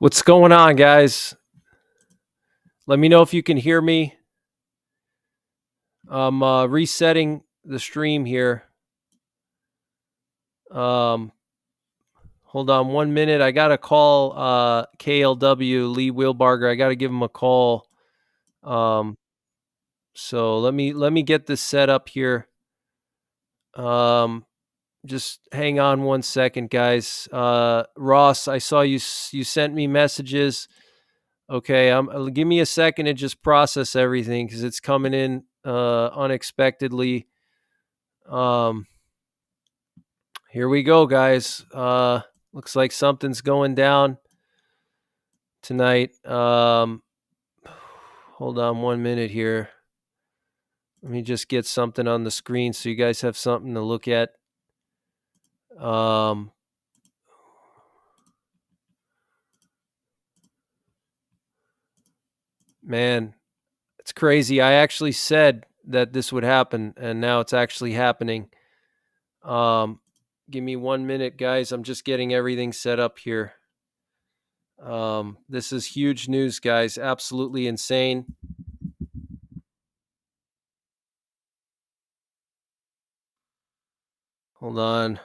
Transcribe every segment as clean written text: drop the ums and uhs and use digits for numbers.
What's going on, guys? Let me know if you can hear me. I'm resetting the stream here. Um, Hold on 1 minute. I gotta call KLW Lee Wilbarger. I gotta give him a call. So let me get this set up here. Just hang on 1 second, guys. Ross, I saw you sent me messages. Okay, give me a second to just process everything because it's coming in unexpectedly. Here we go, guys. Looks like something's going down tonight. Hold on 1 minute here. Let me just get something on the screen so you guys have something to look at. Man, it's crazy. I actually said that this would happen, and now it's actually happening. Give me 1 minute, guys. I'm just getting everything set up here. This is huge news, guys. Absolutely insane. Hold on.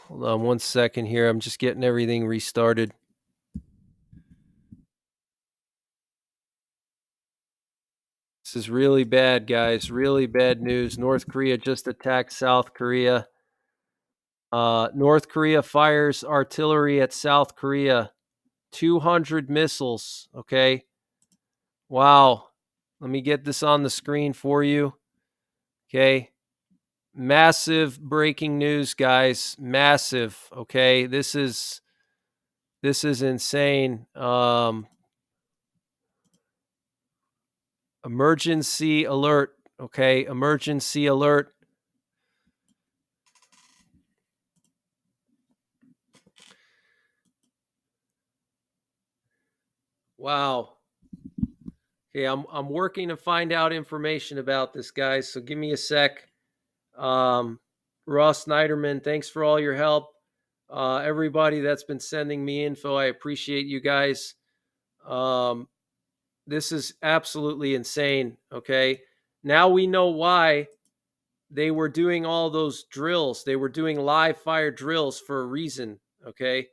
Hold on 1 second here. I'm just getting everything restarted. This is really bad, guys. Really bad news. North Korea just attacked South Korea. North Korea fires artillery at South Korea. 200 missiles. Okay. Wow. Let me get this on the screen for you. Okay. Massive breaking news, guys. Massive. Okay. This is insane. Emergency alert. Okay. Emergency alert. Wow. Okay, I'm working to find out information about this, guys. So give me a sec. Ross Snyderman, thanks for all your help. Everybody that's been sending me info, I appreciate you guys. This is absolutely insane. Okay, now we know why they were doing all those drills. They were doing live fire drills for a reason. Okay,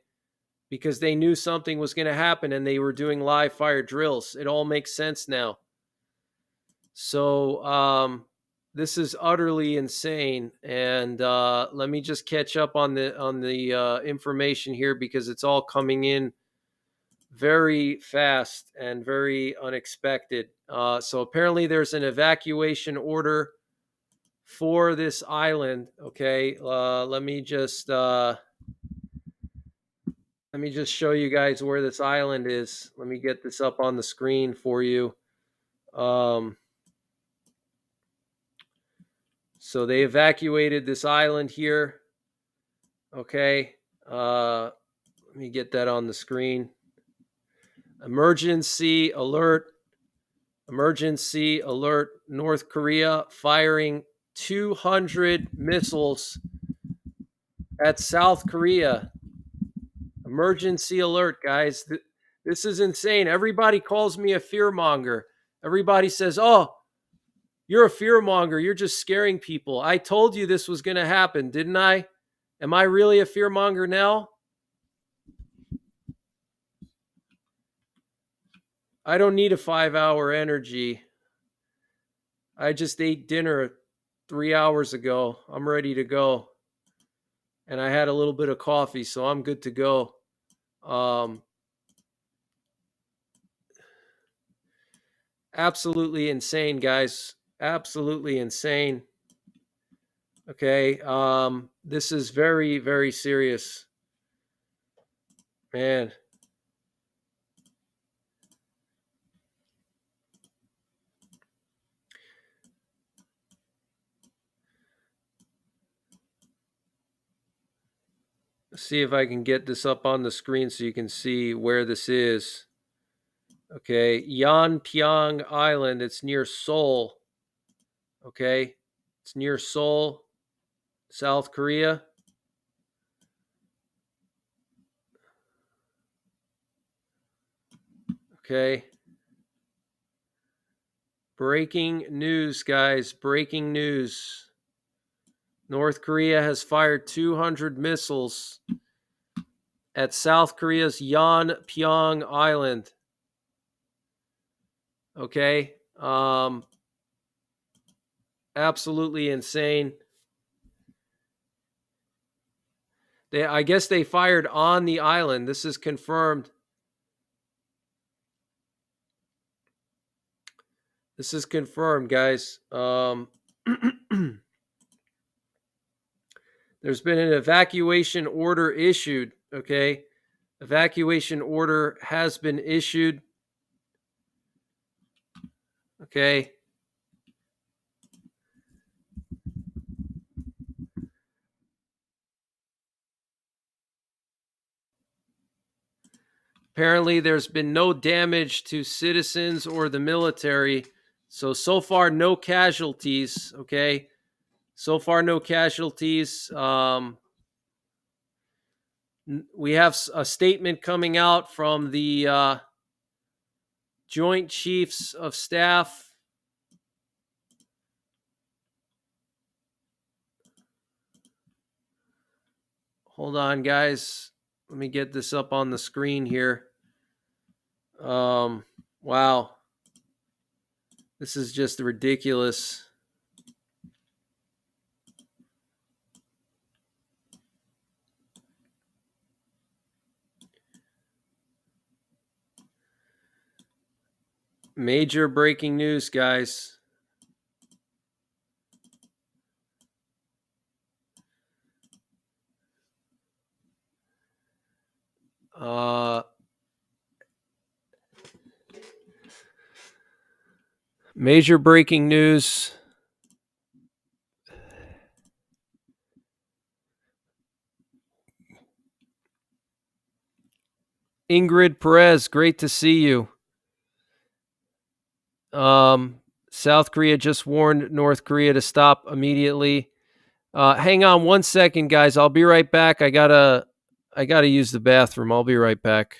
because they knew something was going to happen and they were doing live fire drills. It all makes sense now. So this is utterly insane. And let me just catch up on the information here because it's all coming in very fast and very unexpected. So apparently there's an evacuation order for this island. Okay, let me just show you guys where this island is. Let me get this up on the screen for you. So they evacuated this island here. Okay. Let me get that on the screen. Emergency alert. Emergency alert. North Korea firing 200 missiles at South Korea. Emergency alert, guys. This is insane. Everybody calls me a fearmonger. Everybody says, oh, you're a fearmonger. You're just scaring people. I told you this was going to happen, didn't I? Am I really a fearmonger now? I don't need a 5-hour energy. I just ate dinner 3 hours ago. I'm ready to go. And I had a little bit of coffee, so I'm good to go. Absolutely insane, guys. Absolutely insane. Okay. This is very, very serious. Man. Let's see if I can get this up on the screen so you can see where this is. Okay. Yanpyeong Island. It's near Seoul. Okay. It's near Seoul, South Korea. Okay. Breaking news, guys. Breaking news. North Korea has fired 200 missiles at South Korea's Yeonpyeong Island. Okay. Absolutely insane. I guess they fired on the island. This is confirmed. This is confirmed, guys. There's been an evacuation order issued. Okay. Evacuation order has been issued. Okay. Apparently, there's been no damage to citizens or the military. So far, no casualties. Okay. So far, no casualties. We have a statement coming out from the Joint Chiefs of Staff. Hold on, guys. Let me get this up on the screen here. Wow. This is just ridiculous. Major breaking news, guys. Major breaking news. Ingrid Perez, great to see you. South Korea just warned North Korea to stop immediately. Hang on one second, guys. I'll be right back. I gotta use the bathroom. I'll be right back.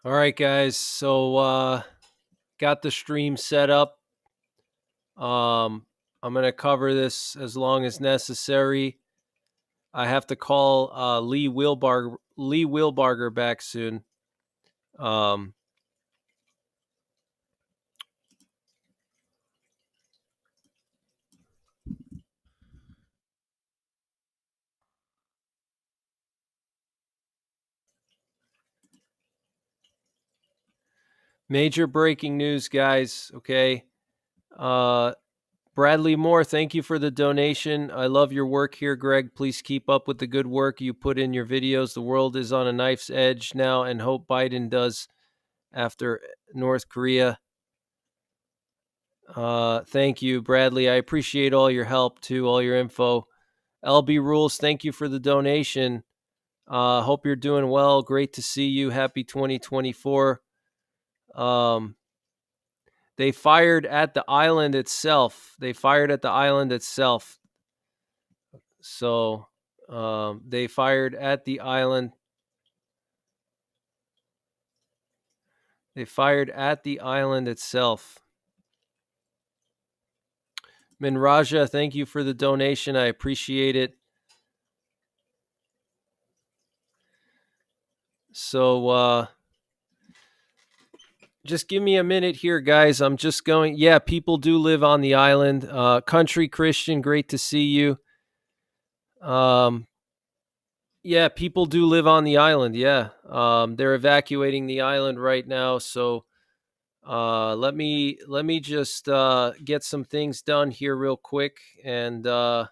All right, guys. So got the stream set up. I'm gonna cover this as long as necessary. I have to call Lee Wilbarger back soon. Um, Major breaking news, guys. Okay. Uh, Bradley Moore, thank you for the donation. I love your work here, Greg. Please keep up with the good work you put in your videos. The world is on a knife's edge now, and hope Biden does after North Korea. Thank you, Bradley. I appreciate all your help too, all your info. LB Rules, thank you for the donation. Hope you're doing well. Great to see you. Happy 2024. They fired at the island itself. So they fired at the island. They fired at the island itself. Minraja, thank you for the donation. I appreciate it. So just give me a minute here, guys. I'm just going. Yeah, people do live on the island. Country Christian, great to see you. Yeah, people do live on the island. Yeah, they're evacuating the island right now. So let me just get some things done here real quick, and I'll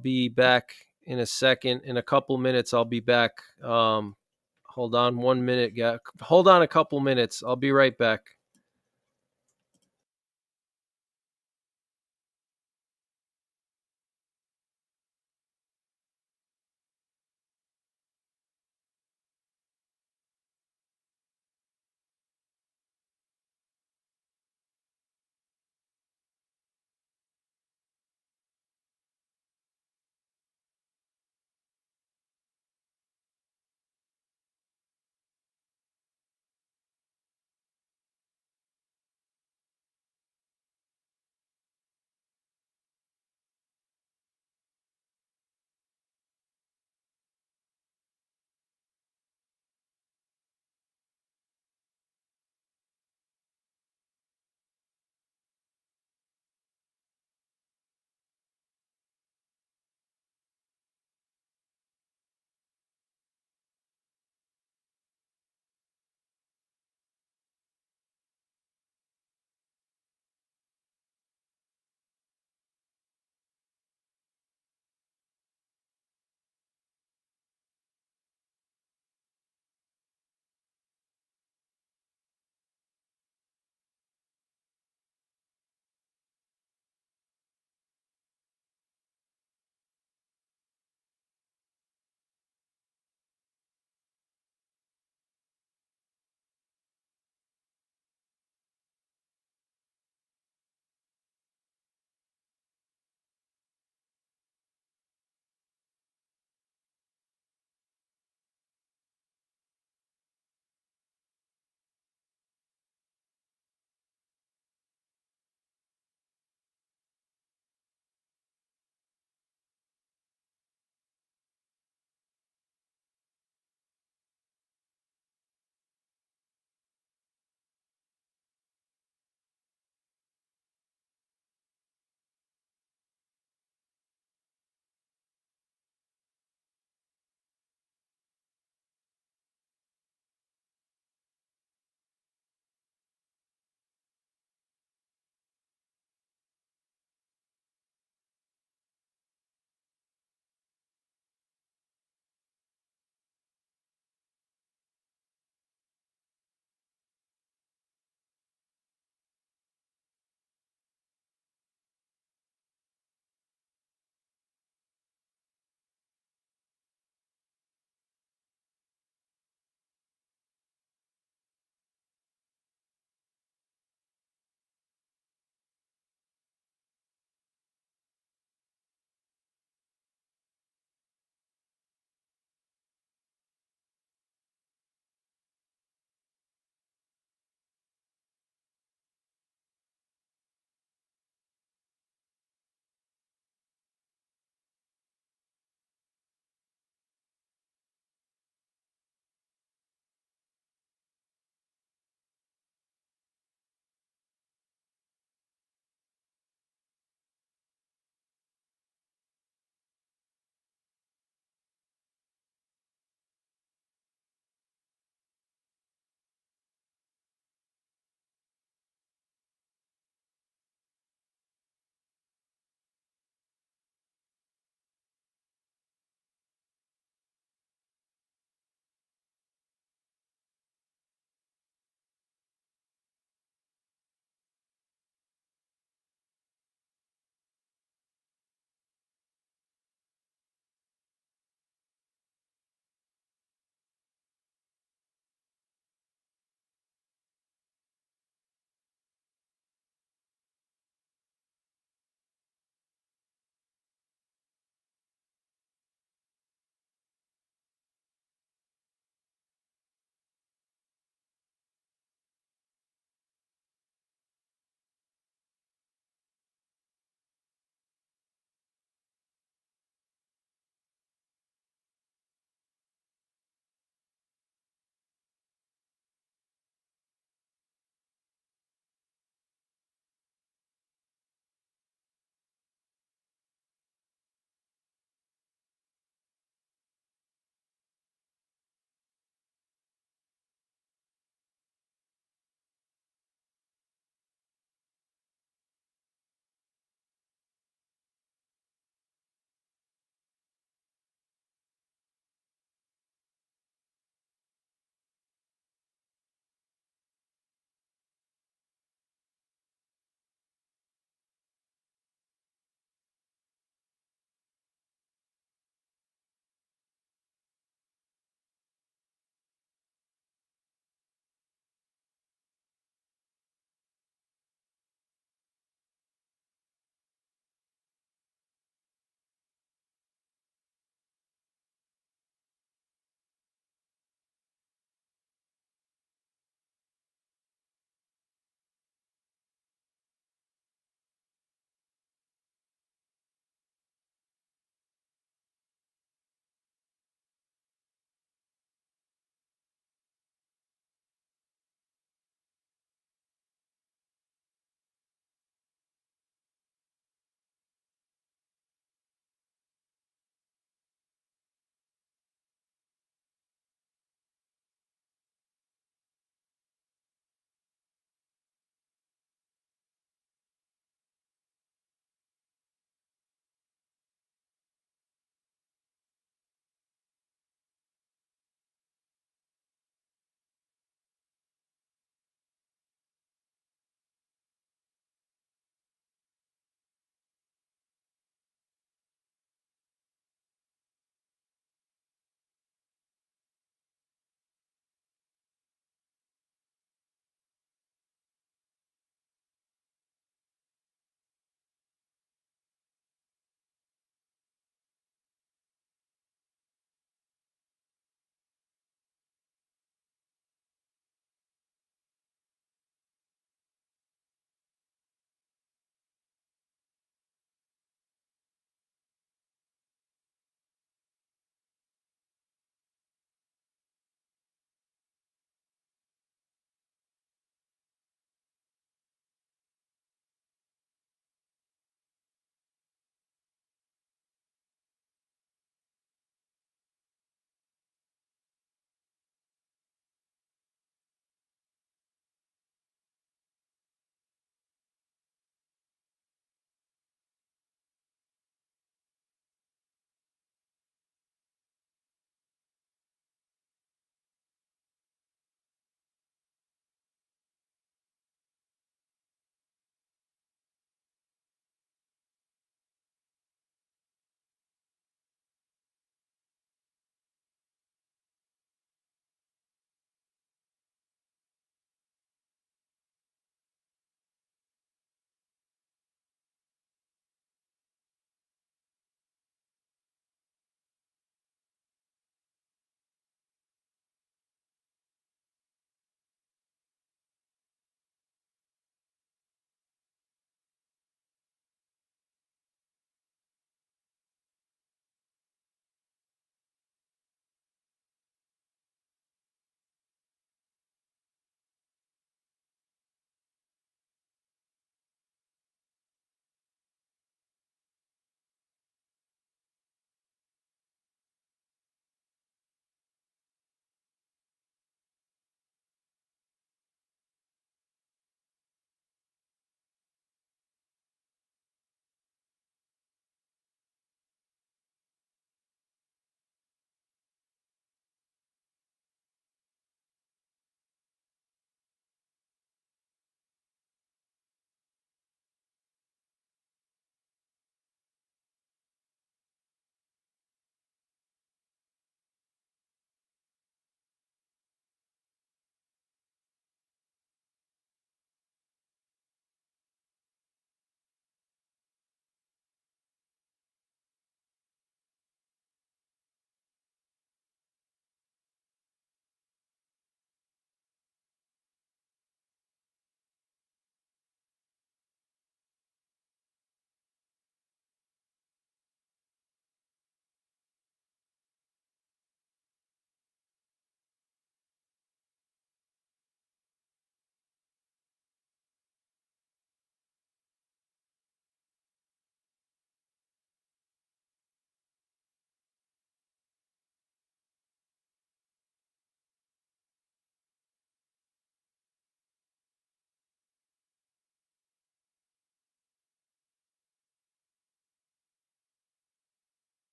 be back in a second. In a couple minutes, I'll be back. Hold on 1 minute, guys. Hold on a couple minutes. I'll be right back.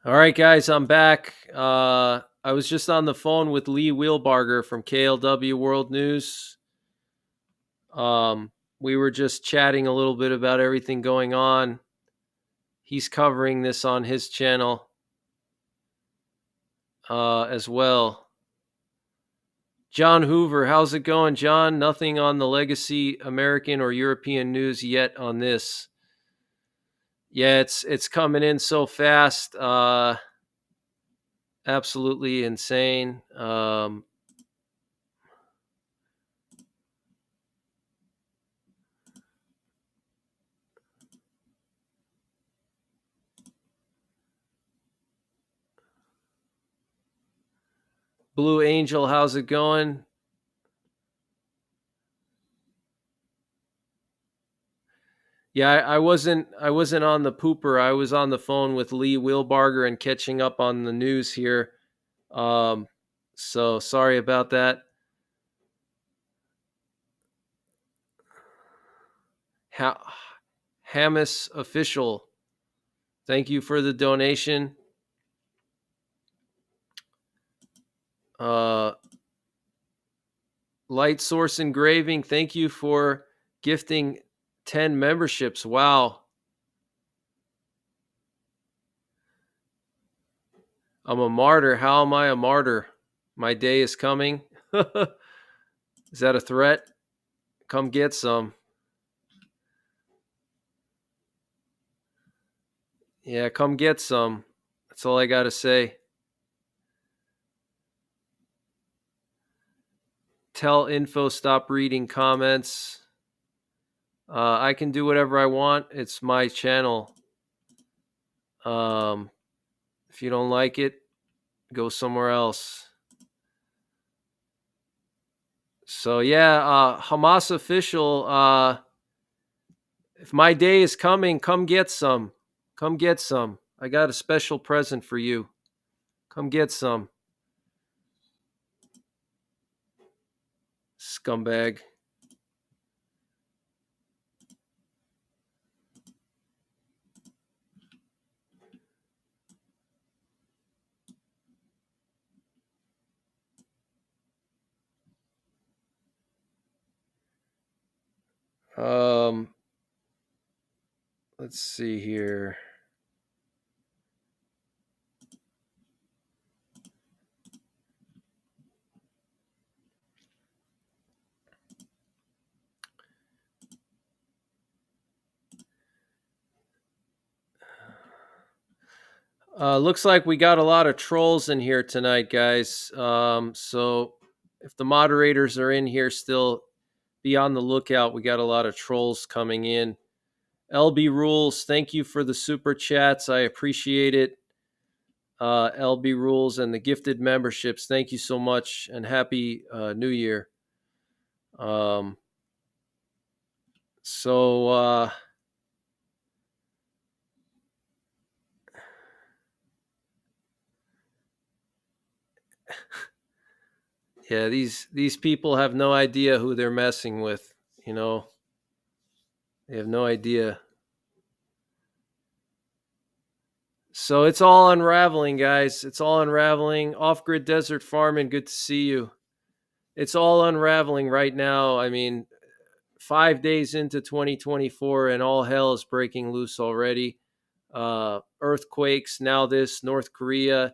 All right, guys, I'm back. I was just on the phone with Lee Wheelbarger from KLW World News. We were just chatting a little bit about everything going on. He's covering this on his channel as well. John Hoover, how's it going, John? Nothing on the legacy American or European news yet on this. Yeah, it's coming in so fast. Absolutely insane. Blue Angel, how's it going? Yeah, I wasn't on the pooper. I was on the phone with Lee Wheelbarger and catching up on the news here. Um, so sorry about that. Hamas official, thank you for the donation. Uh, Light Source Engraving, thank you for gifting 10 memberships. Wow. I'm a martyr. How am I a martyr? My day is coming. Is that a threat? Come get some. Yeah, come get some. That's all I got to say. Tell info stop reading comments. I can do whatever I want. It's my channel. If you don't like it, go somewhere else. So yeah, Hamas official. If my day is coming, come get some. Come get some. I got a special present for you. Come get some. Scumbag. Let's see here. Looks like we got a lot of trolls in here tonight, guys. So if the moderators are in here still, be on the lookout. We got a lot of trolls coming in. LB Rules, thank you for the super chats. I appreciate it. LB Rules and the gifted memberships. Thank you so much, and happy New Year. So yeah, these people have no idea who they're messing with. You know, they have no idea. So it's all unraveling, guys. It's all unraveling. Off Grid Desert Farming, good to see you. It's all unraveling right now. I mean, 5 days into 2024, and all hell is breaking loose already. Earthquakes, now this, North Korea,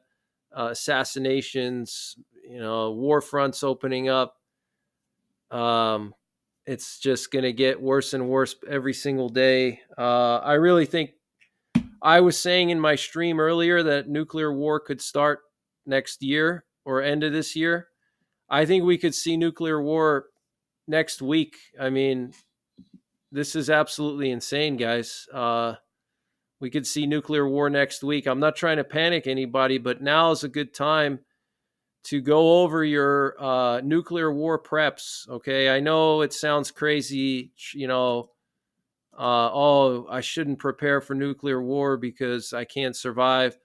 assassinations, war fronts opening up. It's just going to get worse and worse every single day. I really think I was saying in my stream earlier that nuclear war could start next year or end of this year. I think we could see nuclear war next week. I mean, this is absolutely insane, guys. We could see nuclear war next week. I'm not trying to panic anybody, but now is a good time to go over your nuclear war preps. Okay, I know it sounds crazy, oh, I shouldn't prepare for nuclear war because I can't survive.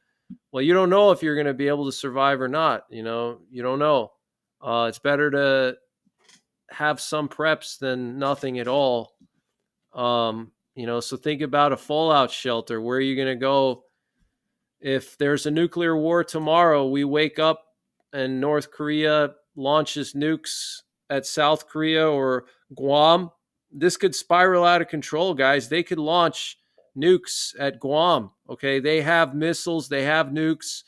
Well, you don't know if you're going to be able to survive or not. You don't know. It's better to have some preps than nothing at all. So think about a fallout shelter. Where are you going to go If there's a nuclear war tomorrow, we wake up and North Korea launches nukes at South Korea or Guam, this could spiral out of control, guys. They could launch nukes at Guam. Okay, they have missiles, they have nukes.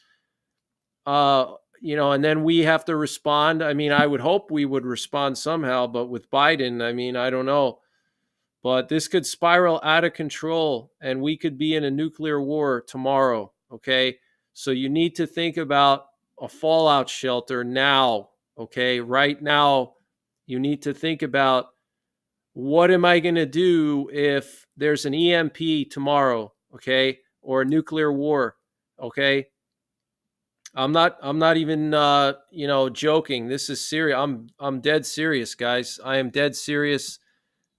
And then we have to respond. I mean, I would hope we would respond somehow, but with Biden, I mean, I don't know. But this could spiral out of control and we could be in a nuclear war tomorrow. Okay, so you need to think about a fallout shelter now. Okay, right now, you need to think about, what am I going to do if there's an EMP tomorrow, okay, or a nuclear war, okay? I'm not even joking. This is serious. I'm dead serious, guys. I am dead serious.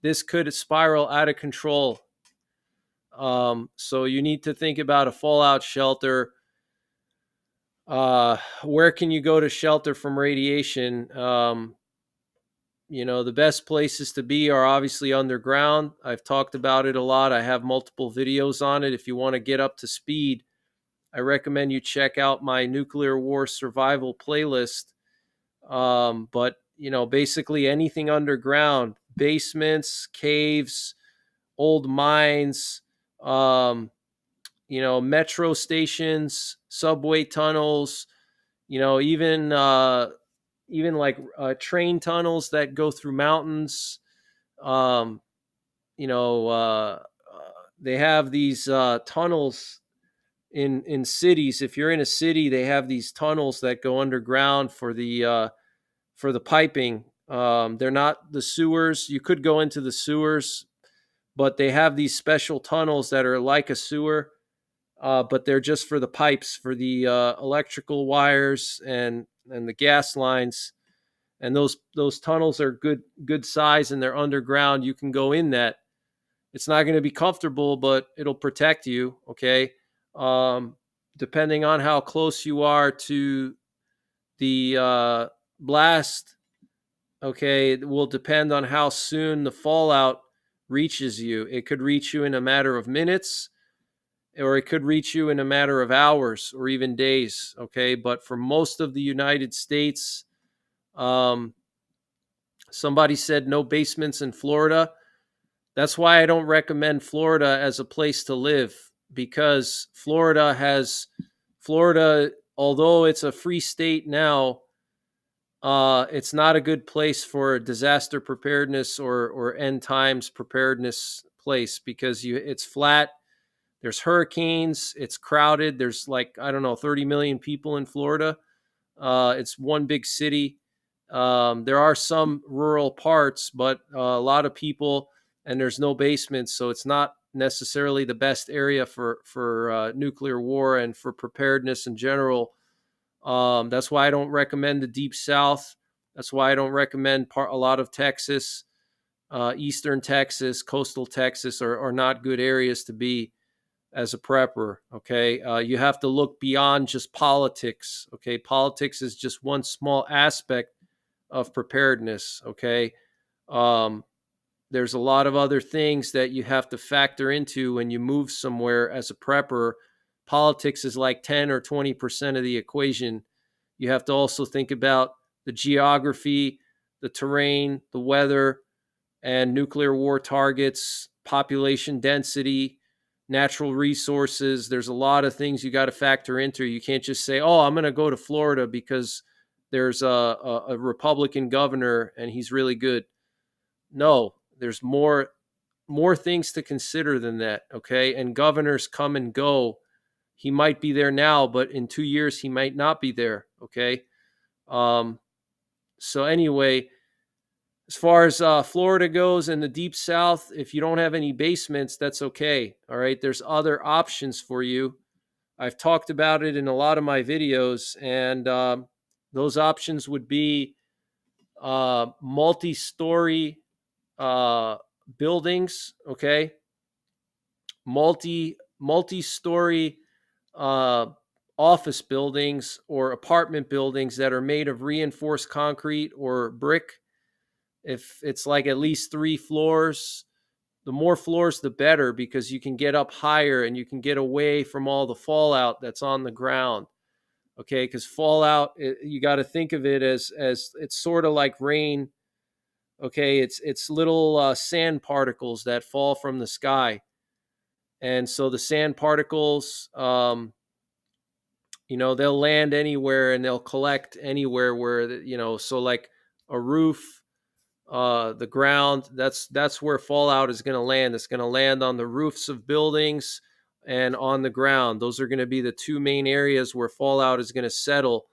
This could spiral out of control. So you need to think about a fallout shelter. Where can you go to shelter from radiation? The best places to be are obviously underground. I've talked about it a lot. I have multiple videos on it. If you want to get up to speed, I recommend you check out my nuclear war survival playlist. But basically anything underground, basements, caves, old mines, metro stations, subway tunnels, even like train tunnels that go through mountains. Um, they have these tunnels in cities. If you're in a city, they have these tunnels that go underground for the piping. They're not the sewers. You could go into the sewers, but they have these special tunnels that are like a sewer, but they're just for the pipes, for the electrical wires and the gas lines. And those tunnels are good size and they're underground. You can go in that. It's not going to be comfortable, but it'll protect you. Okay. Depending on how close you are to the blast, okay, it will depend on how soon the fallout reaches you. It could reach you in a matter of minutes, or it could reach you in a matter of hours or even days. Okay. But for most of the United States, somebody said no basements in Florida. That's why I don't recommend Florida as a place to live, because Florida, although it's a free state now, it's not a good place for disaster preparedness or end times preparedness place, because it's flat. There's hurricanes. It's crowded. There's 30 million people in Florida. It's one big city. There are some rural parts, but a lot of people, and there's no basements, so it's not necessarily the best area for nuclear war and for preparedness in general. That's why I don't recommend the Deep South. That's why I don't recommend a lot of Texas, Eastern Texas, coastal Texas are not good areas to be as a prepper. Okay. You have to look beyond just politics. Okay. Politics is just one small aspect of preparedness. Okay. There's a lot of other things that you have to factor into when you move somewhere as a prepper. Politics is like 10 or 20% of the equation. You have to also think about the geography, the terrain, the weather, and nuclear war targets, population density, natural resources. There's a lot of things you got to factor into. You can't just say, oh, I'm going to go to Florida because there's a Republican governor and he's really good. No, there's more things to consider than that. Okay. And governors come and go. He might be there now, but in 2 years, he might not be there. Okay. So anyway, as far as Florida goes and the Deep South, if you don't have any basements, that's okay. All right. There's other options for you. I've talked about it in a lot of my videos, and those options would be multi-story buildings. Okay. Multi-story office buildings or apartment buildings that are made of reinforced concrete or brick. If it's like at least 3 floors, the more floors, the better, because you can get up higher and you can get away from all the fallout that's on the ground. Okay, because fallout, you got to think of it as it's sort of like rain. Okay, it's little sand particles that fall from the sky, and so the sand particles, they'll land anywhere and they'll collect anywhere where so like a roof, the ground, that's where fallout is going to land. It's going to land on the roofs of buildings and on the ground. Those are going to be the two main areas where fallout is going to settle.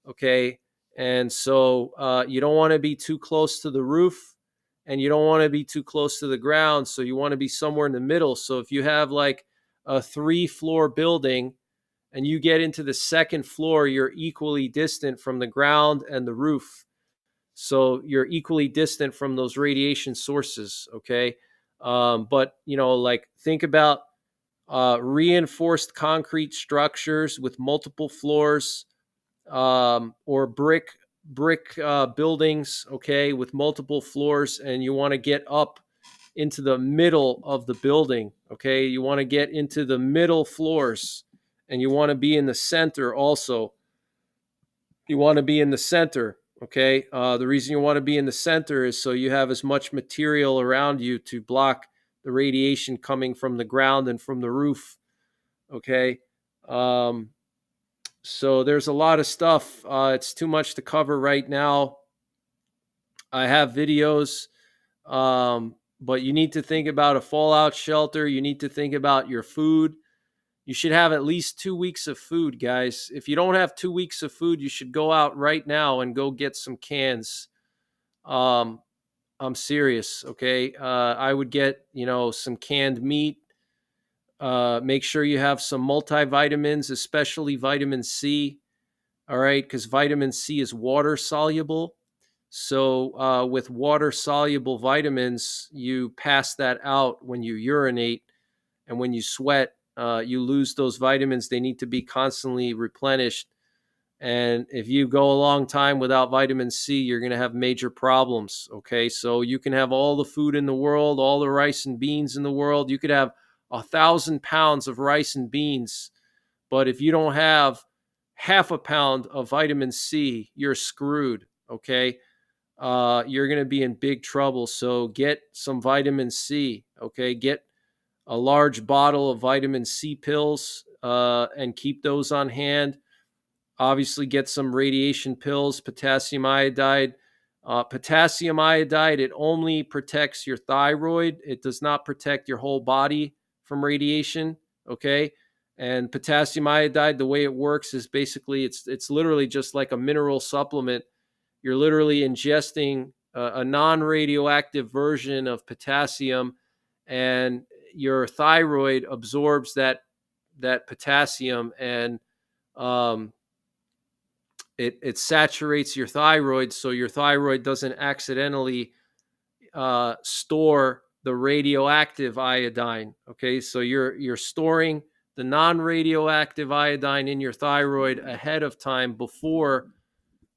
Okay, and so you don't want to be too close to the roof, and you don't want to be too close to the ground. So you want to be somewhere in the middle. So if you have like a 3-floor building and you get into the second floor, you're equally distant from the ground and the roof. So you're equally distant from those radiation sources. Okay. But, like think about reinforced concrete structures with multiple floors, or brick buildings, okay, with multiple floors, and you want to get up into the middle of the building. Okay, you want to get into the middle floors, and you want to be in the center also. You want to be in the center. Okay, the reason you want to be in the center is so you have as much material around you to block the radiation coming from the ground and from the roof. Okay. So there's a lot of stuff. It's too much to cover right now. I have videos, but you need to think about a fallout shelter. You need to think about your food. You should have at least 2 weeks of food, guys. If you don't have 2 weeks of food, you should go out right now and go get some cans. Um, I'm serious, okay? I would get, some canned meat. Make sure you have some multivitamins, especially vitamin C. All right, because vitamin C is water soluble. So with water soluble vitamins, you pass that out when you urinate, and when you sweat, you lose those vitamins. They need to be constantly replenished. And if you go a long time without vitamin C, you're going to have major problems. Okay, so you can have all the food in the world, all the rice and beans in the world. You could have 1,000 pounds of rice and beans, but if you don't have half a pound of vitamin C, you're screwed. Okay, you're going to be in big trouble. So get some vitamin C. Okay, get a large bottle of vitamin C pills, and keep those on hand. Obviously, get some radiation pills, potassium iodide. Potassium iodide, it only protects your thyroid. It does not protect your whole body from radiation. Okay. And potassium iodide, the way it works is basically it's literally just like a mineral supplement. You're literally ingesting a non-radioactive version of potassium, and your thyroid absorbs that potassium, and um, it saturates your thyroid, so your thyroid doesn't accidentally store the radioactive iodine. Okay, so you're storing the non-radioactive iodine in your thyroid ahead of time before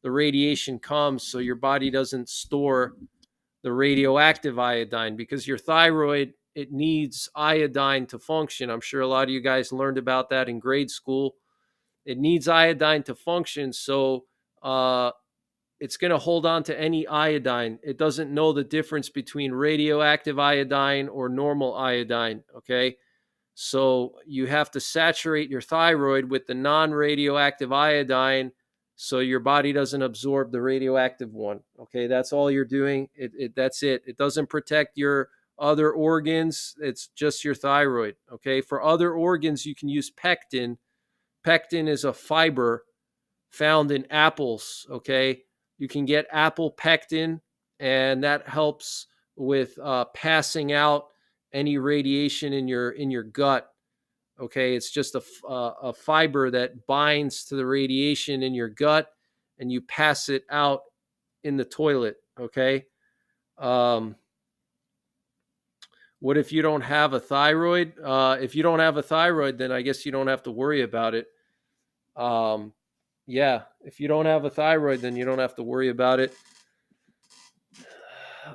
the radiation comes, so your body doesn't store the radioactive iodine, because your thyroid, it needs iodine to function. I'm sure a lot of you guys learned about that in grade school. It needs iodine to function, so it's going to hold on to any iodine. It doesn't know the difference between radioactive iodine or normal iodine. Okay, so you have to saturate your thyroid with the non-radioactive iodine, so your body doesn't absorb the radioactive one. Okay, that's all you're doing. That's it. It doesn't protect your other organs. It's just your thyroid. Okay, for other organs, you can use pectin. Pectin is a fiber found in apples. Okay, you can get apple pectin, and that helps with passing out any radiation in your gut. Okay, it's just a fiber that binds to the radiation in your gut, and you pass it out in the toilet. Okay. Um, what if you don't have a thyroid? If you don't have a thyroid, then I guess you don't have to worry about it. Um, yeah, if you don't have a thyroid, then you don't have to worry about it.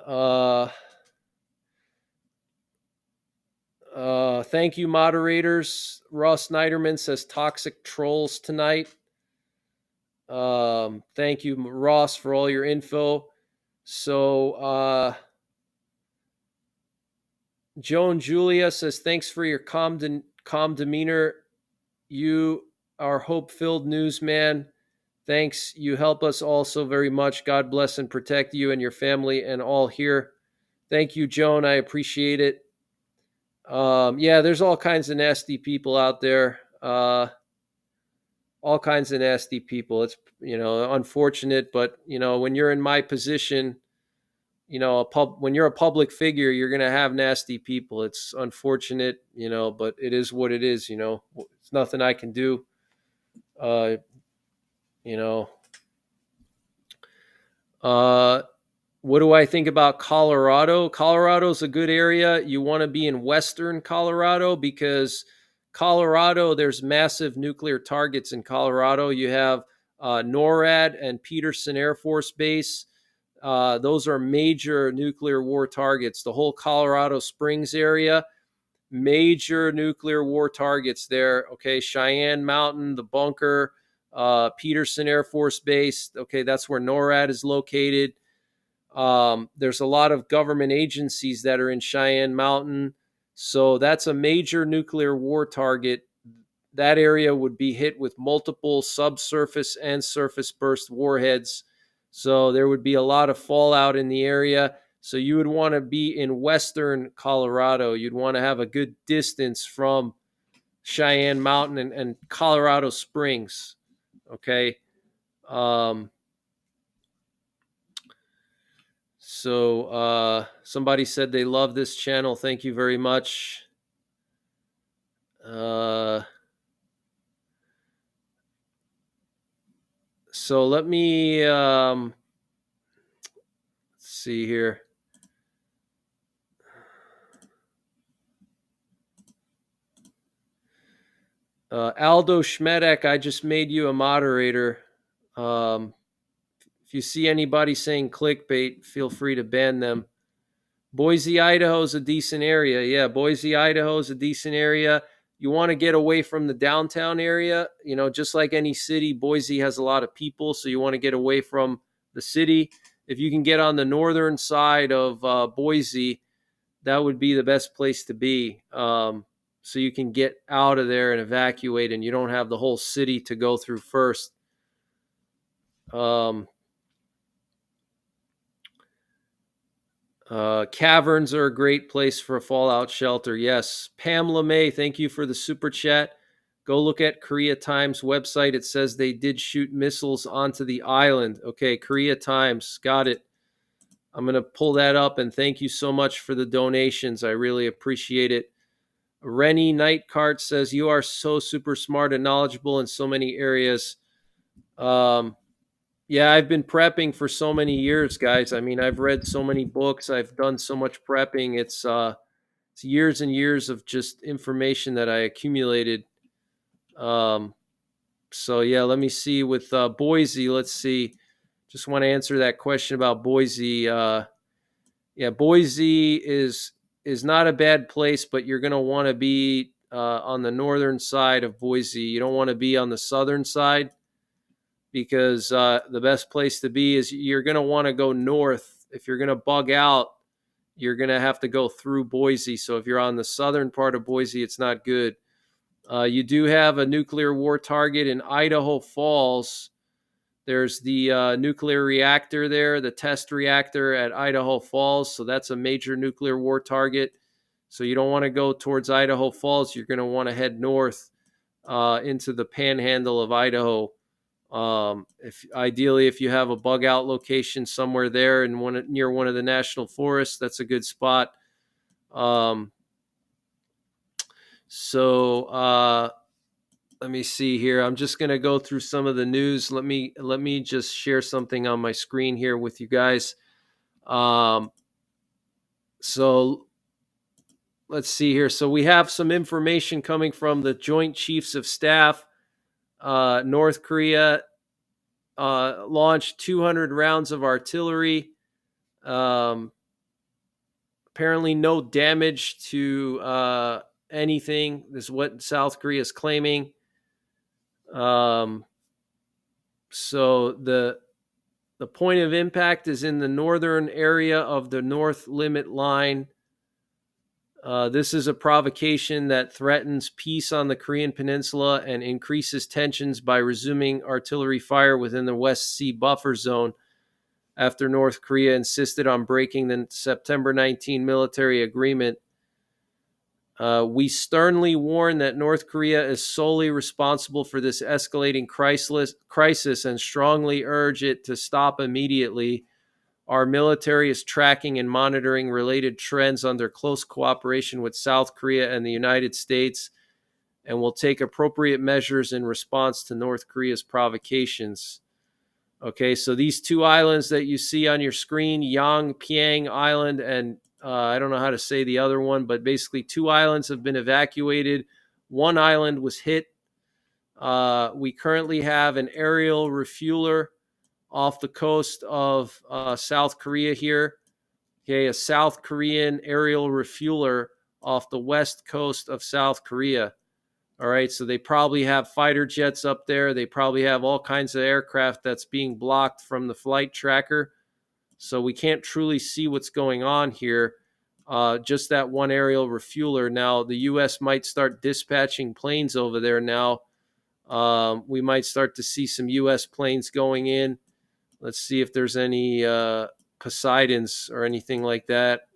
Uh, Thank you, moderators. Ross Snyderman says toxic trolls tonight. Thank you, Ross, for all your info. So, Joan Julia says, thanks for your calm demeanor. You are hope-filled newsman. Thanks. You help us all so very much. God bless and protect you and your family and all here. Thank you, Joan. I appreciate it. Yeah, there's all kinds of nasty people out there. All kinds of nasty people. It's, unfortunate, but, when you're in my position, when you're a public figure, you're going to have nasty people. It's unfortunate, but it is what it is. It's nothing I can do. Uh, you know, what do I think about Colorado? Colorado's a good area. You want to be in Western Colorado because Colorado, there's massive nuclear targets in Colorado. You have NORAD and Peterson Air Force Base. Those are major nuclear war targets. The whole Colorado Springs area, major nuclear war targets there. Okay, Cheyenne Mountain, the bunker, Peterson Air Force Base. Okay, that's where NORAD is located. There's a lot of government agencies that are in Cheyenne Mountain. So that's a major nuclear war target. That area would be hit with multiple subsurface and surface burst warheads. So there would be a lot of fallout in the area. So you would want to be in Western Colorado. You'd want to have a good distance from Cheyenne Mountain and Colorado Springs. Okay. So somebody said they love this channel. Thank you very much. So let me see here. Aldo Schmedek, I just made you a moderator. If you see anybody saying clickbait, feel free to ban them. Boise, Idaho is a decent area. Yeah, Boise, Idaho is a decent area. You want to get away from the downtown area. Just like any city, Boise has a lot of people, so you want to get away from the city. If you can get on the northern side of Boise, that would be the best place to be. So you can get out of there and evacuate, and you don't have the whole city to go through first. Caverns are a great place for a fallout shelter. Yes. Pam LeMay, thank you for the super chat. Go look at Korea Times website. It says they did shoot missiles onto the island. Okay, Korea Times, got it. I'm going to pull that up, and thank you so much for the donations. I really appreciate it. Rennie Nightcart says, you are so super smart and knowledgeable in so many areas. Yeah, I've been prepping for so many years, guys. I mean, I've read so many books. I've done so much prepping. It's years and years of just information that I accumulated. So yeah, let me see with Boise. Let's see. Just want to answer that question about Boise. Yeah, Boise is not a bad place, but you're going to want to be on the northern side of Boise. You don't want to be on the southern side, because the best place to be is you're going to want to go north. If you're going to bug out, you're going to have to go through Boise. So if you're on the southern part of Boise, it's not good. You do have a nuclear war target in Idaho Falls. There's the nuclear reactor there, the test reactor at Idaho Falls. So that's a major nuclear war target. So you don't want to go towards Idaho Falls. You're going to want to head north into the panhandle of Idaho. If you have a bug out location somewhere there and near one of the national forests, that's a good spot. Let me see here. I'm just going to go through some of the news. Let me just share something on my screen here with you guys. So let's see here. So we have some information coming from the Joint Chiefs of Staff. North Korea launched 200 rounds of artillery. Apparently, no damage to anything. This is what South Korea is claiming. Um, so the point of impact is in the northern area of the North Limit Line. This is a provocation that threatens peace on the Korean Peninsula and increases tensions by resuming artillery fire within the West Sea buffer zone after North Korea insisted on breaking the September 19 military agreement. We sternly warn that North Korea is solely responsible for this escalating crisis and strongly urge it to stop immediately. Our military is tracking and monitoring related trends under close cooperation with South Korea and the United States and will take appropriate measures in response to North Korea's provocations. Okay, so these two islands that you see on your screen, Yangpyeong Island and I don't know how to say the other one, but basically two islands have been evacuated. One island was hit. We currently have an aerial refueler off the coast of South Korea here. Okay, a South Korean aerial refueler off the west coast of South Korea. All right, so they probably have fighter jets up there. They probably have all kinds of aircraft that's being blocked from the flight tracker. So we can't truly see what's going on here. Just that one aerial refueler. Now, the U.S. might start dispatching planes over there now. We might start to see some U.S. planes going in. Let's see if there's any Poseidons or anything like that.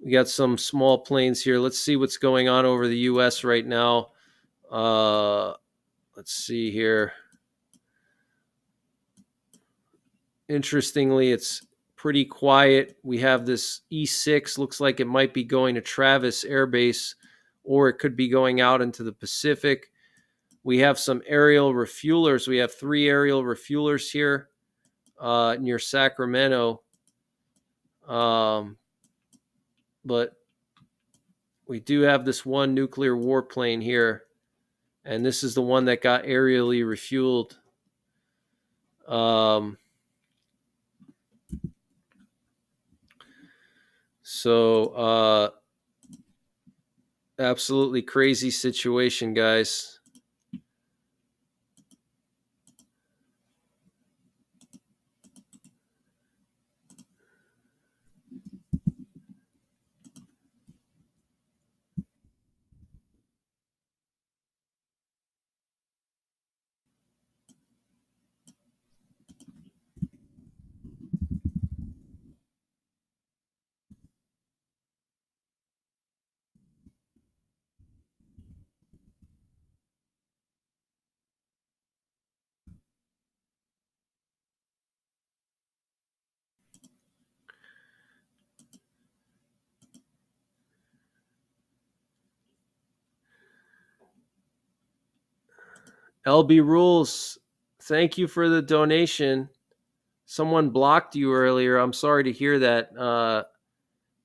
We got some small planes here. Let's see what's going on over the U.S. right now. Let's see here. Interestingly, it's pretty quiet. We have this E6. Looks like it might be going to Travis Air Base, or it could be going out into the Pacific. We have some aerial refuelers. We have 3 aerial refuelers here near Sacramento. But we do have this one nuclear warplane here, and this is the one that got aerially refueled. So absolutely crazy situation, guys. LB Rules, thank you for the donation. Someone blocked you earlier. I'm sorry to hear that.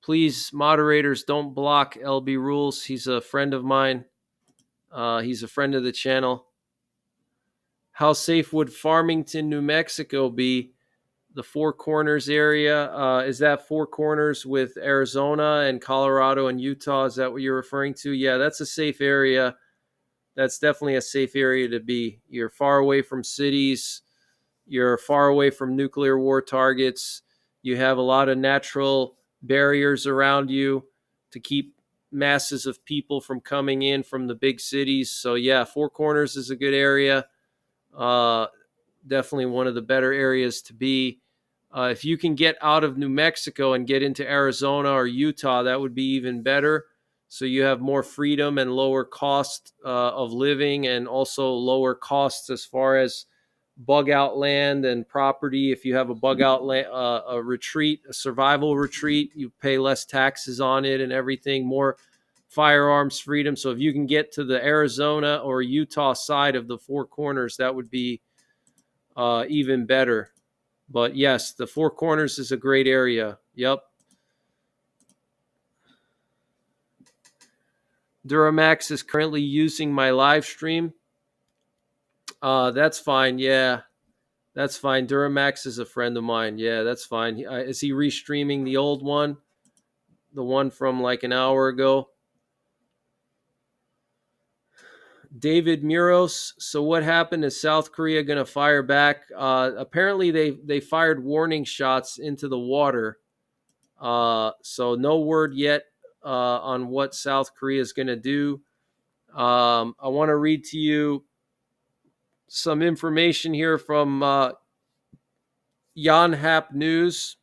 Please, moderators, don't block LB Rules. He's a friend of mine. He's a friend of the channel. How safe would Farmington, New Mexico be? The Four Corners area. Is that Four Corners with Arizona and Colorado and Utah? Is that what you're referring to? Yeah, that's a safe area. That's definitely a safe area to be. You're far away from cities. You're far away from nuclear war targets. You have a lot of natural barriers around you to keep masses of people from coming in from the big cities. So yeah, Four Corners is a good area. Definitely one of the better areas to be. If you can get out of New Mexico and get into Arizona or Utah, that would be even better. So you have more freedom and lower cost of living, and also lower costs as far as bug out land and property. If you have a bug out a retreat, a survival retreat, you pay less taxes on it and everything, more firearms freedom. So if you can get to the Arizona or Utah side of the Four Corners, that would be even better. But yes, the Four Corners is a great area. Yep. Duramax is currently using my live stream. That's fine. Yeah. That's fine. Duramax is a friend of mine. Yeah, that's fine. Is he restreaming the old one? The one from like an hour ago? David Muros. So what happened? Is South Korea going to fire back? Apparently, they fired warning shots into the water. So no word yet on what South Korea is going to do. I want to read to you some information here from Yonhap News.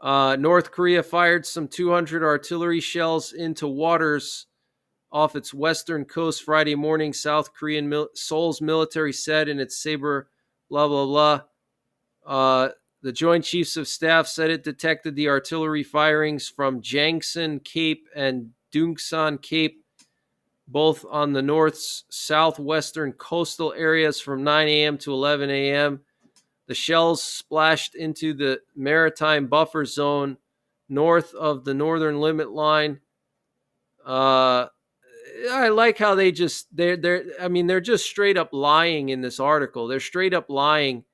North Korea fired some 200 artillery shells into waters off its western coast Friday morning. South Korean Seoul's military said in its Saber blah, blah, blah. The Joint Chiefs of Staff said it detected the artillery firings from Jangsan Cape and Dungsan Cape, both on the north's southwestern coastal areas from 9 a.m. to 11 a.m. The shells splashed into the maritime buffer zone north of the northern limit line. I like how they're just straight up lying in this article. They're straight up lying.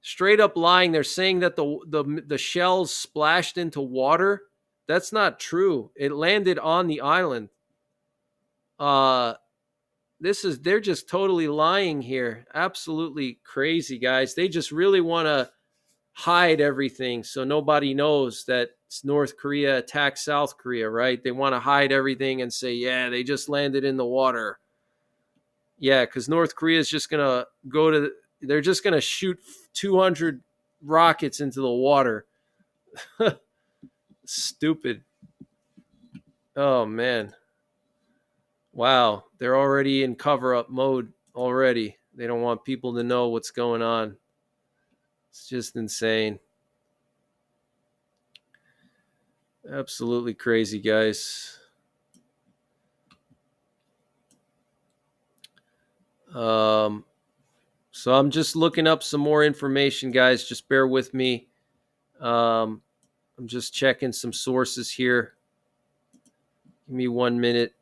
Straight up lying. They're saying that the shells splashed into water. That's not true. It landed on the island. They're just totally lying here. Absolutely crazy, guys. They just really want to hide everything so nobody knows that North Korea attacked South Korea, right? They want to hide everything and say, yeah, they just landed in the water. Yeah, because North Korea is just going to they're just going to shoot 200 rockets into the water. Stupid. Oh, man. Wow. They're already in cover-up mode already. They don't want people to know what's going on. It's just insane. Absolutely crazy, guys. So I'm just looking up some more information, guys. Just bear with me. I'm just checking some sources here. Give me 1 minute.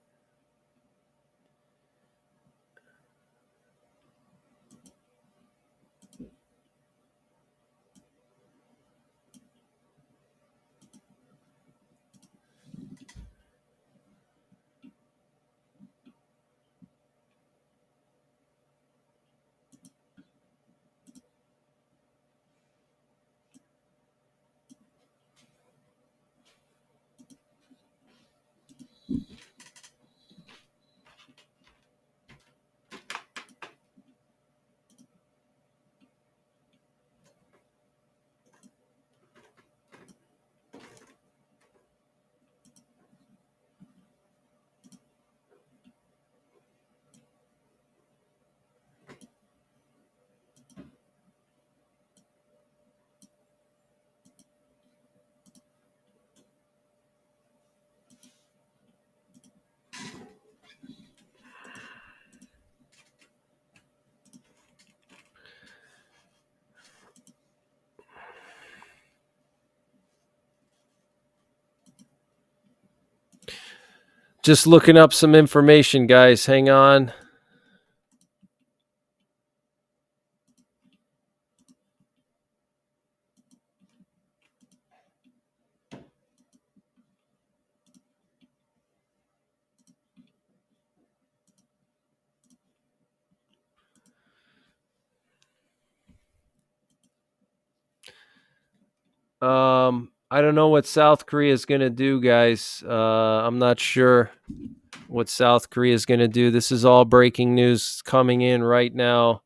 Just looking up some information, guys. Hang on. I don't know what South Korea is going to do, guys. I'm not sure what South Korea is going to do. This is all breaking news coming in right now.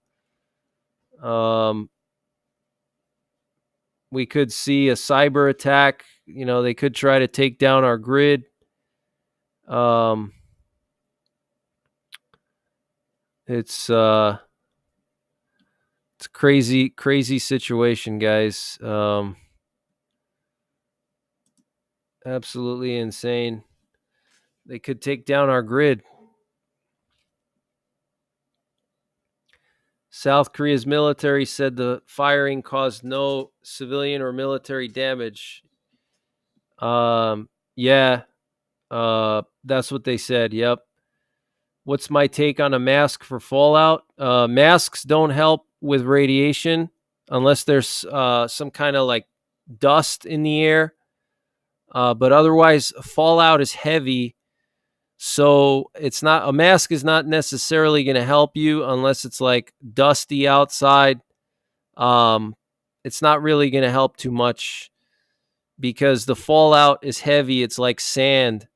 We could see a cyber attack. You know, they could try to take down our grid. It's a crazy situation, guys. Absolutely insane. They could take down our grid. South Korea's military said the firing caused no civilian or military damage. Yeah, that's what they said. Yep. What's my take on a mask for fallout? Masks don't help with radiation unless there's some kind of like dust in the air. But otherwise, fallout is heavy. So it's not, a mask is not necessarily going to help you unless it's like dusty outside. Um, it's not really going to help too much because the fallout is heavy. It's like sand.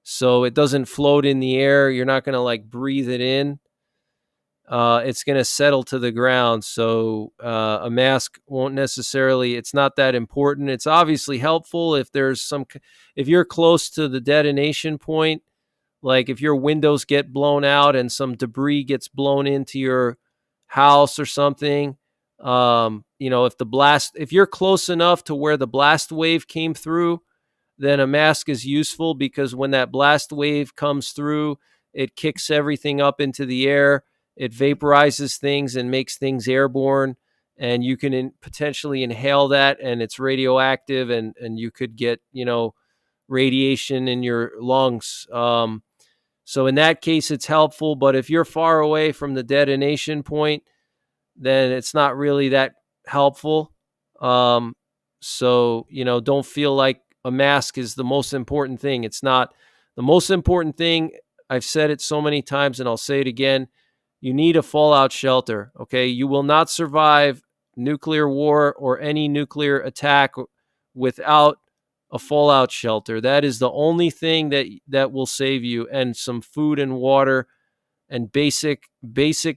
So it doesn't float in the air. You're not going to like breathe it in. It's going to settle to the ground. So a mask won't necessarily, it's not that important. It's obviously helpful if there's if you're close to the detonation point, like if your windows get blown out and some debris gets blown into your house or something. If you're close enough to where the blast wave came through, then a mask is useful because when that blast wave comes through, it kicks everything up into the air. It vaporizes things and makes things airborne, and you can potentially inhale that, and it's radioactive, and you could get radiation in your lungs. So in that case, it's helpful. But if you're far away from the detonation point, then it's not really that helpful. So don't feel like a mask is the most important thing. It's not the most important thing. I've said it so many times and I'll say it again. You need a fallout shelter. Okay. You will not survive nuclear war or any nuclear attack without a fallout shelter. That is the only thing that will save you, and some food and water and basic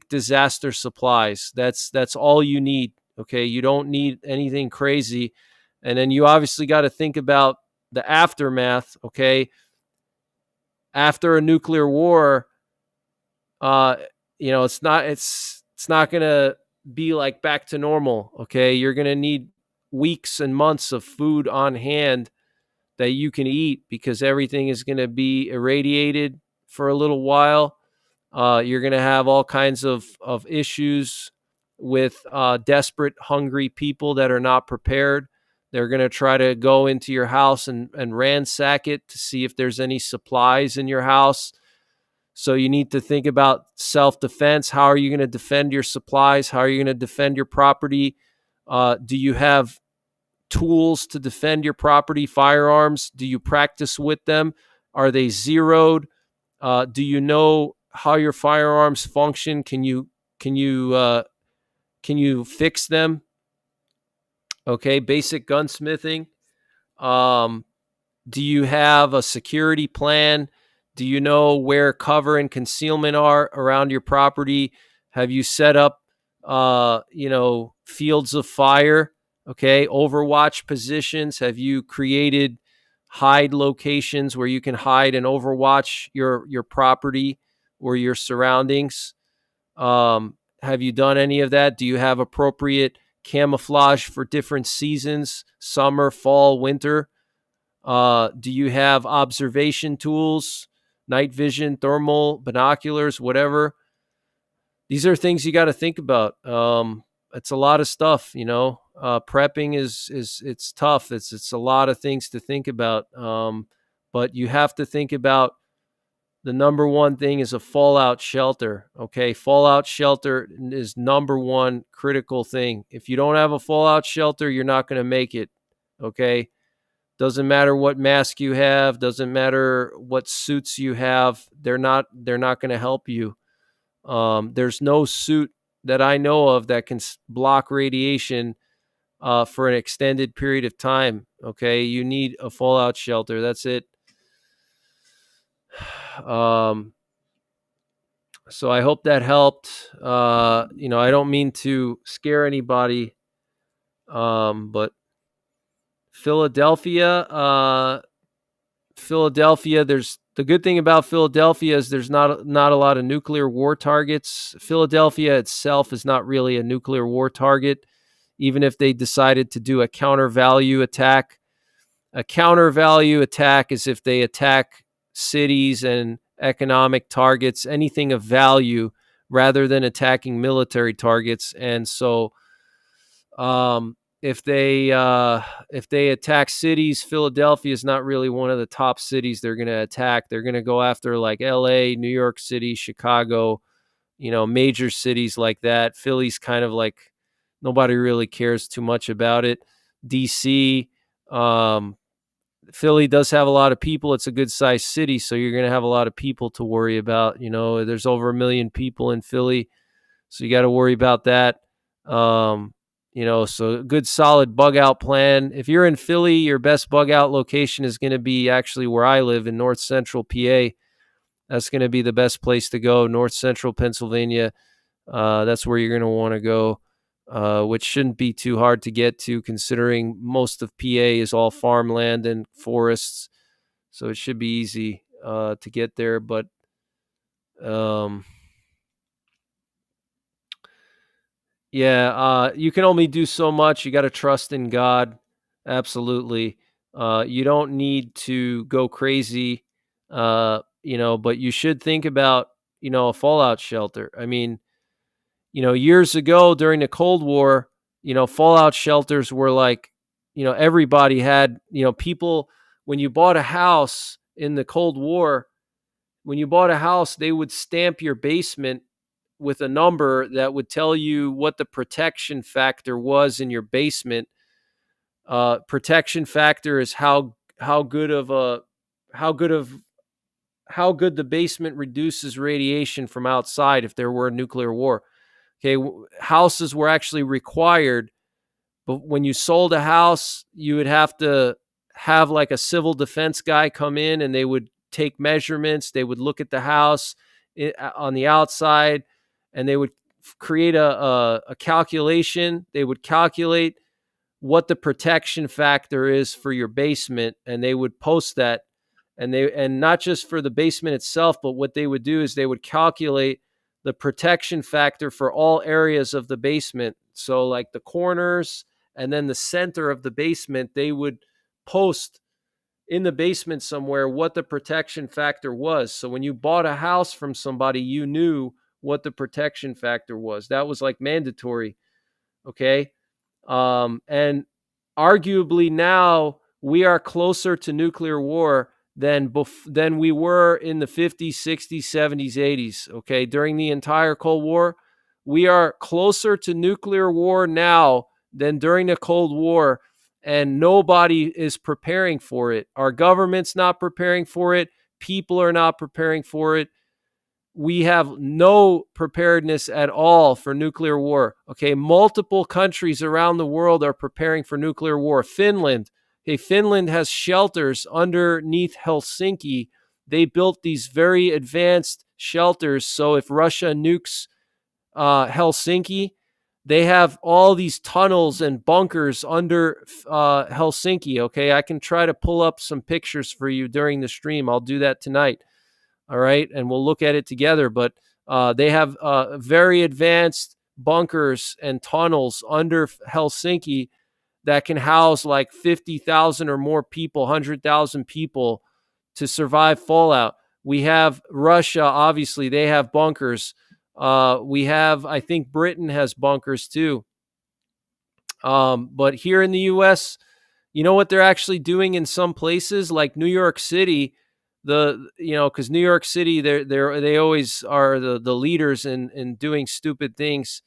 disaster supplies. That's all you need. Okay. You don't need anything crazy. And then you obviously got to think about the aftermath. Okay. After a nuclear war, it's not going to be like back to normal. Okay. You're going to need weeks and months of food on hand that you can eat because everything is going to be irradiated for a little while. You're going to have all kinds of issues with desperate, hungry people that are not prepared. They're going to try to go into your house and ransack it to see if there's any supplies in your house. So you need to think about self-defense. How are you going to defend your supplies? How are you going to defend your property? Do you have tools to defend your property, firearms? Do you practice with them? Are they zeroed? Do you know how your firearms function? Can you fix them? Okay, basic gunsmithing. Do you have a security plan? Do you know where cover and concealment are around your property? Have you set up fields of fire? Okay, overwatch positions. Have you created hide locations where you can hide and overwatch your property or your surroundings? Have you done any of that? Do you have appropriate camouflage for different seasons, summer, fall, winter? Do you have observation tools, night vision, thermal, binoculars, whatever? These are things you got to think about. It's a lot of stuff, prepping it's tough. It's a lot of things to think about. But you have to think about the number one thing is a fallout shelter. Okay. Fallout shelter is number one critical thing. If you don't have a fallout shelter, you're not going to make it. Okay. Doesn't matter what mask you have, doesn't matter what suits you have. They're not going to help you. There's no suit that I know of that can block radiation for an extended period of time. Okay. You need a fallout shelter. That's it. So I hope that helped. I don't mean to scare anybody. But Philadelphia, there's the good thing about Philadelphia is there's not a lot of nuclear war targets. Philadelphia itself is not really a nuclear war target, even if they decided to do a counter value attack. A counter value attack is if they attack cities and economic targets, anything of value, rather than attacking military targets. And so if they attack cities, Philadelphia is not really one of the top cities they're going to attack. They're going to go after like LA, New York City, Chicago, major cities like that. Philly's kind of like nobody really cares too much about it. DC, Philly does have a lot of people. It's a good sized city, so you're going to have a lot of people to worry about. There's over 1 million people in Philly, so you got to worry about that. So a good solid bug out plan. If you're in Philly, your best bug out location is going to be actually where I live in North Central PA. That's going to be the best place to go. North Central Pennsylvania. That's where you're going to want to go, which shouldn't be too hard to get to, considering most of PA is all farmland and forests. So it should be easy to get there. But you can only do so much. You got to trust in God. Absolutely. You don't need to go crazy, but you should think about, a fallout shelter. I mean, years ago during the Cold War, fallout shelters were like, everybody had, people, when you bought a house in the Cold War, when you bought a house, they would stamp your basement with a number that would tell you what the protection factor was in your basement. Protection factor is how good the basement reduces radiation from outside if there were a nuclear war. Okay, houses were actually required, but when you sold a house, you would have to have like a civil defense guy come in, and they would take measurements. They would look at the house on the outside, and they would create a calculation. They would calculate what the protection factor is for your basement, and they would post that. And not just for the basement itself, but what they would do is they would calculate the protection factor for all areas of the basement. So like the corners and then the center of the basement, they would post in the basement somewhere what the protection factor was. So when you bought a house from somebody, you knew what the protection factor was. That was like mandatory. Okay. And arguably now we are closer to nuclear war than we were in the 50s, 60s, 70s, 80s. Okay. During the entire Cold War, we are closer to nuclear war now than during the Cold War. And nobody is preparing for it. Our government's not preparing for it. People are not preparing for it. We have no preparedness at all for nuclear war. Okay, multiple countries around the world are preparing for nuclear war. Finland has shelters underneath Helsinki. They built these very advanced shelters, so if Russia nukes Helsinki, they have all these tunnels and bunkers under Helsinki. Okay, I can try to pull up some pictures for you during the stream. I'll do that tonight. All right, and we'll look at it together. But they have very advanced bunkers and tunnels under Helsinki that can house like 50,000 or more people, 100,000 people to survive fallout. We have Russia, obviously, they have bunkers. I think Britain has bunkers too. But here in the U.S., you know what they're actually doing in some places like New York City? Because New York City, they always are the leaders in doing stupid things.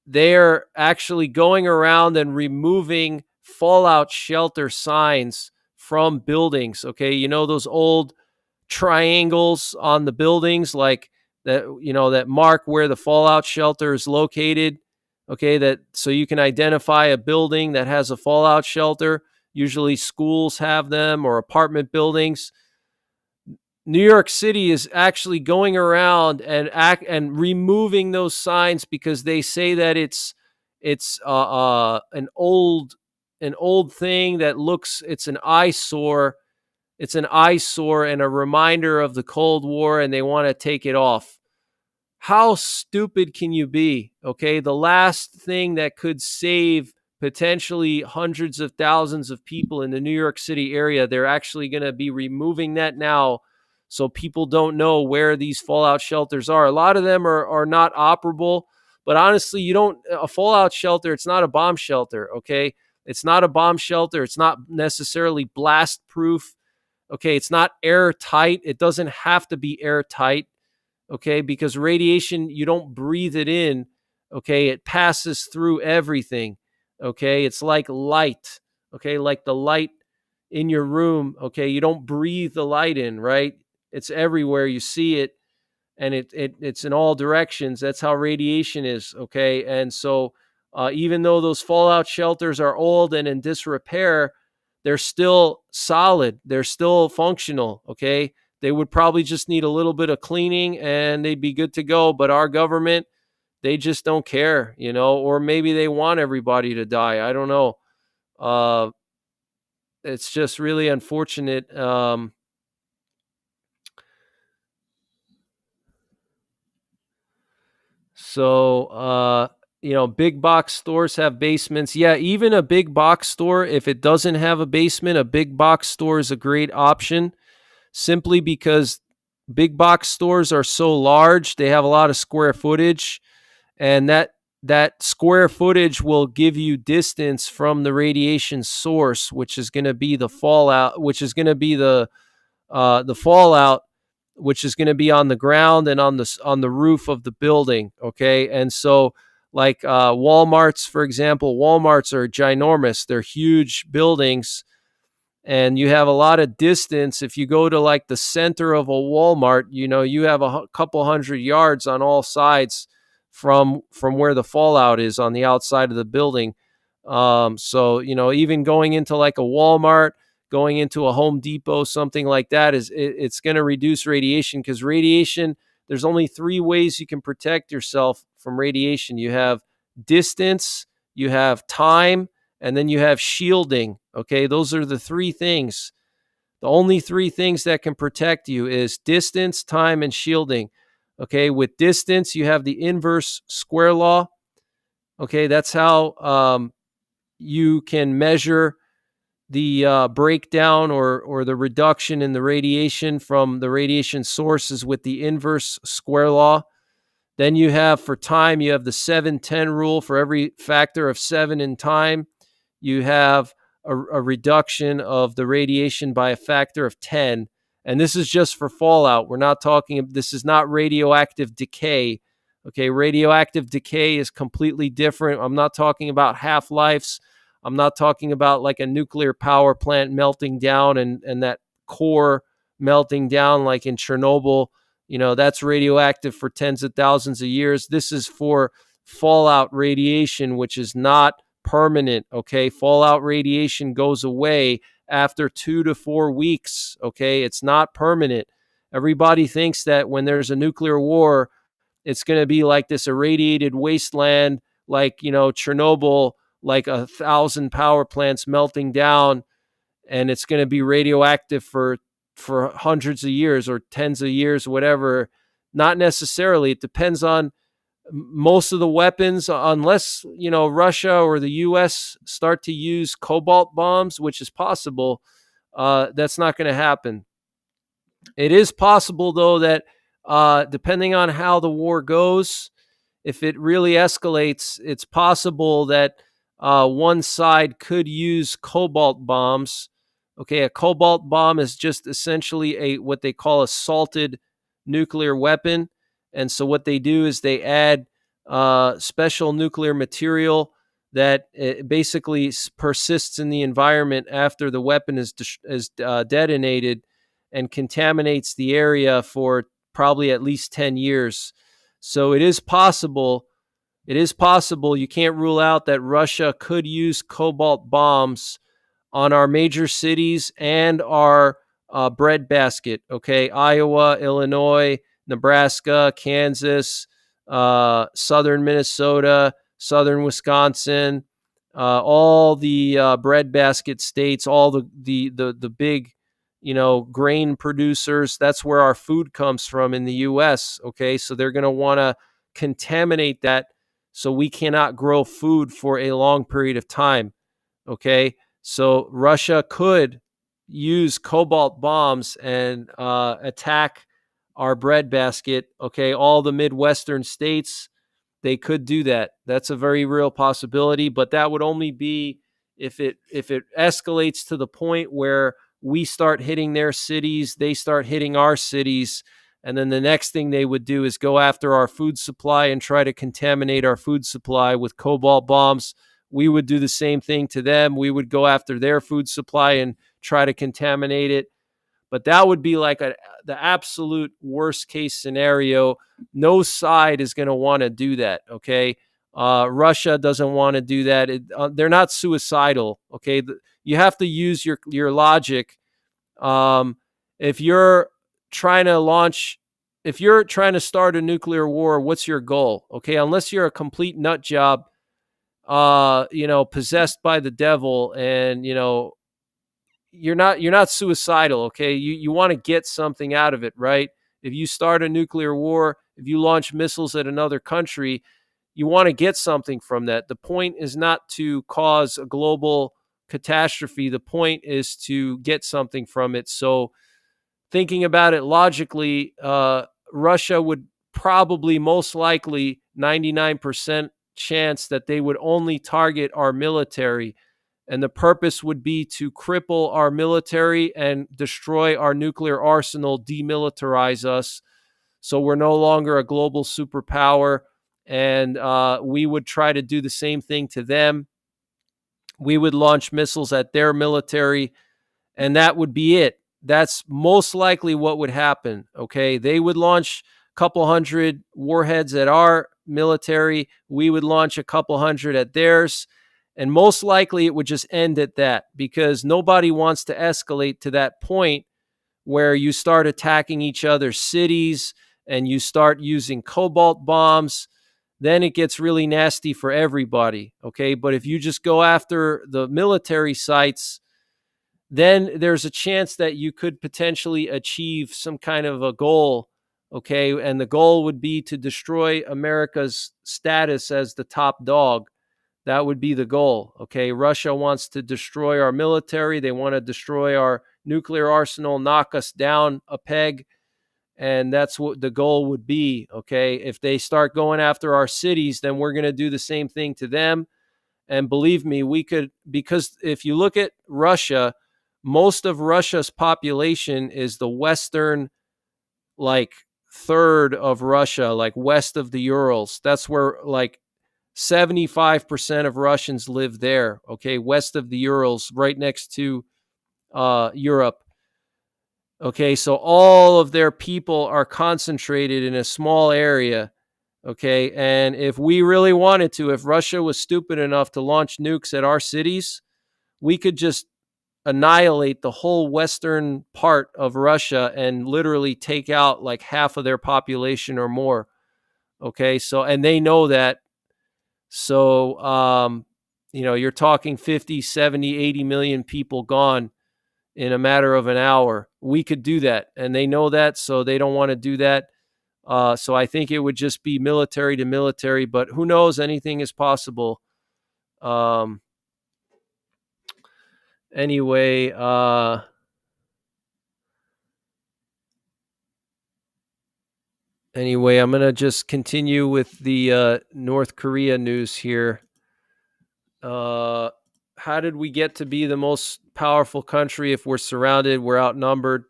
They're actually going around and removing fallout shelter signs from buildings. Okay, those old triangles on the buildings, like that, that mark where the fallout shelter is located. Okay, that so you can identify a building that has a fallout shelter. Usually schools have them or apartment buildings. New York City is actually going around and removing those signs because they say that it's an old thing that looks, it's an eyesore. It's an eyesore and a reminder of the Cold War, and they want to take it off. How stupid can you be? Okay, the last thing that could save potentially hundreds of thousands of people in the New York City area, they're actually going to be removing that now, so people don't know where these fallout shelters are. A lot of them are not operable, But honestly, you don't, a fallout shelter, it's not a bomb shelter, okay? It's not a bomb shelter. It's not necessarily blast proof. Okay, it's not airtight. It doesn't have to be airtight, okay? Because radiation, you don't breathe it in, okay? It passes through everything, okay? It's like light, okay? Like the light in your room, okay? You don't breathe the light in, right? It's everywhere. You see it, and it's in all directions. That's how radiation is, okay? And so even though those fallout shelters are old and in disrepair, they're still solid. They're still functional, okay? They would probably just need a little bit of cleaning and they'd be good to go. But our government, they just don't care, or maybe they want everybody to die. I don't know. Uh, it's just really unfortunate. Big box stores have basements. Yeah, even a big box store, if it doesn't have a basement, a big box store is a great option, simply because big box stores are so large. They have a lot of square footage, and that square footage will give you distance from the radiation source, which is going to be the fallout, which is going to be the fallout, which is going to be on the ground and on the roof of the building. Okay, and so like Walmart's, for example, Walmart's are ginormous. They're huge buildings, and you have a lot of distance. If you go to like the center of a Walmart, you have a couple hundred yards on all sides from where the fallout is on the outside of the building. So even going into like a Walmart, going into a Home Depot, something like that, it's going to reduce radiation, because radiation, there's only three ways you can protect yourself from radiation. You have distance, you have time, and then you have shielding. Okay, those are the three things. The only three things that can protect you is distance, time, and shielding. Okay, with distance, you have the inverse square law. Okay, that's how you can measure the breakdown or the reduction in the radiation from the radiation sources with the inverse square law. Then you have, for time, you have the 7-10 rule. For every factor of 7 in time, you have a reduction of the radiation by a factor of 10. And this is just for fallout. We're not talking, this is not radioactive decay. Okay, radioactive decay is completely different. I'm not talking about half-lives. I'm not talking about like a nuclear power plant melting down and that core melting down like in Chernobyl. That's radioactive for tens of thousands of years. This is for fallout radiation, which is not permanent. Okay, fallout radiation goes away after 2 to 4 weeks. Okay, it's not permanent. Everybody thinks that when there's a nuclear war, it's going to be like this irradiated wasteland, like Chernobyl, like 1,000 power plants melting down, and it's going to be radioactive for hundreds of years or tens of years, whatever. Not necessarily. It depends on most of the weapons, unless Russia or the U.S. start to use cobalt bombs, which is possible. That's not going to happen. It is possible, though, that depending on how the war goes, if it really escalates, it's possible that one side could use cobalt bombs. Okay, a cobalt bomb is just essentially what they call a salted nuclear weapon. And so what they do is they add special nuclear material that basically persists in the environment after the weapon is detonated, and contaminates the area for probably at least 10 years. So it is possible. It is possible. You can't rule out that Russia could use cobalt bombs on our major cities and our breadbasket. Okay, Iowa, Illinois, Nebraska, Kansas, southern Minnesota, southern Wisconsin, all the breadbasket states, all the big grain producers. That's where our food comes from in the U.S. Okay, so they're going to want to contaminate that, so we cannot grow food for a long period of time. Okay, so Russia could use cobalt bombs and attack our breadbasket. Okay, all the Midwestern states, They could do that. That's a very real possibility, but that would only be if it escalates to the point where we start hitting their cities, they start hitting our cities, and then the next thing they would do is go after our food supply and try to contaminate our food supply with cobalt bombs. We would do the same thing to them. We would go after their food supply and try to contaminate it. But that would be like the absolute worst case scenario. No side is going to want to do that. Okay. Russia doesn't want to do that. They're not suicidal. Okay. You have to use your logic. Um, if you're trying to launch, if you're trying to start a nuclear war, what's your goal? Okay. Unless you're a complete nut job, possessed by the devil, and you're not suicidal. Okay, you want to get something out of it, right? If you start a nuclear war, if you launch missiles at another country, you want to get something from that. The point is not to cause a global catastrophe. The point is to get something from it. So thinking about it logically, Russia would probably, most likely, 99% chance that they would only target our military, and the purpose would be to cripple our military and destroy our nuclear arsenal, demilitarize us, so we're no longer a global superpower. And we would try to do the same thing to them. We would launch missiles at their military, and that would be it. That's most likely what would happen. Okay, they would launch a couple hundred warheads at our military. We would launch a couple hundred at theirs. And most likely it would just end at that, because nobody wants to escalate to that point where you start attacking each other's cities and you start using cobalt bombs. Then it gets really nasty for everybody. Okay. But if you just go after the military sites, then there's a chance that you could potentially achieve some kind of a goal. Okay. And the goal would be to destroy America's status as the top dog. That would be the goal. Okay. Russia wants to destroy our military. They want to destroy our nuclear arsenal, knock us down a peg. And that's what the goal would be. Okay. If they start going after our cities, then we're going to do the same thing to them. And believe me, we could, because if you look at Russia, most of Russia's population is the western, like, third of Russia, like west of the Urals. That's where, like, 75% of Russians live there. Okay, west of the Urals, right next to Europe. Okay, so all of their people are concentrated in a small area. Okay, and if we really wanted to, if Russia was stupid enough to launch nukes at our cities, we could just annihilate the whole western part of Russia and literally take out like half of their population or more. Okay, so, and they know that. So, you're talking 50, 70, 80 million people gone in a matter of an hour. We could do that, and they know that, so they don't want to do that. So I think it would just be military to military, but who knows? Anything is possible. Um, anyway, I'm going to just continue with the North Korea news here. How did we get to be the most powerful country if we're surrounded, we're outnumbered?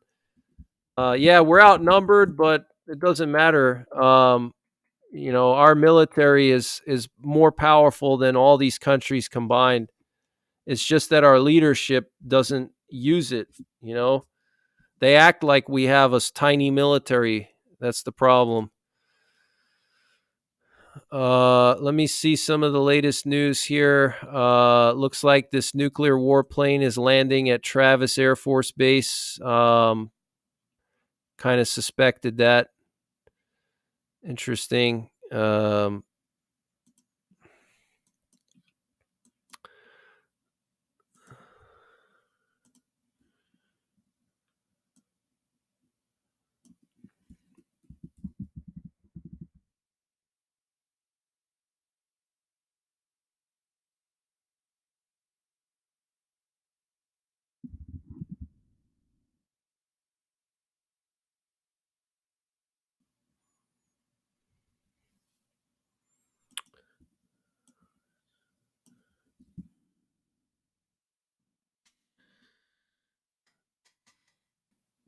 Yeah, we're outnumbered, but it doesn't matter. Our military is more powerful than all these countries combined. It's just that our leadership doesn't use it. They act like we have a tiny military. That's the problem. Let me see some of the latest news here. Looks like this nuclear warplane is landing at Travis Air Force Base. Kind of suspected that. Interesting.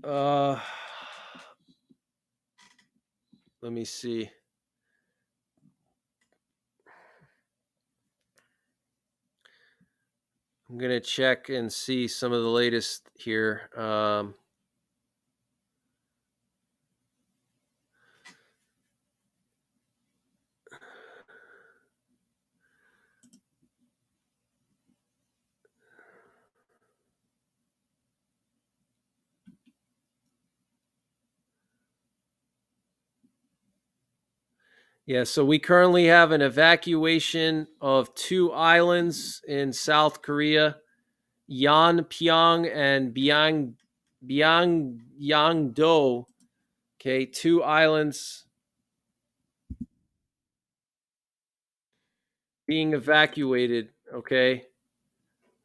Uh, let me see. I'm gonna check and see some of the latest here. Yeah, so we currently have an evacuation of two islands in South Korea, Yeonpyeong and Byangdo. Okay, two islands being evacuated. Okay,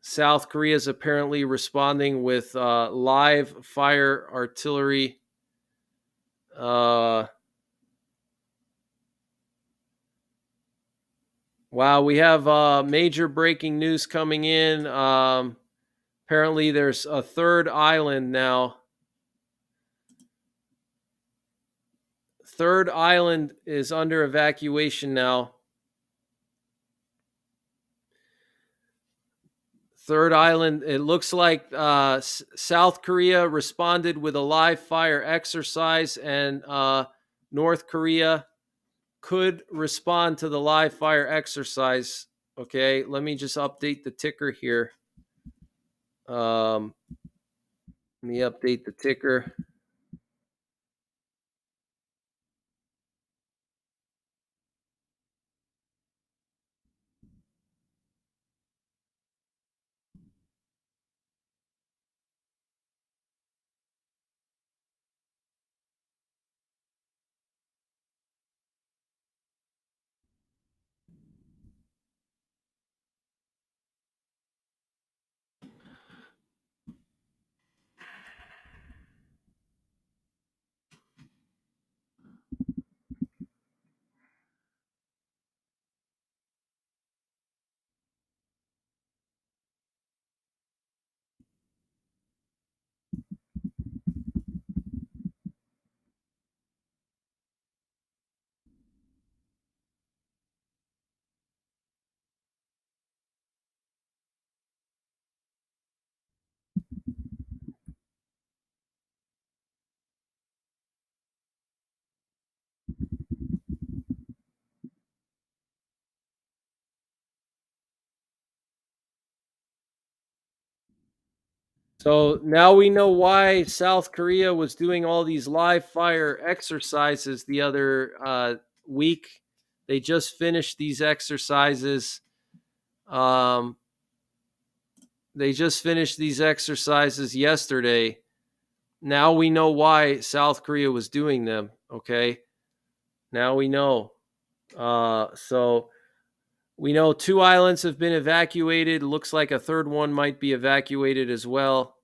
South Korea is apparently responding with live fire artillery. Wow, we have major breaking news coming in. Apparently, there's a third island now. Third island is under evacuation now. Third island, it looks like South Korea responded with a live fire exercise, and North Korea could respond to the live fire exercise. Okay, let me just update the ticker here. Let me update the ticker. So now we know why South Korea was doing all these live fire exercises the other week. They just finished these exercises. Um, they just finished these exercises yesterday. Now we know why South Korea was doing them. Okay. Now we know. So we know two islands have been evacuated. Looks like a third one might be evacuated as well.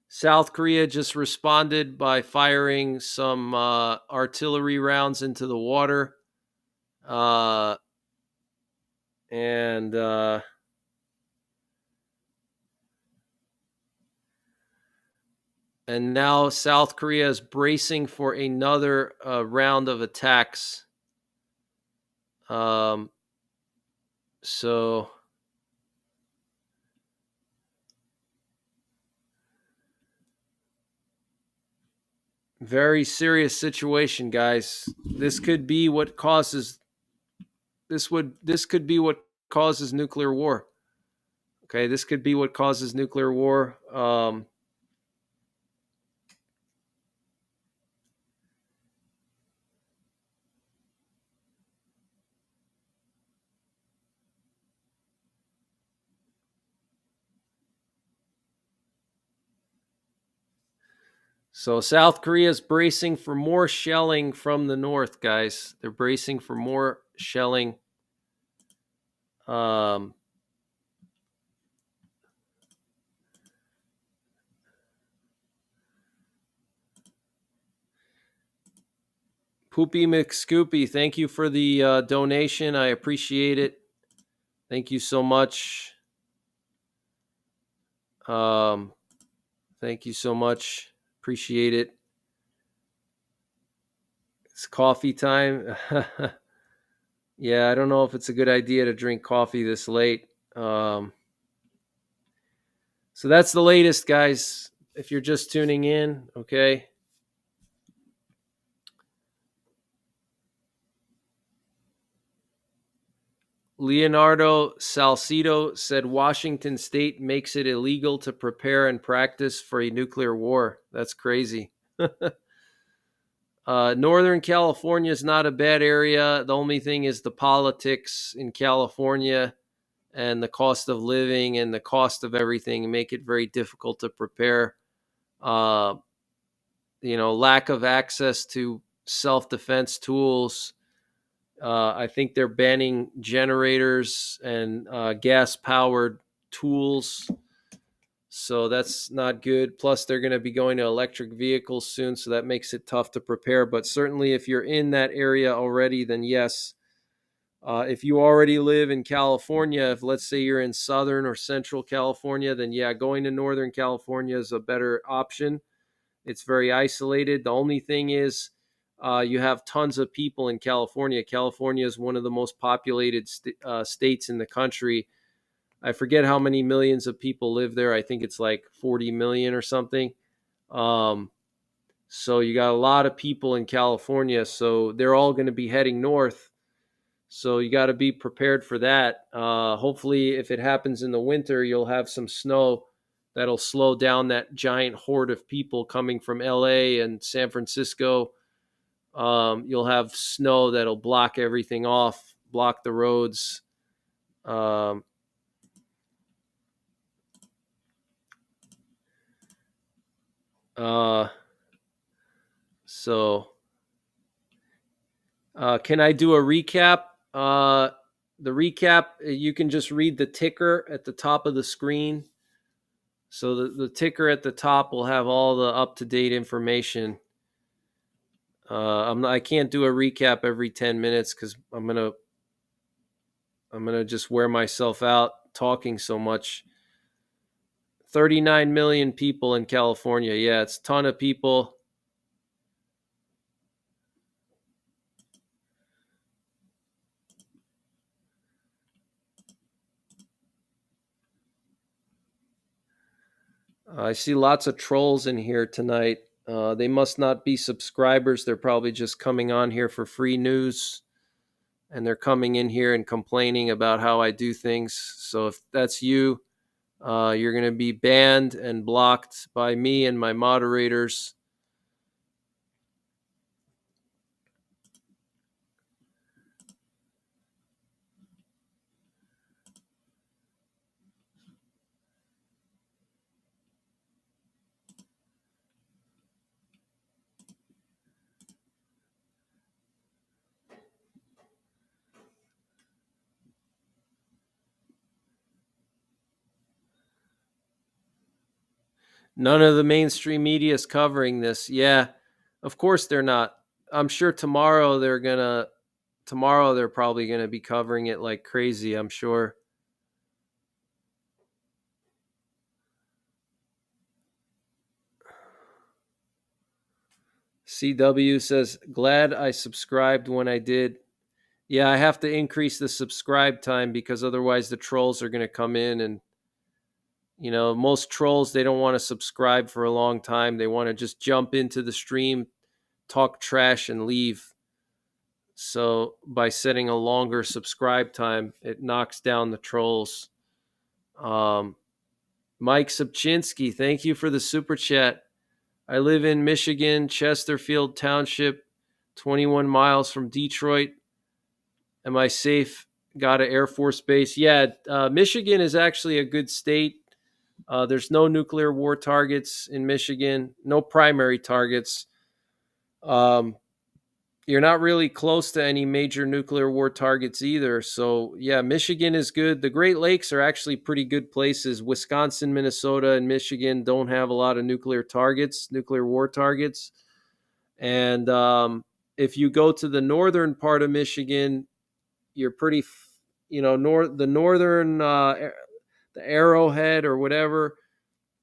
South Korea just responded by firing some artillery rounds into the water. Uh, and now South Korea is bracing for another round of attacks. So very serious situation, guys. This could be what causes this could be what causes nuclear war. Okay, this could be what causes nuclear war. So South Korea is bracing for more shelling from the north, guys. They're bracing for more shelling. Poopy McScoopy, thank you for the donation. I appreciate it. Thank you so much. Thank you so much. Appreciate it. It's coffee time. Yeah, I don't know if it's a good idea to drink coffee this late. Um, so that's the latest, guys. If you're just tuning in, okay. Leonardo Salcido said Washington state makes it illegal to prepare and practice for a nuclear war. That's crazy. Northern California is not a bad area. The only thing is the politics in California and the cost of living and the cost of everything make it very difficult to prepare. Uh, lack of access to self-defense tools. I think they're banning generators and gas-powered tools, so that's not good. Plus, they're going to be going to electric vehicles soon, so that makes it tough to prepare. But certainly, if you're in that area already, then yes. If you already live in California, if let's say you're in Southern or Central California, then yeah, going to Northern California is a better option. It's very isolated. The only thing is, you have tons of people in California. California is one of the most populated states in the country. I forget how many millions of people live there. I think it's like 40 million or something. Um, so you got a lot of people in California. So they're all going to be heading north. So you got to be prepared for that. Hopefully, if it happens in the winter, you'll have some snow that'll slow down that giant horde of people coming from LA and San Francisco. You'll have snow that'll block everything off, block the roads. Um, uh, so, can I do a recap? The recap, you can just read the ticker at the top of the screen. So the ticker at the top will have all the up-to-date information. I can't do a recap every 10 minutes because I'm gonna just wear myself out talking so much. 39 million people in California. Yeah, it's a ton of people. I see lots of trolls in here tonight. They must not be subscribers. They're probably just coming on here for free news. And they're coming in here and complaining about how I do things. So if that's you, you're going to be banned and blocked by me and my moderators. None of the mainstream media is covering this. Yeah, of course they're not. I'm sure tomorrow they're probably gonna be covering it like crazy, I'm sure. CW says, glad I subscribed when I did. Yeah, I have to increase the subscribe time because otherwise the trolls are gonna come in and most trolls, they don't want to subscribe for a long time. They want to just jump into the stream, talk trash, and leave. So by setting a longer subscribe time, it knocks down the trolls. Mike Subchinsky, thank you for the super chat. I live in Michigan, Chesterfield Township, 21 miles from Detroit. Am I safe? Got an Air Force base? Yeah, Michigan is actually a good state. There's no nuclear war targets in Michigan, no primary targets. You're not really close to any major nuclear war targets either. So, yeah, Michigan is good. The Great Lakes are actually pretty good places. Wisconsin, Minnesota, and Michigan don't have a lot of nuclear war targets. And if you go to the northern part of Michigan, you're pretty, the northern, the Arrowhead or whatever.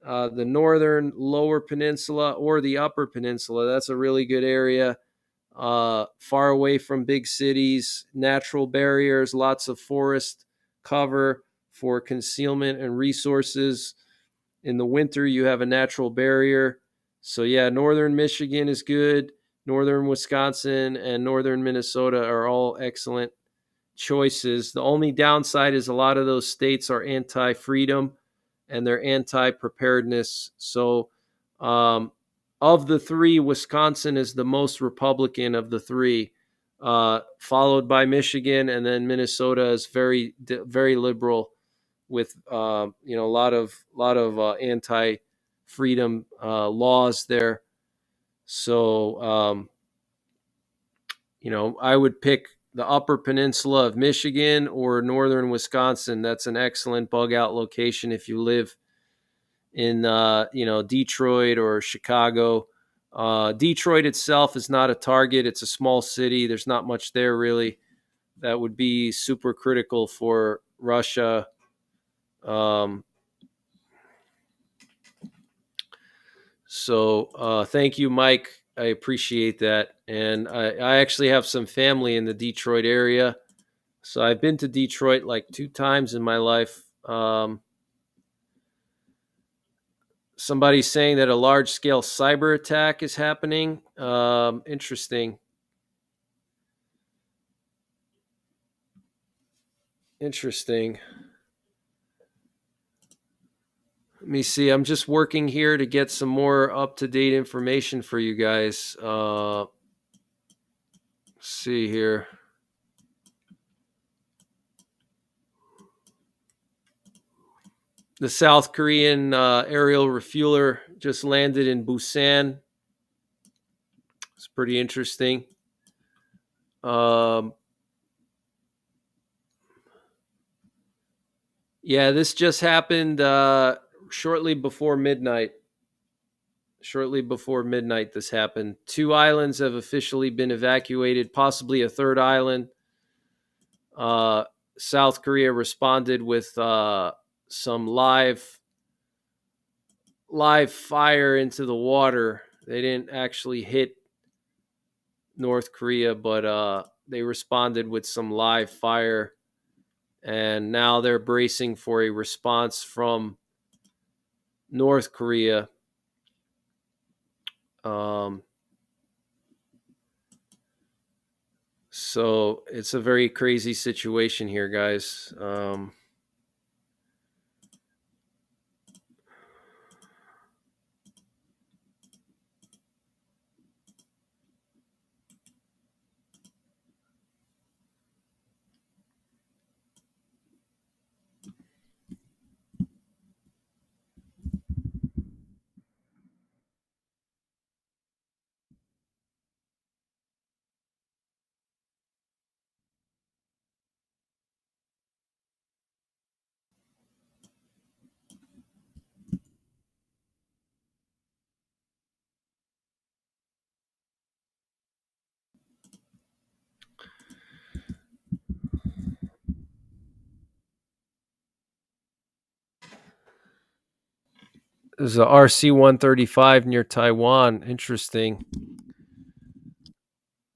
the northern lower peninsula or the upper peninsula. That's a really good area. Far away from big cities, natural barriers, lots of forest cover for concealment and resources. In the winter, you have a natural barrier. So, yeah, northern Michigan is good. Northern Wisconsin and northern Minnesota are all excellent choices. The only downside is a lot of those states are anti freedom and they're anti preparedness. So, of the three, Wisconsin is the most Republican of the three, followed by Michigan, and then Minnesota is very liberal with a lot of anti freedom laws there. So I would pick the Upper Peninsula of Michigan or northern Wisconsin. That's an excellent bug out location if you live in Detroit or Chicago. Detroit itself is not a target. It's a small city. There's not much there really that would be super critical for Russia. So thank you, Mike. I appreciate that. And I actually have some family in the Detroit area. So I've been to Detroit like 2 times in my life. Somebody's saying that a large scale cyber attack is happening. Interesting. Interesting. Let me see. I'm just working here to get some more up to date information for you guys. See here. The South Korean aerial refueler just landed in Busan. It's pretty interesting. Yeah, this just happened shortly before midnight. Shortly before midnight, this happened. 2 islands have officially been evacuated, possibly a third island. South Korea responded with some live fire into the water. They didn't actually hit North Korea, but they responded with some live fire. And now they're bracing for a response from North Korea. So it's a very crazy situation here, guys. There's a RC-135 near Taiwan. Interesting.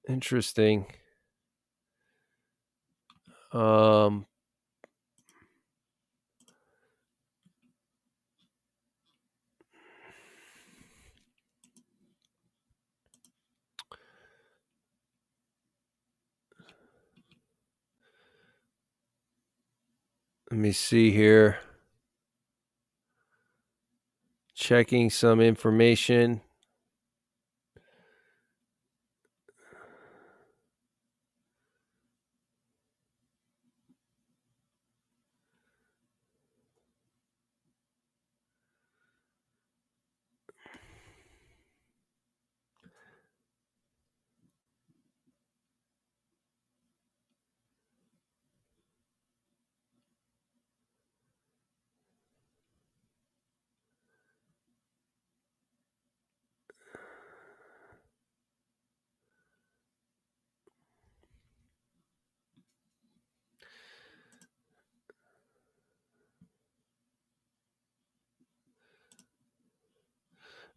Interesting. Let me see here. Checking some information.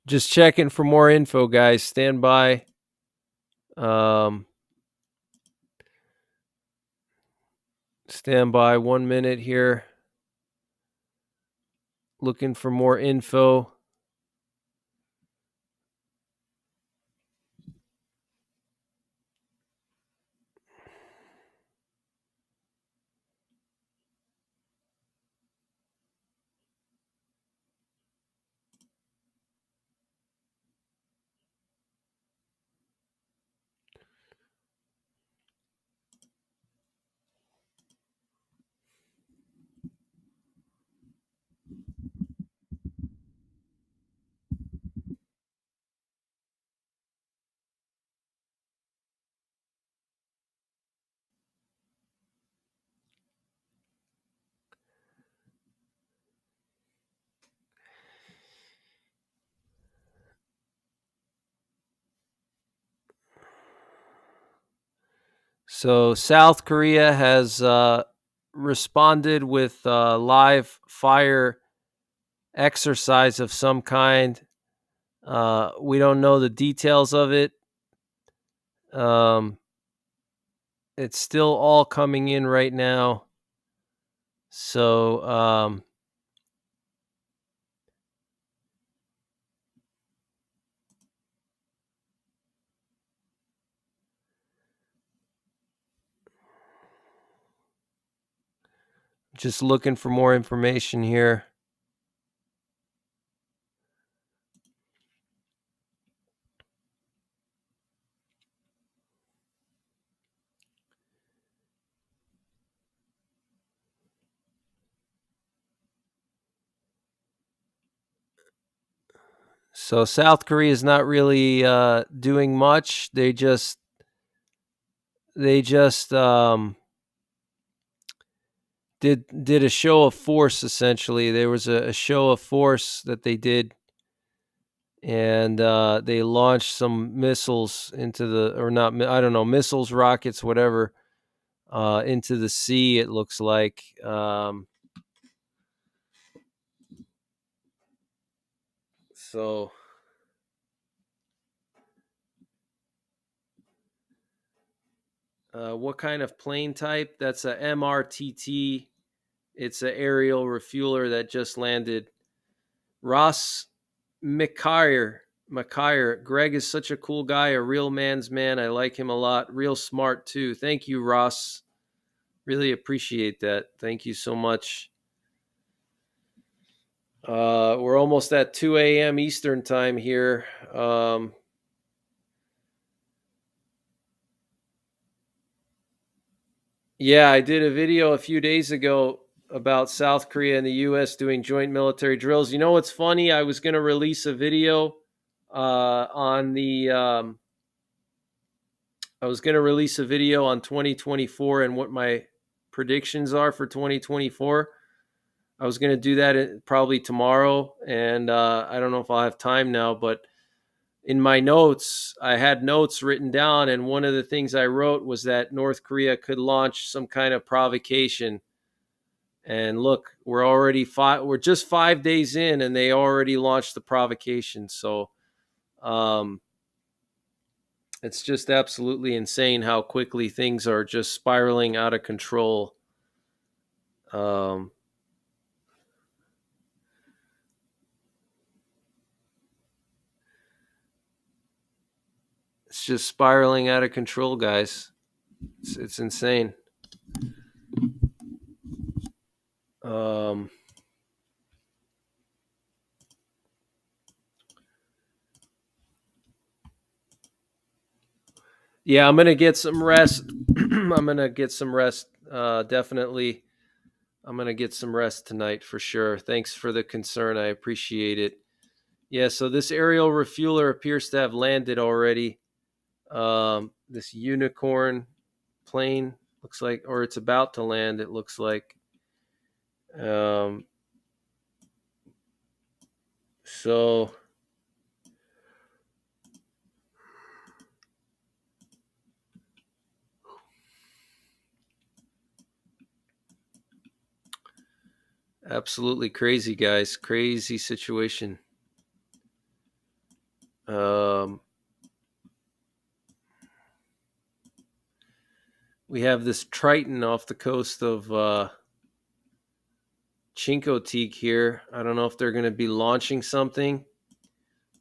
Just checking for more info, guys. Stand by. Um, Stand by 1 minute here. Looking for more info. So South Korea has responded with live fire exercise of some kind. We don't know the details of it. Um, it's still all coming in right now. So just looking for more information here. So South Korea is not really doing much. They just did a show of force. Essentially, there was a show of force that they did, and they launched some missiles into the, or not, I don't know, missiles, rockets, whatever, into the sea. It looks like. So what kind of plane type? That's a MRTT. It's an aerial refueler that just landed. Ross McKire. Greg is such a cool guy, a real man's man. I like him a lot. Real smart too. Thank you, Ross. Really appreciate that. Thank you so much. We're almost at 2 a.m. Eastern time here. Yeah, I did a video a few days ago about South Korea and the U.S. doing joint military drills. You know what's funny? I was going to release a video on the. I was going to release a video on 2024 and what my predictions are for 2024. I was going to do that probably tomorrow, and I don't know if I'll have time now, but in my notes, I had notes written down, and one of the things I wrote was that North Korea could launch some kind of provocation. And look, we're just 5 days in, and they already launched the provocation. So um, it's just absolutely insane how quickly things are just spiraling out of control. Um, it's just spiraling out of control, guys. It's insane. Um, yeah, I'm gonna get some rest. I'm gonna get some rest. Definitely, I'm gonna get some rest tonight for sure. Thanks for the concern. I appreciate it. Yeah, so this aerial refueler appears to have landed already. This unicorn plane looks like, or it's about to land. It looks like. Um, so absolutely crazy, guys. Crazy situation. Um, we have this Triton off the coast of Chincoteague here. I don't know if they're going to be launching something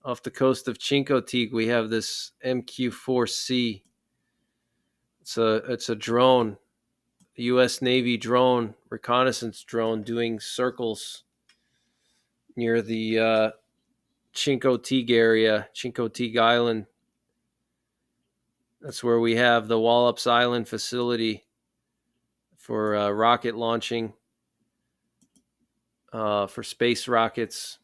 off the coast of Chincoteague. We have this MQ-4C. It's a drone, a U.S. Navy drone, reconnaissance drone, doing circles near the Chincoteague area, Chincoteague Island. That's where we have the Wallops Island facility for rocket launching, for space rockets.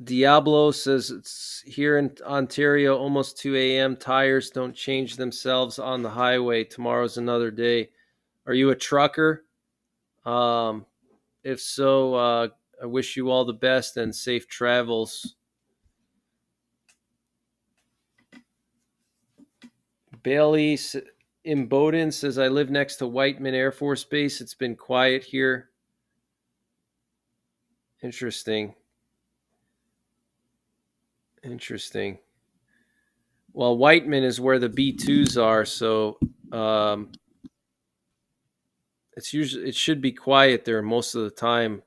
Diablo says it's here in Ontario, almost 2 a.m. Tires don't change themselves on the highway. Tomorrow's another day. Are you a trucker? Um, if so, I wish you all the best and safe travels. Bailey Imboden says, I live next to Whiteman Air Force Base. It's been quiet here. Interesting. Well, Whiteman is where the B2s are, so it should be quiet there most of the time.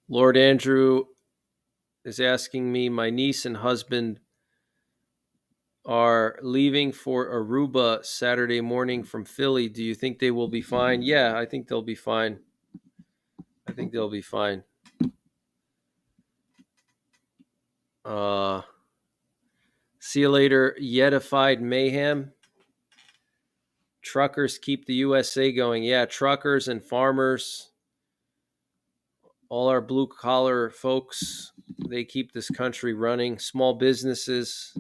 Lord Andrew is asking me, my niece and husband are leaving for Aruba Saturday morning from Philly. Do you think they will be fine? Yeah, I think they'll be fine. See you later, Yetified Mayhem. Truckers keep the USA going. Yeah, truckers and farmers, all our blue collar folks, they keep this country running. Small businesses.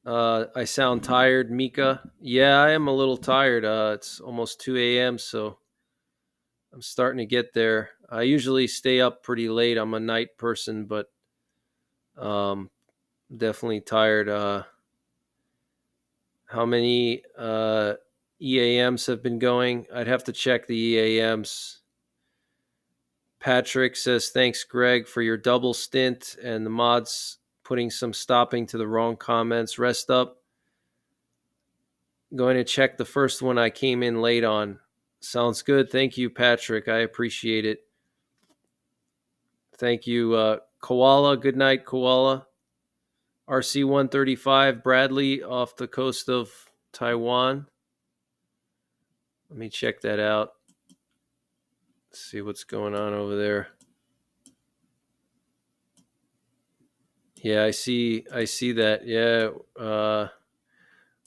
I sound tired, Mika. Yeah, I am a little tired. It's almost 2 a.m., so I'm starting to get there. I usually stay up pretty late. I'm a night person, but definitely tired. How many EAMs have been going? I'd have to check the EAMs. Patrick says, thanks, Greg, for your double stint and the mods putting some stopping to the wrong comments. Rest up. Going to check the first one I came in late on. Sounds good. Thank you, Patrick. I appreciate it. Thank you, Koala. Good night, Koala. RC 135, Bradley, off the coast of Taiwan. Let me check that out. See what's going on over there. Yeah, I see that. Yeah,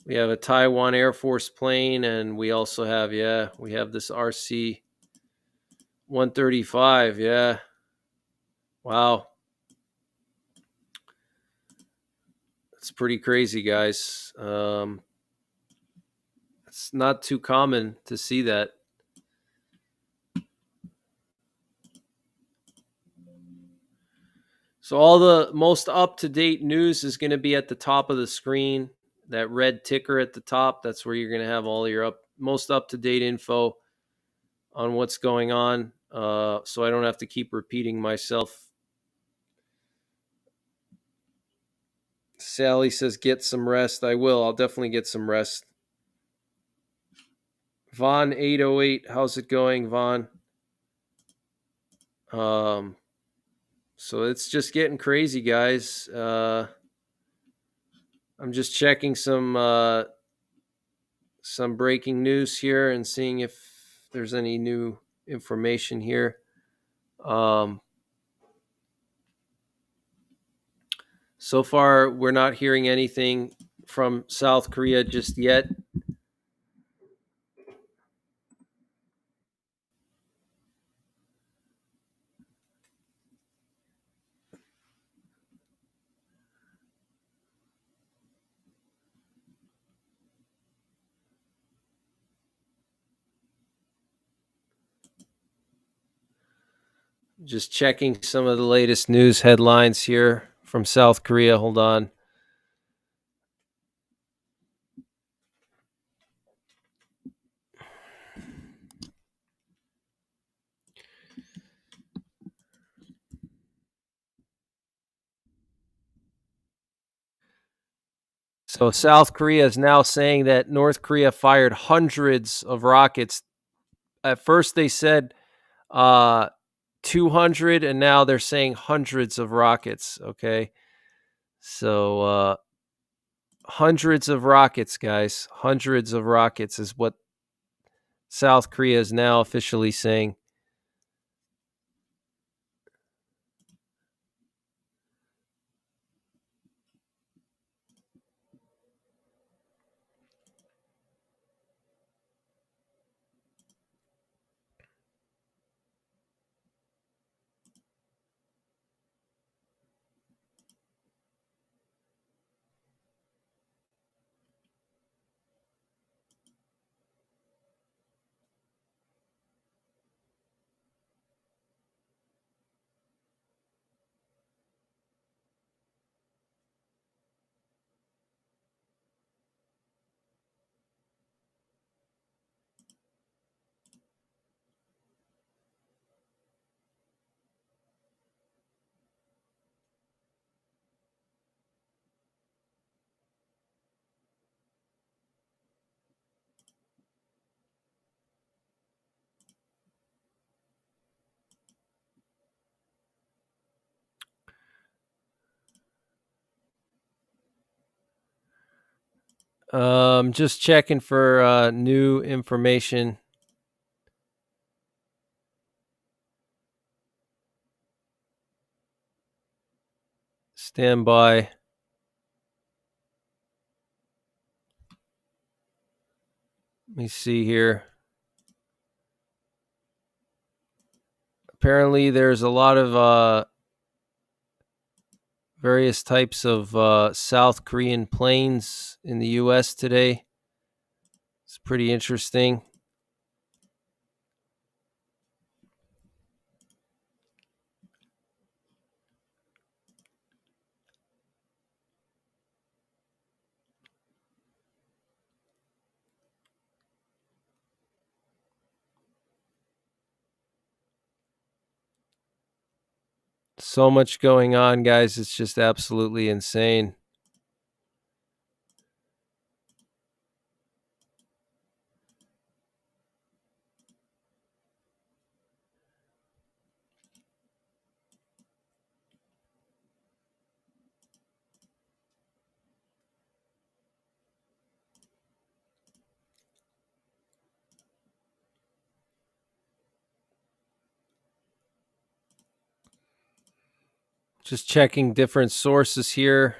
we have a Taiwan Air Force plane, and we also have this RC 135. Yeah, wow, it's pretty crazy, guys. It's not too common to see that. So all the most up-to-date news is going to be at the top of the screen. That red ticker at the top, that's where you're going to have all your most up-to-date info on what's going on, so I don't have to keep repeating myself. Sally says, get some rest. I will. I'll definitely get some rest. Vaughn 808, how's it going, Vaughn? So it's just getting crazy, guys. I'm just checking some breaking news here and seeing if there's any new information here. So far, we're not hearing anything from South Korea just yet. Just checking some of the latest news headlines here from South Korea. Hold on. So South Korea is now saying that North Korea fired hundreds of rockets. At first they said 200, and now they're saying hundreds of rockets. Okay. So hundreds of rockets, guys. Hundreds of rockets is what South Korea is now officially saying. Just checking for new information. Stand by. Let me see here. Apparently, there's a lot of various types of South Korean planes in the U.S. today. It's pretty interesting. So much going on, guys. It's just absolutely insane. Just checking different sources here.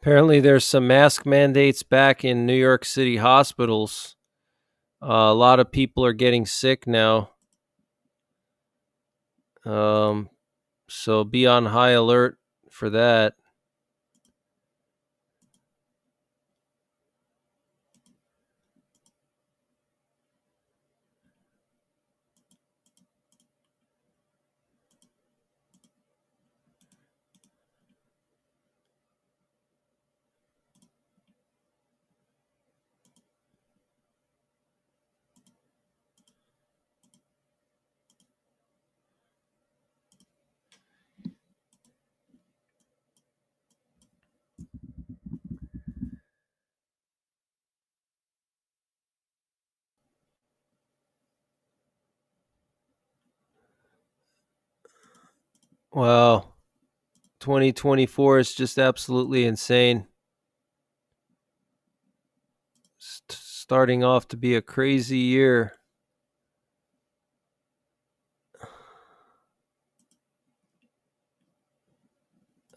Apparently, there's some mask mandates back in New York City hospitals. A lot of people are getting sick now. So be on high alert for that. Wow. 2024 is just absolutely insane. Starting off to be a crazy year.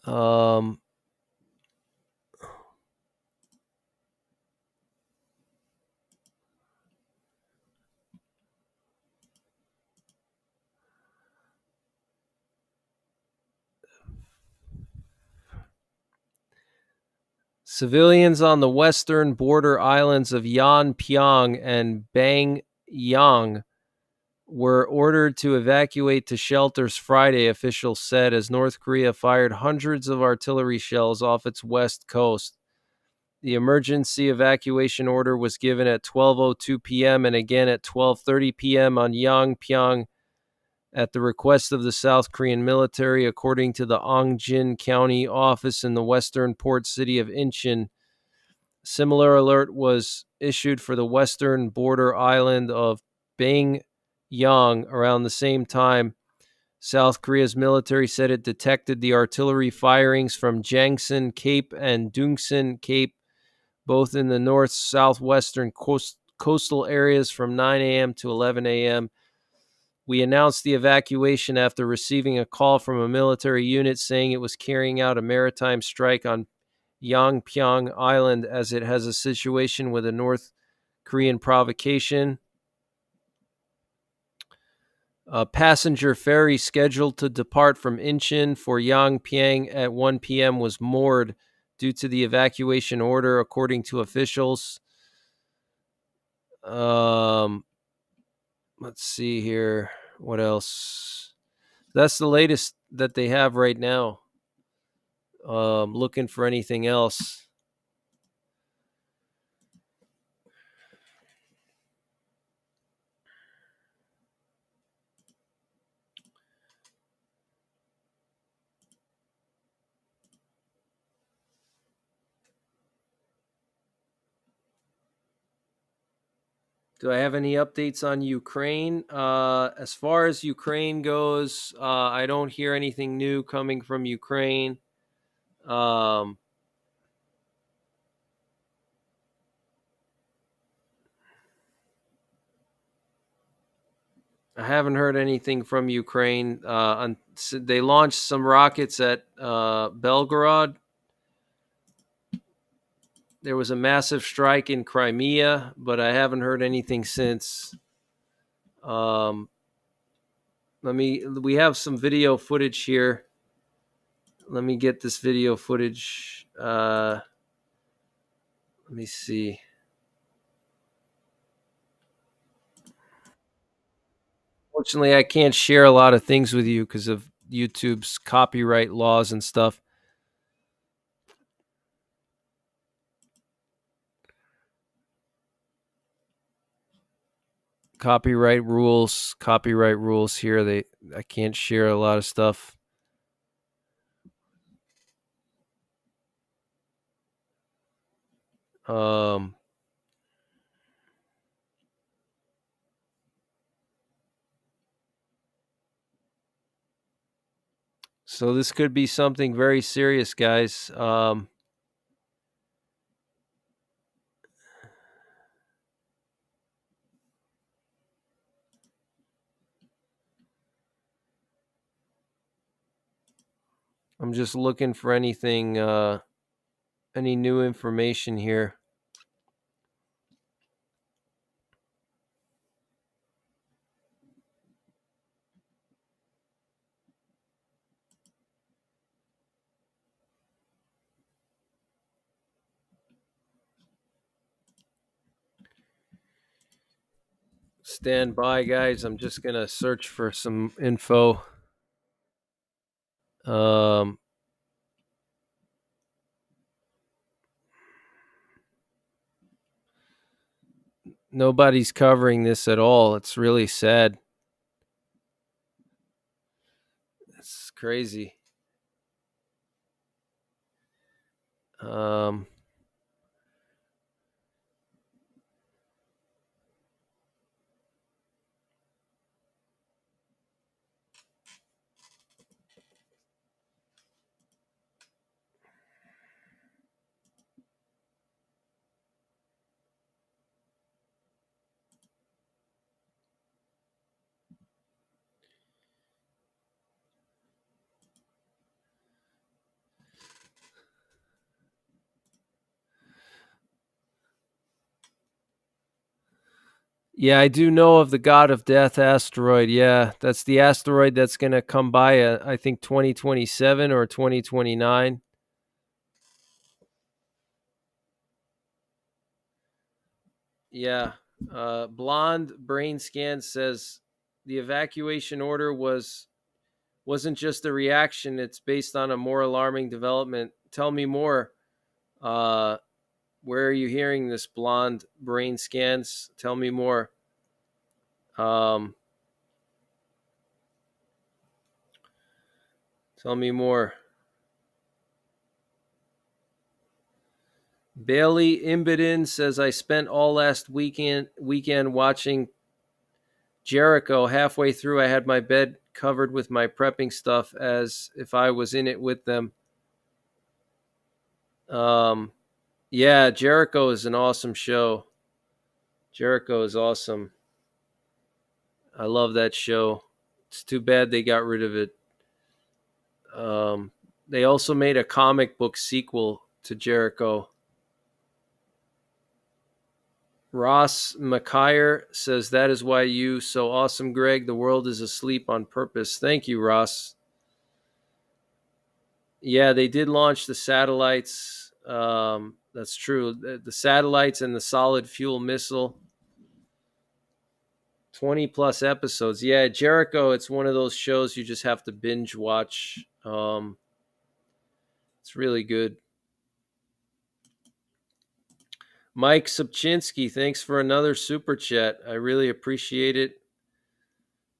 Um, Civilians on the western border islands of Yanpyeong and Bangyang were ordered to evacuate to shelters Friday, officials said, as North Korea fired hundreds of artillery shells off its west coast. The emergency evacuation order was given at 12:02 p.m. and again at 12:30 p.m. on Yangpyeong at the request of the South Korean military, according to the Ongjin County office in the western port city of Incheon. Similar alert was issued for the western border island of Bangyang around the same time. South Korea's military said it detected the artillery firings from Jangsan Cape and Dungsan Cape, both in the north-southwestern coastal areas from 9 a.m. to 11 a.m. We announced the evacuation after receiving a call from a military unit saying it was carrying out a maritime strike on Yangpyeong Island as it has a situation with a North Korean provocation. A passenger ferry scheduled to depart from Incheon for Yangpyeong at 1 p.m. was moored due to the evacuation order, according to officials. Let's see here. What else? That's the latest that they have right now. Looking for anything else. Do I have any updates on Ukraine? As far as Ukraine goes, I don't hear anything new coming from Ukraine. Um, I haven't heard anything from Ukraine. They launched some rockets at Belgorod. There was a massive strike in Crimea, but I haven't heard anything since. Um, we have some video footage here. Let me get this video footage. Let me see. Fortunately, I can't share a lot of things with you because of YouTube's copyright laws and stuff. Copyright rules here. I can't share a lot of stuff. Um, so this could be something very serious, guys. I'm just looking for anything, any new information here. Stand by, guys. I'm just gonna search for some info. Um, Nobody's covering this at all. It's really sad. It's crazy. Um, Yeah, I do know of the God of Death asteroid. Yeah, that's the asteroid that's going to come by, I think 2027 or 2029. Yeah. Blonde Brain Scan says the evacuation order wasn't just a reaction, it's based on a more alarming development. Tell me more. Uh, where are you hearing this, Blonde Brain Scans? Tell me more. Um, tell me more. Bailey Imbidin says I spent all last weekend watching Jericho. Halfway through, I had my bed covered with my prepping stuff as if I was in it with them. Um, yeah, Jericho is an awesome show. Jericho is awesome. I love that show. It's too bad they got rid of it. Um, they also made a comic book sequel to Jericho. Ross McKire says that is why you so awesome, Greg. The world is asleep on purpose. Thank you, Ross. Yeah, they did launch the satellites. That's true. The satellites and the solid fuel missile. 20 plus episodes. Yeah, Jericho, it's one of those shows you just have to binge watch. It's really good. Mike Subchinsky, thanks for another super chat. I really appreciate it.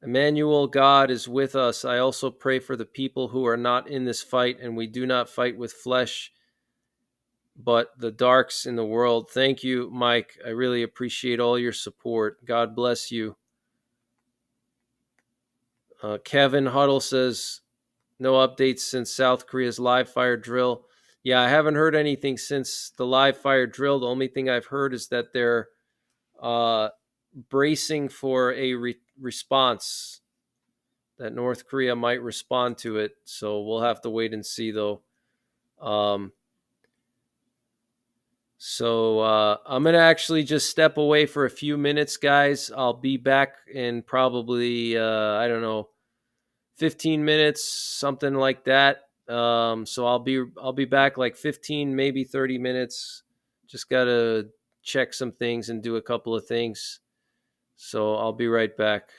Emmanuel, God is with us. I also pray for the people who are not in this fight, and we do not fight with flesh, but the darks in the world. Thank you, Mike. I really appreciate all your support. God bless you. Kevin Huddle says, no updates since South Korea's live fire drill. Yeah, I haven't heard anything since the live fire drill. The only thing I've heard is that they're uh, bracing for a response, that North Korea might respond to it. So we'll have to wait and see, though. Um, so I'm going to actually just step away for a few minutes, guys. I'll be back in probably, I don't know, 15 minutes, something like that. So I'll be back like 15, maybe 30 minutes. Just got to check some things and do a couple of things. So I'll be right back.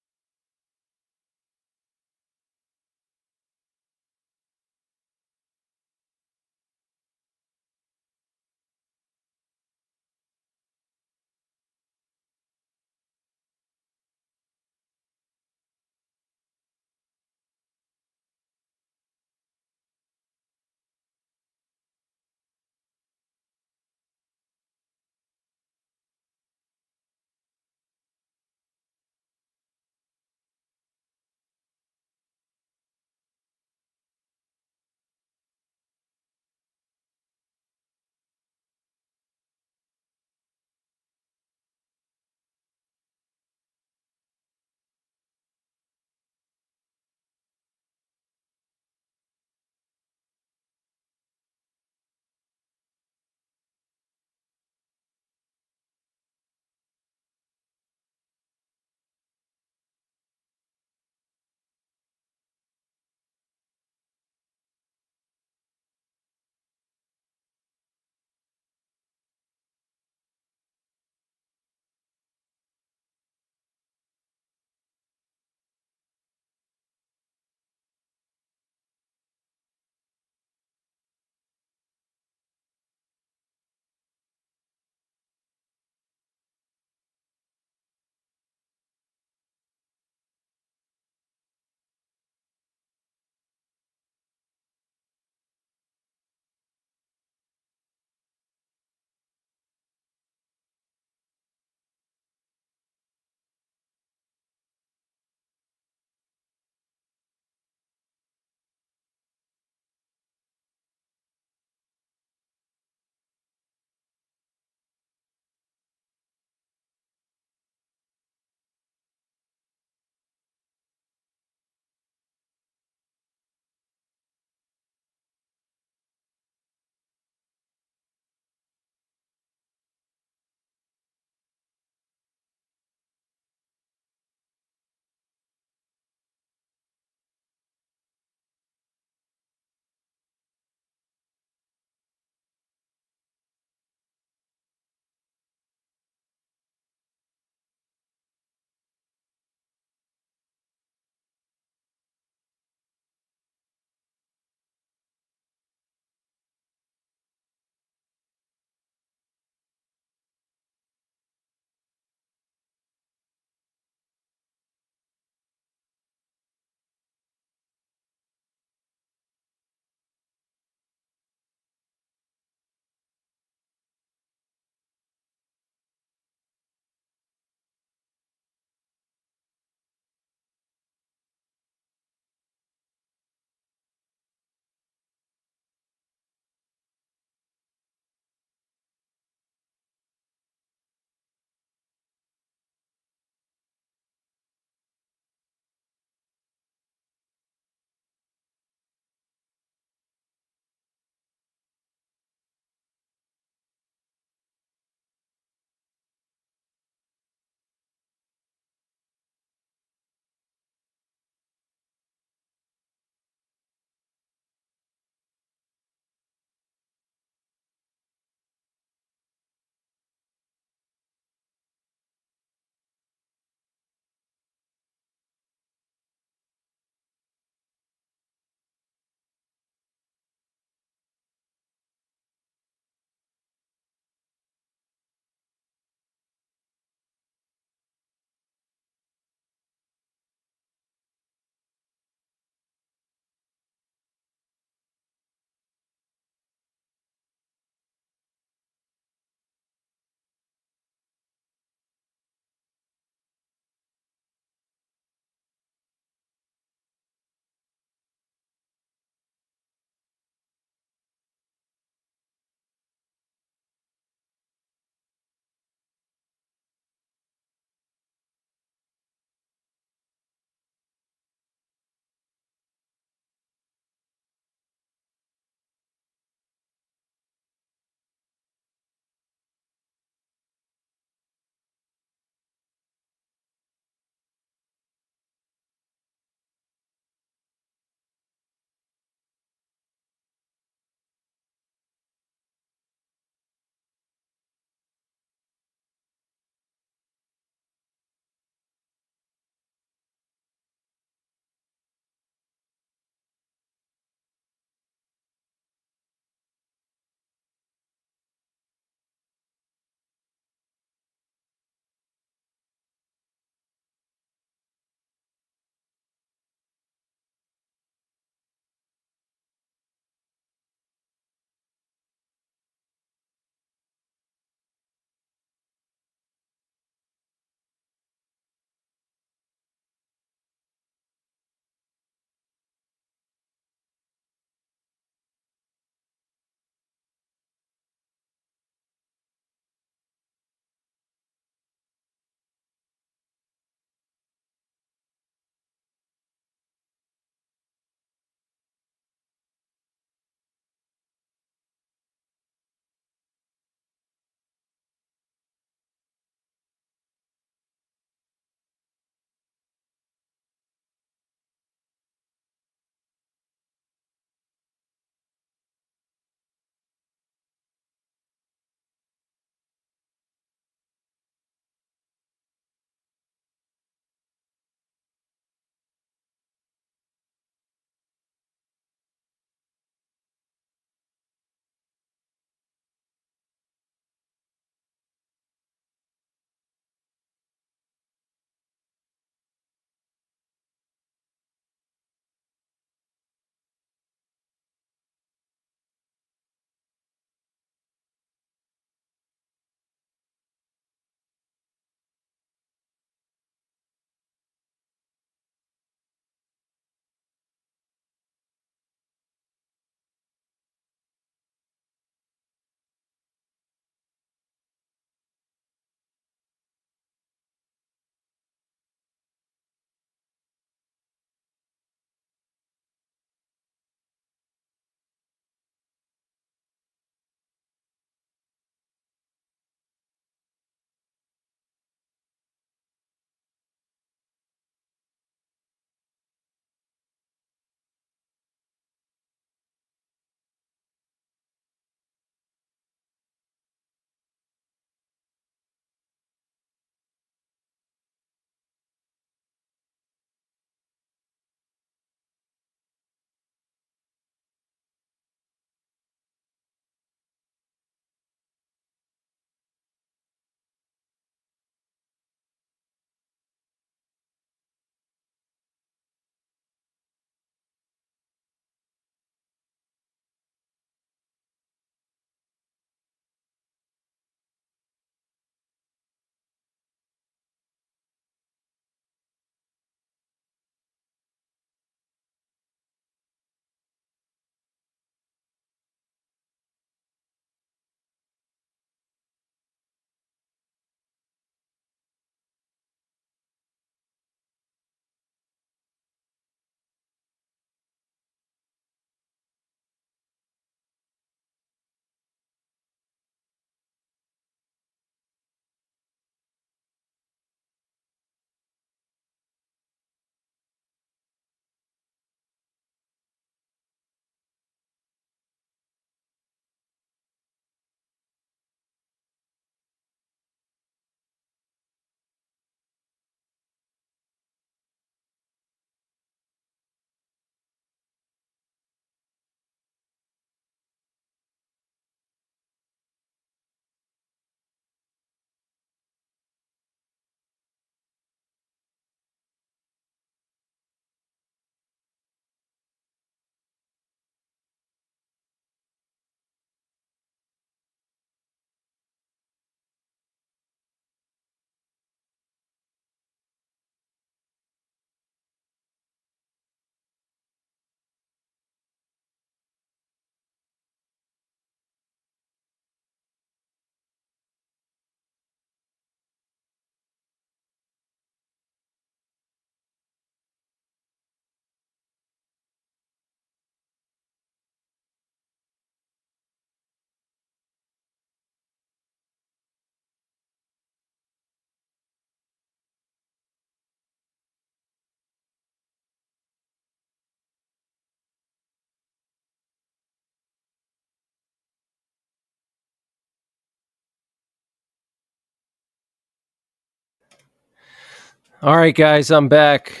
All right, guys, I'm back.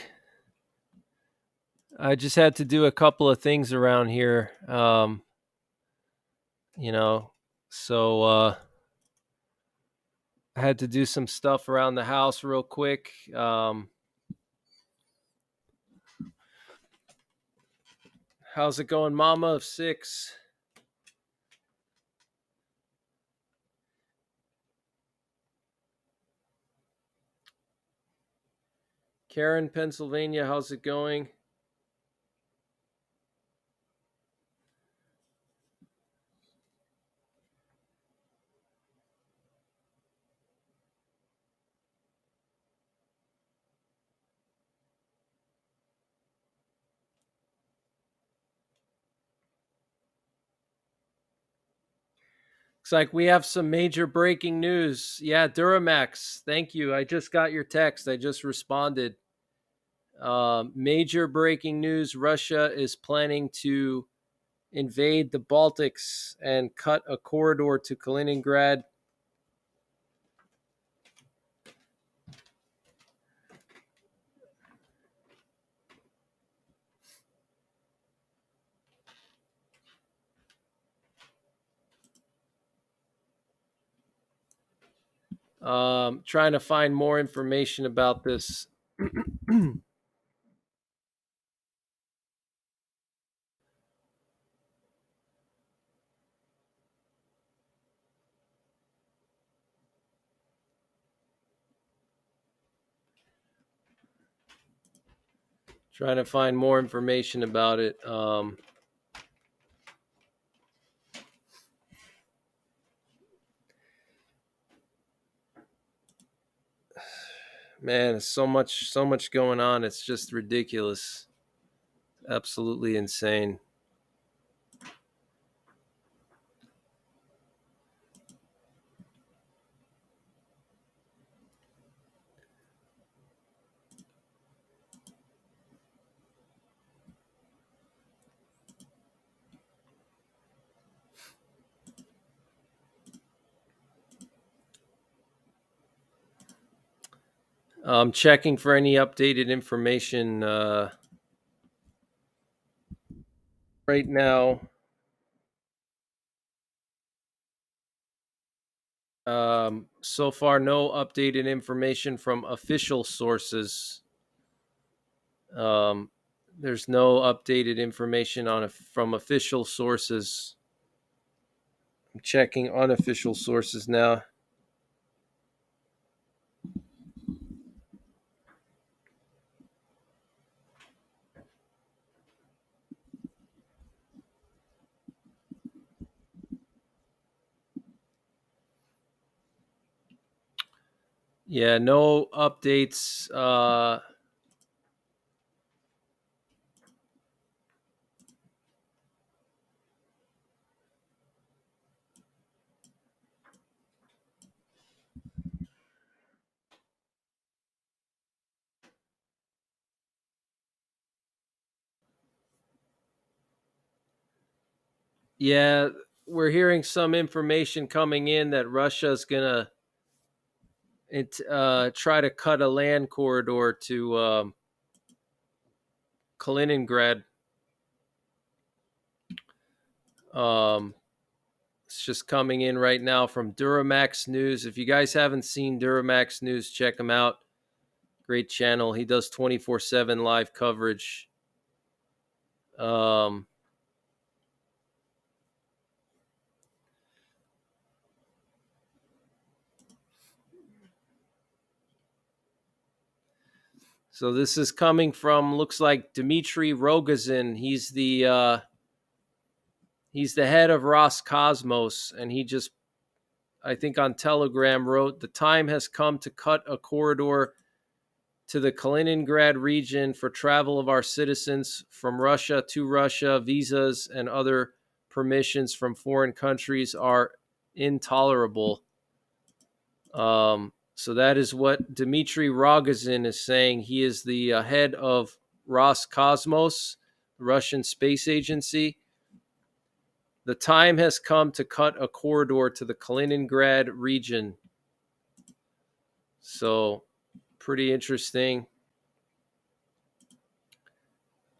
I just had to do a couple of things around here. You know, so I had to do some stuff around the house real quick. How's it going, Mama of Six? Karen, Pennsylvania, how's it going? Looks like we have some major breaking news. Yeah, Duramax. Thank you. I just got your text. I just responded. Major breaking news: Russia is planning to invade the Baltics and cut a corridor to Kaliningrad. Trying to find more information about this. Trying to find more information about it. Man, so much going on. It's just ridiculous. Absolutely insane. I'm checking for any updated information right now. So far, no updated information from official sources. Um, there's no updated information from official sources. I'm checking unofficial sources now. Yeah, no updates. Yeah, we're hearing some information coming in that Russia's gonna try to cut a land corridor to Kaliningrad. Um, it's just coming in right now from Duramax News. If you guys haven't seen Duramax News, check him out. Great channel. He does 24/7 live coverage. Um, so this is coming from, looks like, Dmitry Rogozin. He's the head of Roscosmos, and he just, I think on Telegram, wrote, "The time has come to cut a corridor to the Kaliningrad region for travel of our citizens from Russia to Russia. Visas and other permissions from foreign countries are intolerable." So that is what Dmitry Rogozin is saying. He is the head of Roscosmos, the Russian space agency. The time has come to cut a corridor to the Kaliningrad region. So pretty interesting.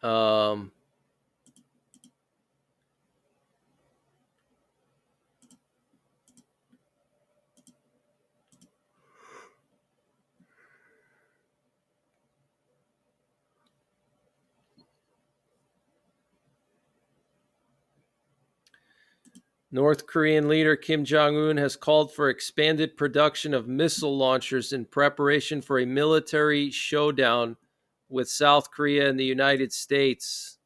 Um, North Korean leader Kim Jong-un has called for expanded production of missile launchers in preparation for a military showdown with South Korea and the United States.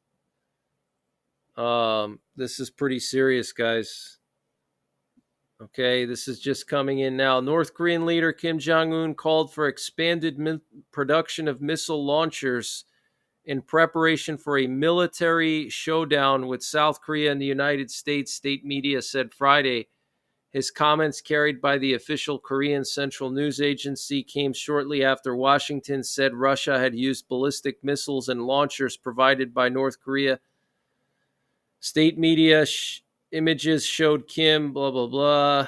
This is pretty serious, guys. Okay, this is just coming in now. North Korean leader Kim Jong-un called for expanded production of missile launchers in preparation for a military showdown with South Korea and the United States, state media said Friday. His comments, carried by the official Korean Central News Agency, came shortly after Washington said Russia had used ballistic missiles and launchers provided by North Korea. State media images showed Kim, blah, blah, blah.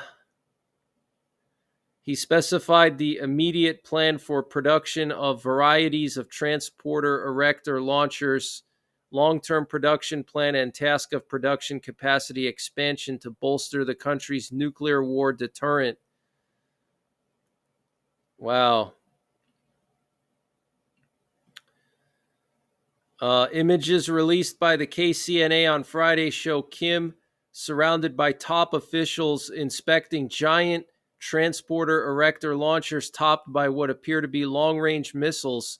He specified the immediate plan for production of varieties of transporter erector launchers, long-term production plan, and task of production capacity expansion to bolster the country's nuclear war deterrent. Wow. Images released by the KCNA on Friday show Kim surrounded by top officials inspecting giant transporter erector launchers topped by what appear to be long-range missiles.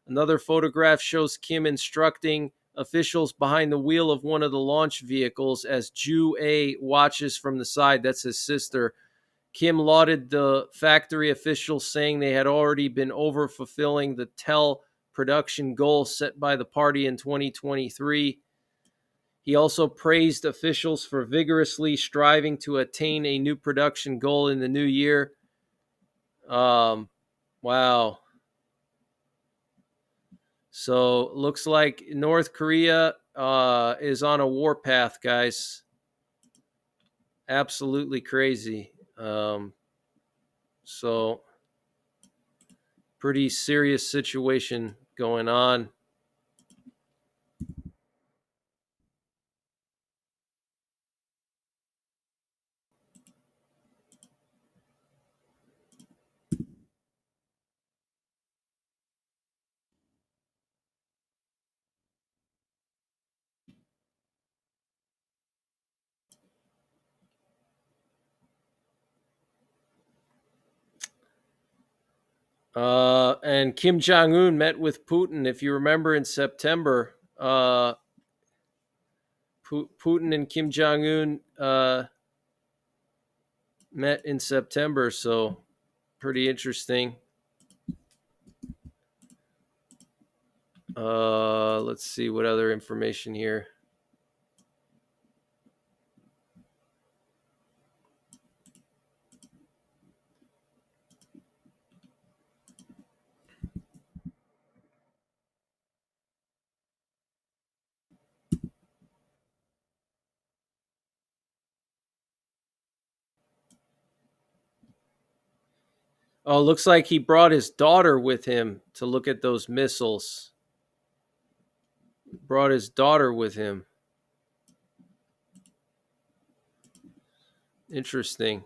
Another photograph shows Kim instructing officials behind the wheel of one of the launch vehicles as Ju A watches from the side. That's his sister. Kim lauded the factory officials, saying they had already been over-fulfilling the production goal set by the party in 2023. He also praised officials for vigorously striving to attain a new production goal in the new year. Wow. So looks like North Korea is on a war path, guys. Absolutely crazy. So pretty serious situation going on. And Kim Jong-un met with Putin, if you remember, in September. Putin and Kim Jong-un met in September, so pretty interesting. Let's see what other information here. Oh, looks like he brought his daughter with him to look at those missiles. Brought his daughter with him. Interesting.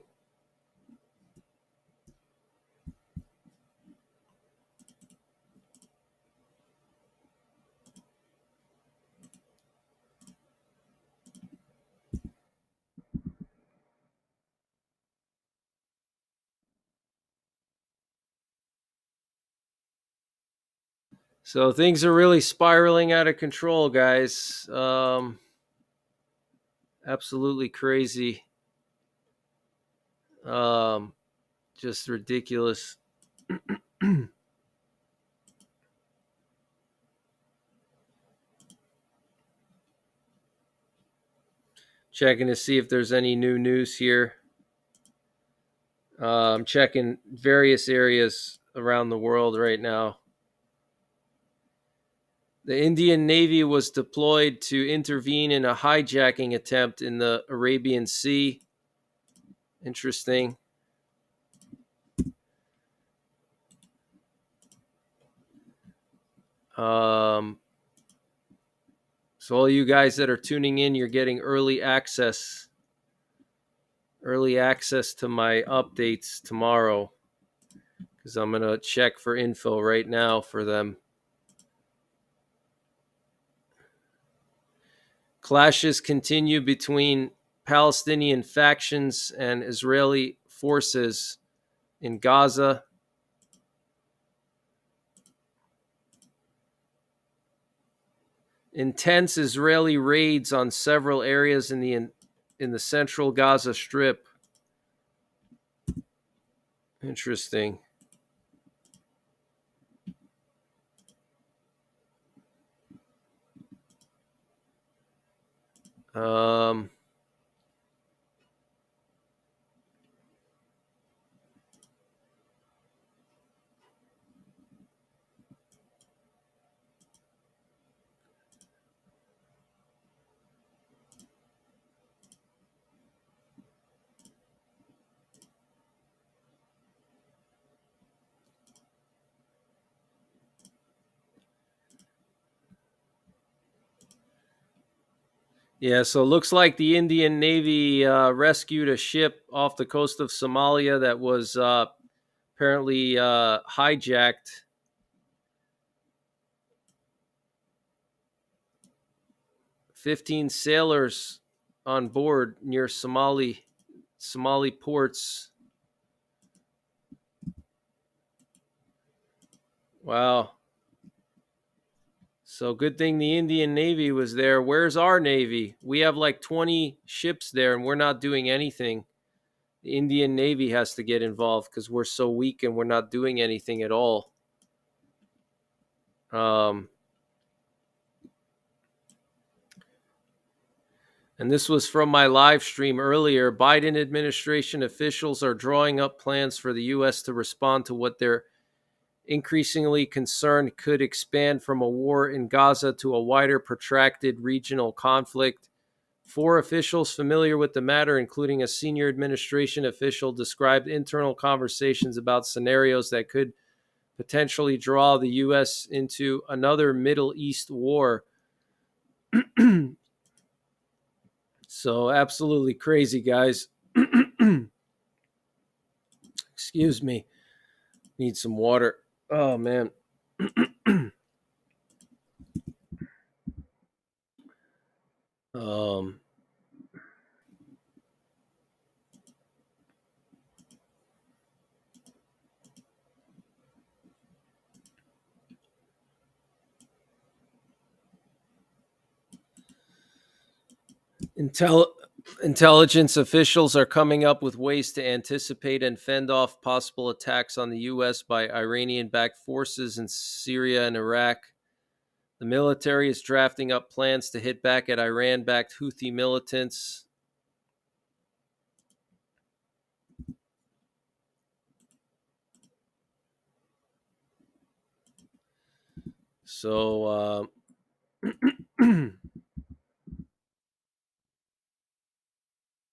So things are really spiraling out of control, guys. Absolutely crazy. Just ridiculous. Checking to see if there's any new news here. I'm checking various areas around the world right now. The Indian Navy was deployed to intervene in a hijacking attempt in the Arabian Sea. Interesting. So all you guys that are tuning in, you're getting early access to my updates tomorrow, because I'm going to check for info right now for them. Clashes continue between Palestinian factions and Israeli forces in Gaza. Intense Israeli raids on several areas in the central Gaza Strip. Interesting. Um, yeah, so it looks like the Indian Navy rescued a ship off the coast of Somalia that was apparently hijacked. 15 sailors on board near Somali ports. Wow. So good thing the Indian Navy was there. Where's our Navy? We have like 20 ships there and we're not doing anything. The Indian Navy has to get involved because we're so weak and we're not doing anything at all. And this was from my live stream earlier. Biden administration officials are drawing up plans for the U.S. to respond to what they're increasingly concerned could expand from a war in Gaza to a wider, protracted regional conflict. 4 officials familiar with the matter, including a senior administration official, described internal conversations about scenarios that could potentially draw the U.S. into another Middle East war. So absolutely crazy, guys. Excuse me. Need some water. Oh, man. um, Intelligence officials are coming up with ways to anticipate and fend off possible attacks on the U.S. by Iranian-backed forces in Syria and Iraq. The military is drafting up plans to hit back at Iran-backed Houthi militants. So,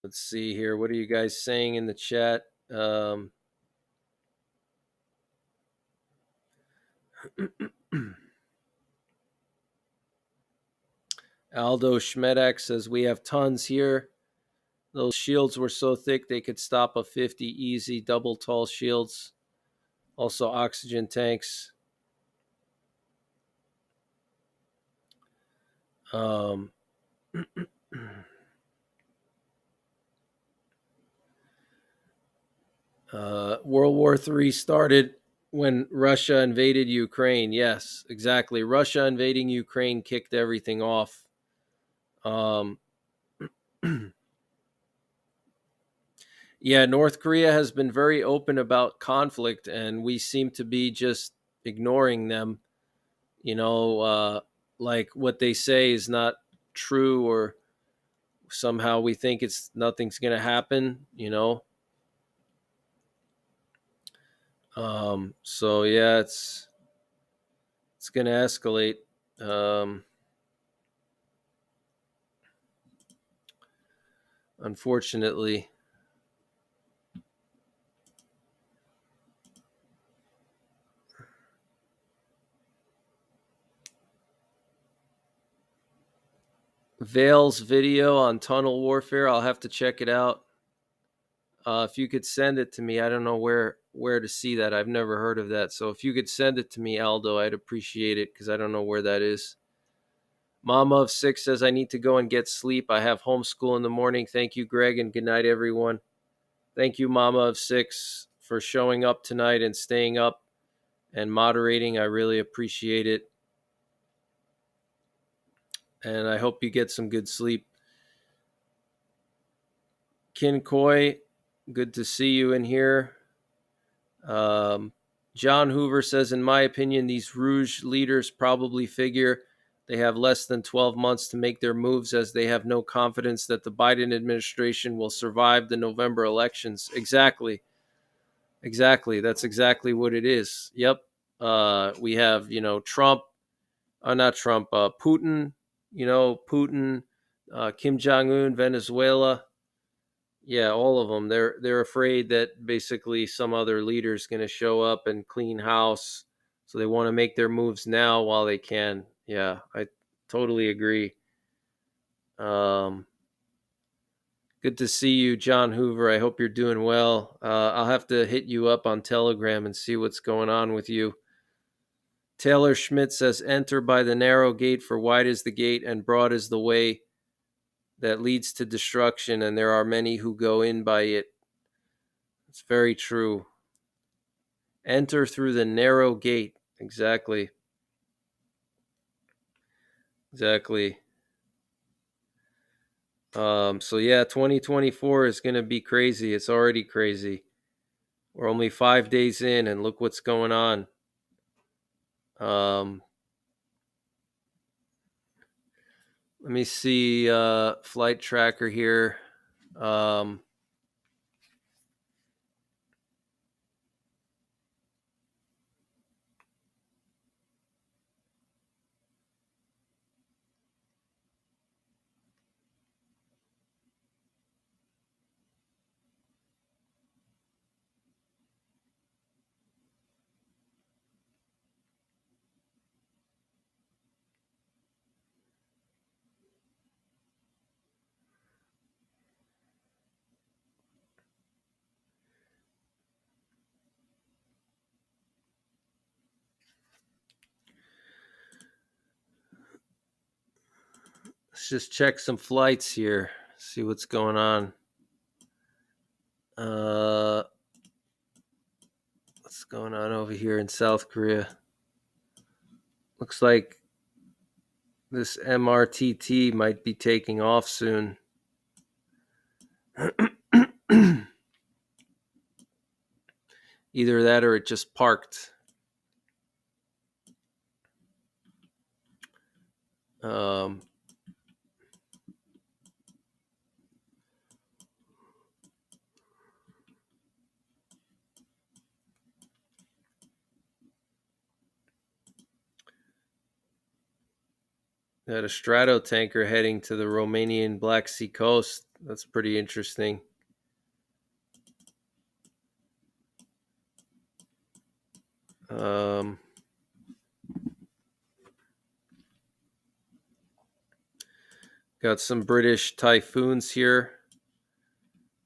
let's see here. What are you guys saying in the chat? Aldo Schmedak says, we have tons here. Those shields were so thick they could stop a 50 easy, double tall shields. Also oxygen tanks. World War III started when Russia invaded Ukraine. Yes, exactly. Russia invading Ukraine kicked everything off. Yeah, North Korea has been very open about conflict, and we seem to be just ignoring them. Like what they say is not true, or somehow we think nothing's going to happen. So yeah, it's going to escalate. Unfortunately. Vale's video on tunnel warfare. I'll have to check it out. If you could send it to me, I don't know where to see that. I've never heard of that. So if you could send it to me, Aldo, I'd appreciate it because I don't know where that is. Mama of 6 says I need to go and get sleep. I have homeschool in the morning. Thank you, Greg, and good night, everyone. Thank you, Mama of 6, for showing up tonight and staying up and moderating. I really appreciate it. And I hope you get some good sleep. Kin Koi, good to see you in here. John Hoover says, in my opinion, these Rouge leaders probably figure they have less than 12 months to make their moves as they have no confidence that the Biden administration will survive the November elections. Exactly. That's exactly what it is. Yep. We have, Trump, not Trump, Putin, Putin, Kim Jong-un, Venezuela. Yeah, all of them. They're afraid that basically some other leader is going to show up and clean house, so they want to make their moves now while they can. Yeah, I totally agree. Good to see you, John Hoover. I hope you're doing well. I'll have to hit you up on Telegram and see what's going on with you. Taylor Schmidt says, enter by the narrow gate, for wide is the gate and broad is the way that leads to destruction, and there are many who go in by it. It's very true. Enter through the narrow gate. Exactly. So yeah, 2024 is going to be crazy. It's already crazy. We're only 5 days in, and look what's going on. Let me see flight tracker here. Let's just check some flights here. See what's going on. What's going on over here in South Korea? Looks like this MRTT might be taking off soon. Either that or it just parked. Got a strato tanker heading to the Romanian Black Sea coast. That's pretty interesting. Got some British typhoons here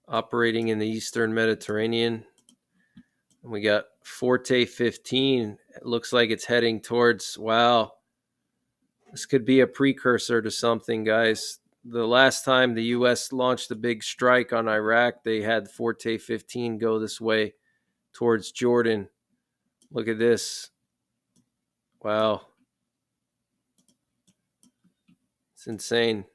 operating in the Eastern Mediterranean. And we got Forte 15. It looks like it's heading towards, wow, this could be a precursor to something, guys. The last time the U.S. launched a big strike on Iraq, they had Forte 15 go this way towards Jordan. Look at this. Wow. It's insane.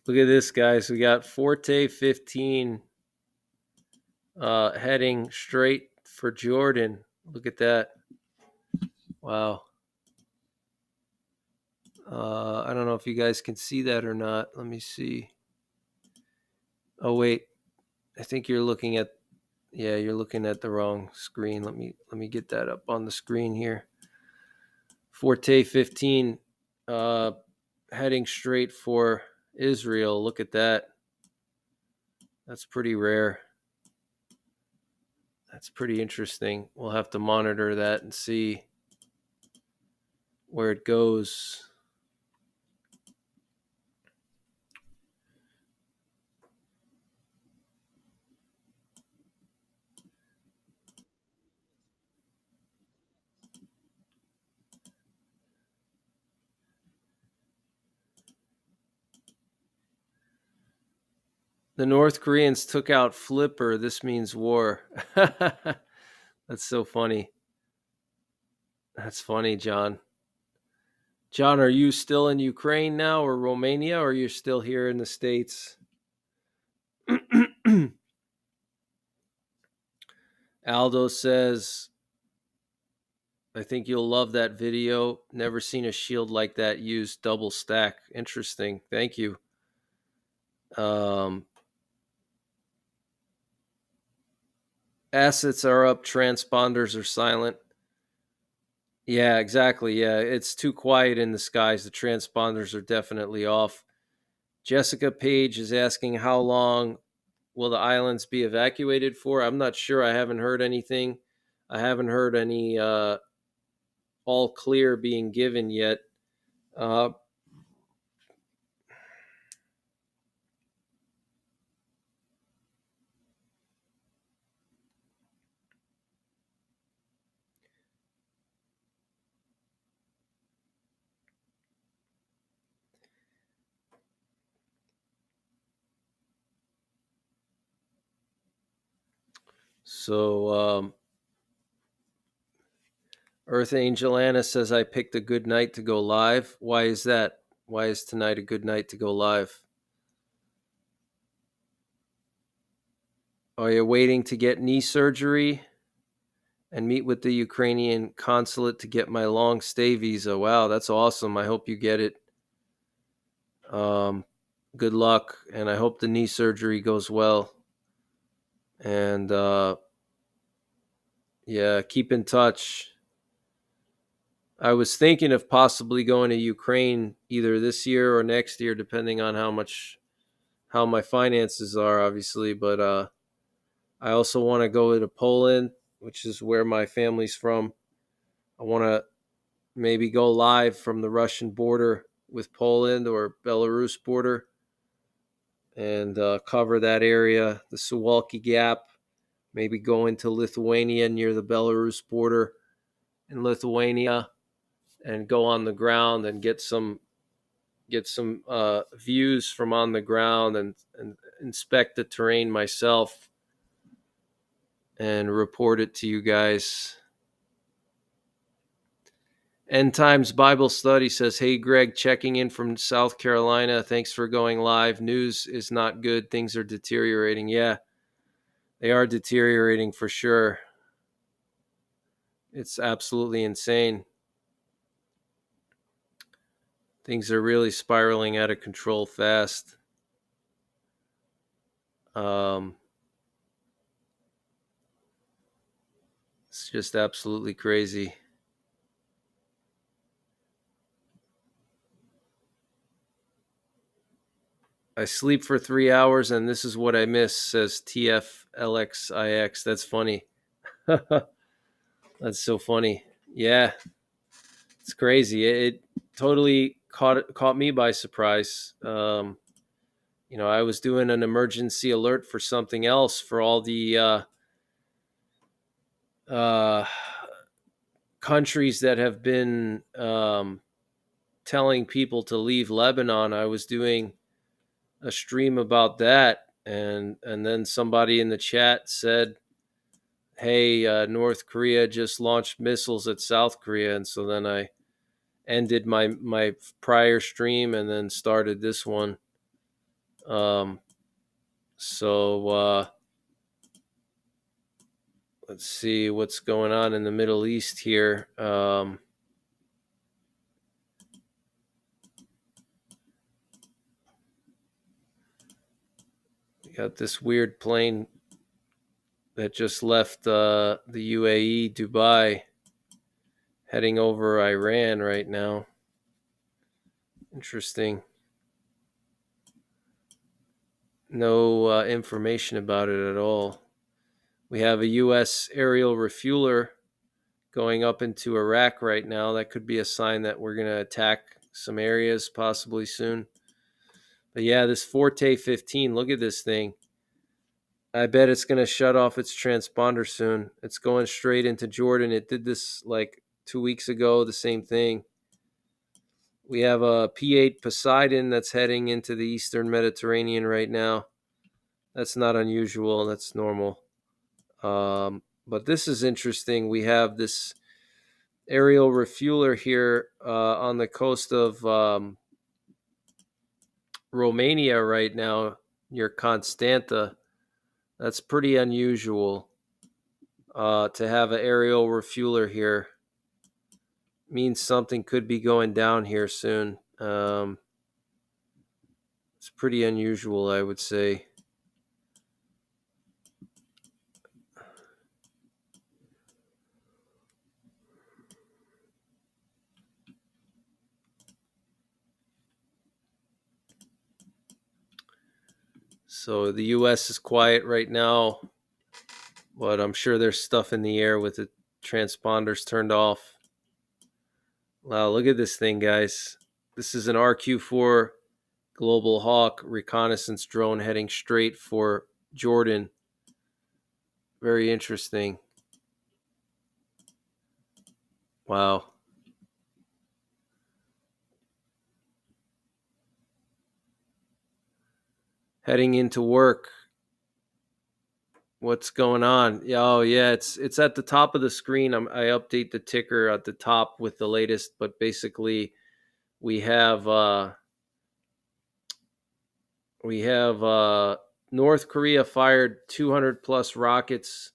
Look at this, guys. We got Forte 15 heading straight for Jordan. Look at that. Wow. I don't know if you guys can see that or not. Let me see. Oh wait, I think you're looking at you're looking at the wrong screen. Let me get that up on the screen here. Forte 15 heading straight for Israel. Look at that. That's pretty rare. That's pretty interesting. We'll have to monitor that and see where it goes. The North Koreans took out Flipper. This means war. That's so funny. That's funny, John. John, are you still in Ukraine now or Romania, or you're still here in the States? Aldo says, I think you'll love that video. Never seen a shield like that used double stack. Interesting. Thank you. Assets are up, transponders are silent. Yeah, exactly. Yeah, it's too quiet in the skies. The transponders are definitely off. Jessica Page is asking how long will the islands be evacuated for? I'm not sure. I haven't heard anything. I haven't heard any all clear being given yet. So Earth Angel Anna says I picked a good night to go live. Why is that? Why is tonight a good night to go live? Are you waiting to get knee surgery and meet with the Ukrainian consulate to get my long stay visa? Wow, that's awesome. I hope you get it. Good luck, and I hope the knee surgery goes well. And yeah, keep in touch. I was thinking of possibly going to Ukraine either this year or next year, depending on how my finances are, obviously. But I also want to go to Poland, which is where my family's from. I want to maybe go live from the Russian border with Poland or Belarus border and cover that area, the Suwalki Gap. Maybe go into Lithuania near the Belarus border in Lithuania and go on the ground and get some views from on the ground and inspect the terrain myself and report it to you guys. End Times Bible Study says, hey, Greg, checking in from South Carolina. Thanks for going live. News is not good. Things are deteriorating. Yeah, they are deteriorating for sure. It's absolutely insane. Things are really spiraling out of control fast. It's just absolutely crazy. I sleep for 3 hours and this is what I miss, says TFLXIX. That's funny. That's so funny. Yeah, it's crazy. It totally caught me by surprise. I was doing an emergency alert for something else for all the countries that have been telling people to leave Lebanon. I was doing a stream about that, and then somebody in the chat said, hey, North Korea just launched missiles at South Korea. And so then I ended my prior stream and then started this one. Um, so let's see what's going on in the Middle East here. We got this weird plane that just left the UAE, Dubai, heading over Iran right now. Interesting. No information about it at all. We have a U.S. aerial refueler going up into Iraq right now. That could be a sign that we're going to attack some areas possibly soon. But yeah, this Forte 15, look at this thing. I bet it's going to shut off its transponder soon. It's going straight into Jordan. It did this like 2 weeks ago, the same thing. We have a P8 Poseidon that's heading into the Eastern Mediterranean right now. That's not unusual. That's normal. But this is interesting. We have this aerial refueler here on the coast of Romania right now near Constanta. That's pretty unusual to have an aerial refueler here. Means something could be going down here soon. It's pretty unusual, I would say. So the U.S. is quiet right now, but I'm sure there's stuff in the air with the transponders turned off. Wow, look at this thing, guys. This is an RQ-4 Global Hawk reconnaissance drone heading straight for Jordan. Very interesting. Wow. Heading into work. What's going on? Oh yeah, it's at the top of the screen. I update the ticker at the top with the latest, but basically we have North Korea fired 200 plus rockets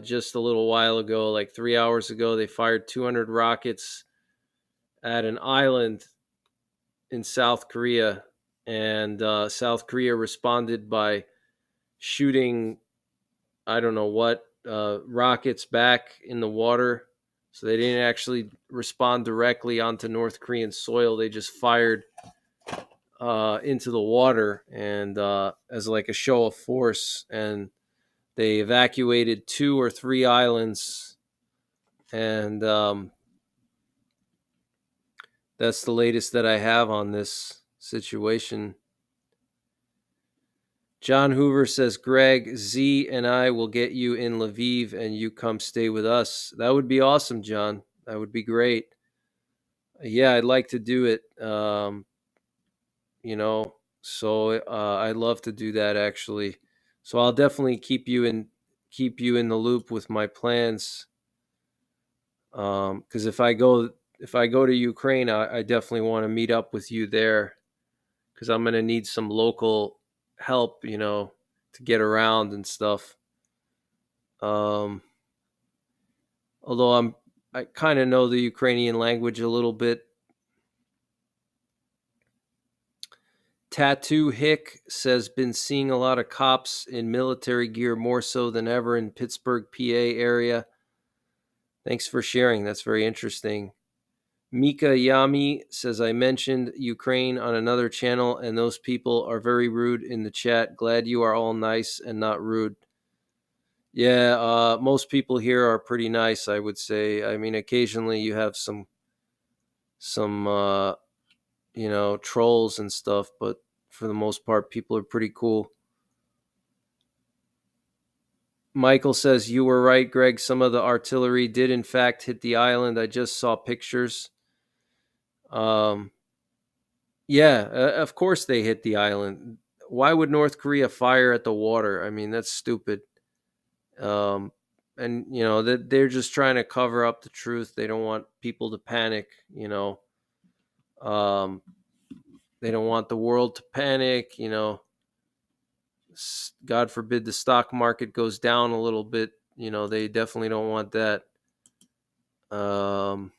just a little while ago, like 3 hours ago. They fired 200 rockets at an island in South Korea, and South Korea responded by shooting, I don't know what, rockets back in the water. So they didn't actually respond directly onto North Korean soil. They just fired into the water and as like a show of force. And they evacuated 2 or 3 islands. And that's the latest that I have on this situation. John Hoover says, Greg, Z and I will get you in Lviv and you come stay with us. That would be awesome, John. That would be great. Yeah, I'd like to do it. So I'd love to do that actually. So I'll definitely keep you in the loop with my plans. Because if I go to Ukraine, I definitely want to meet up with you there. Because I'm gonna need some local help, to get around and stuff. Although I kind of know the Ukrainian language a little bit. Tattoo Hick says, been seeing a lot of cops in military gear more so than ever in Pittsburgh, PA area. Thanks for sharing. That's very interesting. Mika Yami says, I mentioned Ukraine on another channel and those people are very rude in the chat. Glad you are all nice and not rude. Yeah, most people here are pretty nice, I would say. I mean, occasionally you have some trolls and stuff, but for the most part, people are pretty cool. Michael says, you were right, Greg. Some of the artillery did, in fact, hit the island. I just saw pictures. Yeah, of course they hit the island. Why would North Korea fire at the water? I mean, that's stupid. And, they're just trying to cover up the truth. They don't want people to panic, Um, They don't want the world to panic. God forbid the stock market goes down a little bit. They definitely don't want that. Um,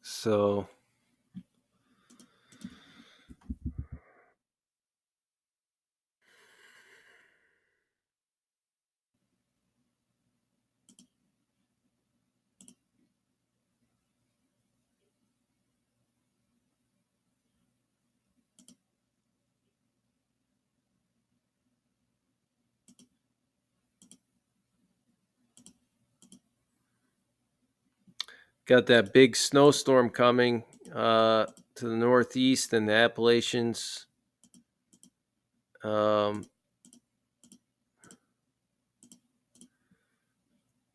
so got that big snowstorm coming to the northeast and the Appalachians. Um,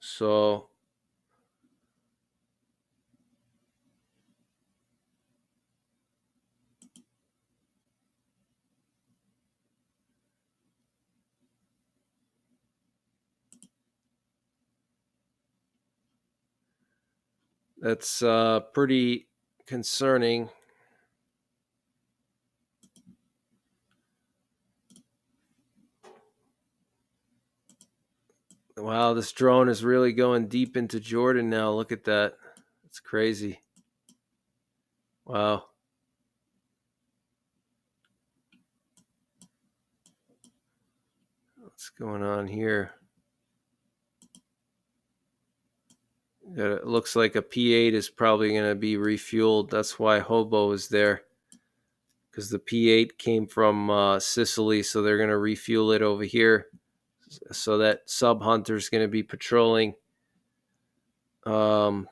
so that's pretty concerning. Wow, this drone is really going deep into Jordan now. Look at that. It's crazy. Wow. What's going on here? It looks like a P8 is probably going to be refueled. That's why Hobo is there. Because the P8 came from Sicily, so they're going to refuel it over here. So that Sub Hunter is going to be patrolling the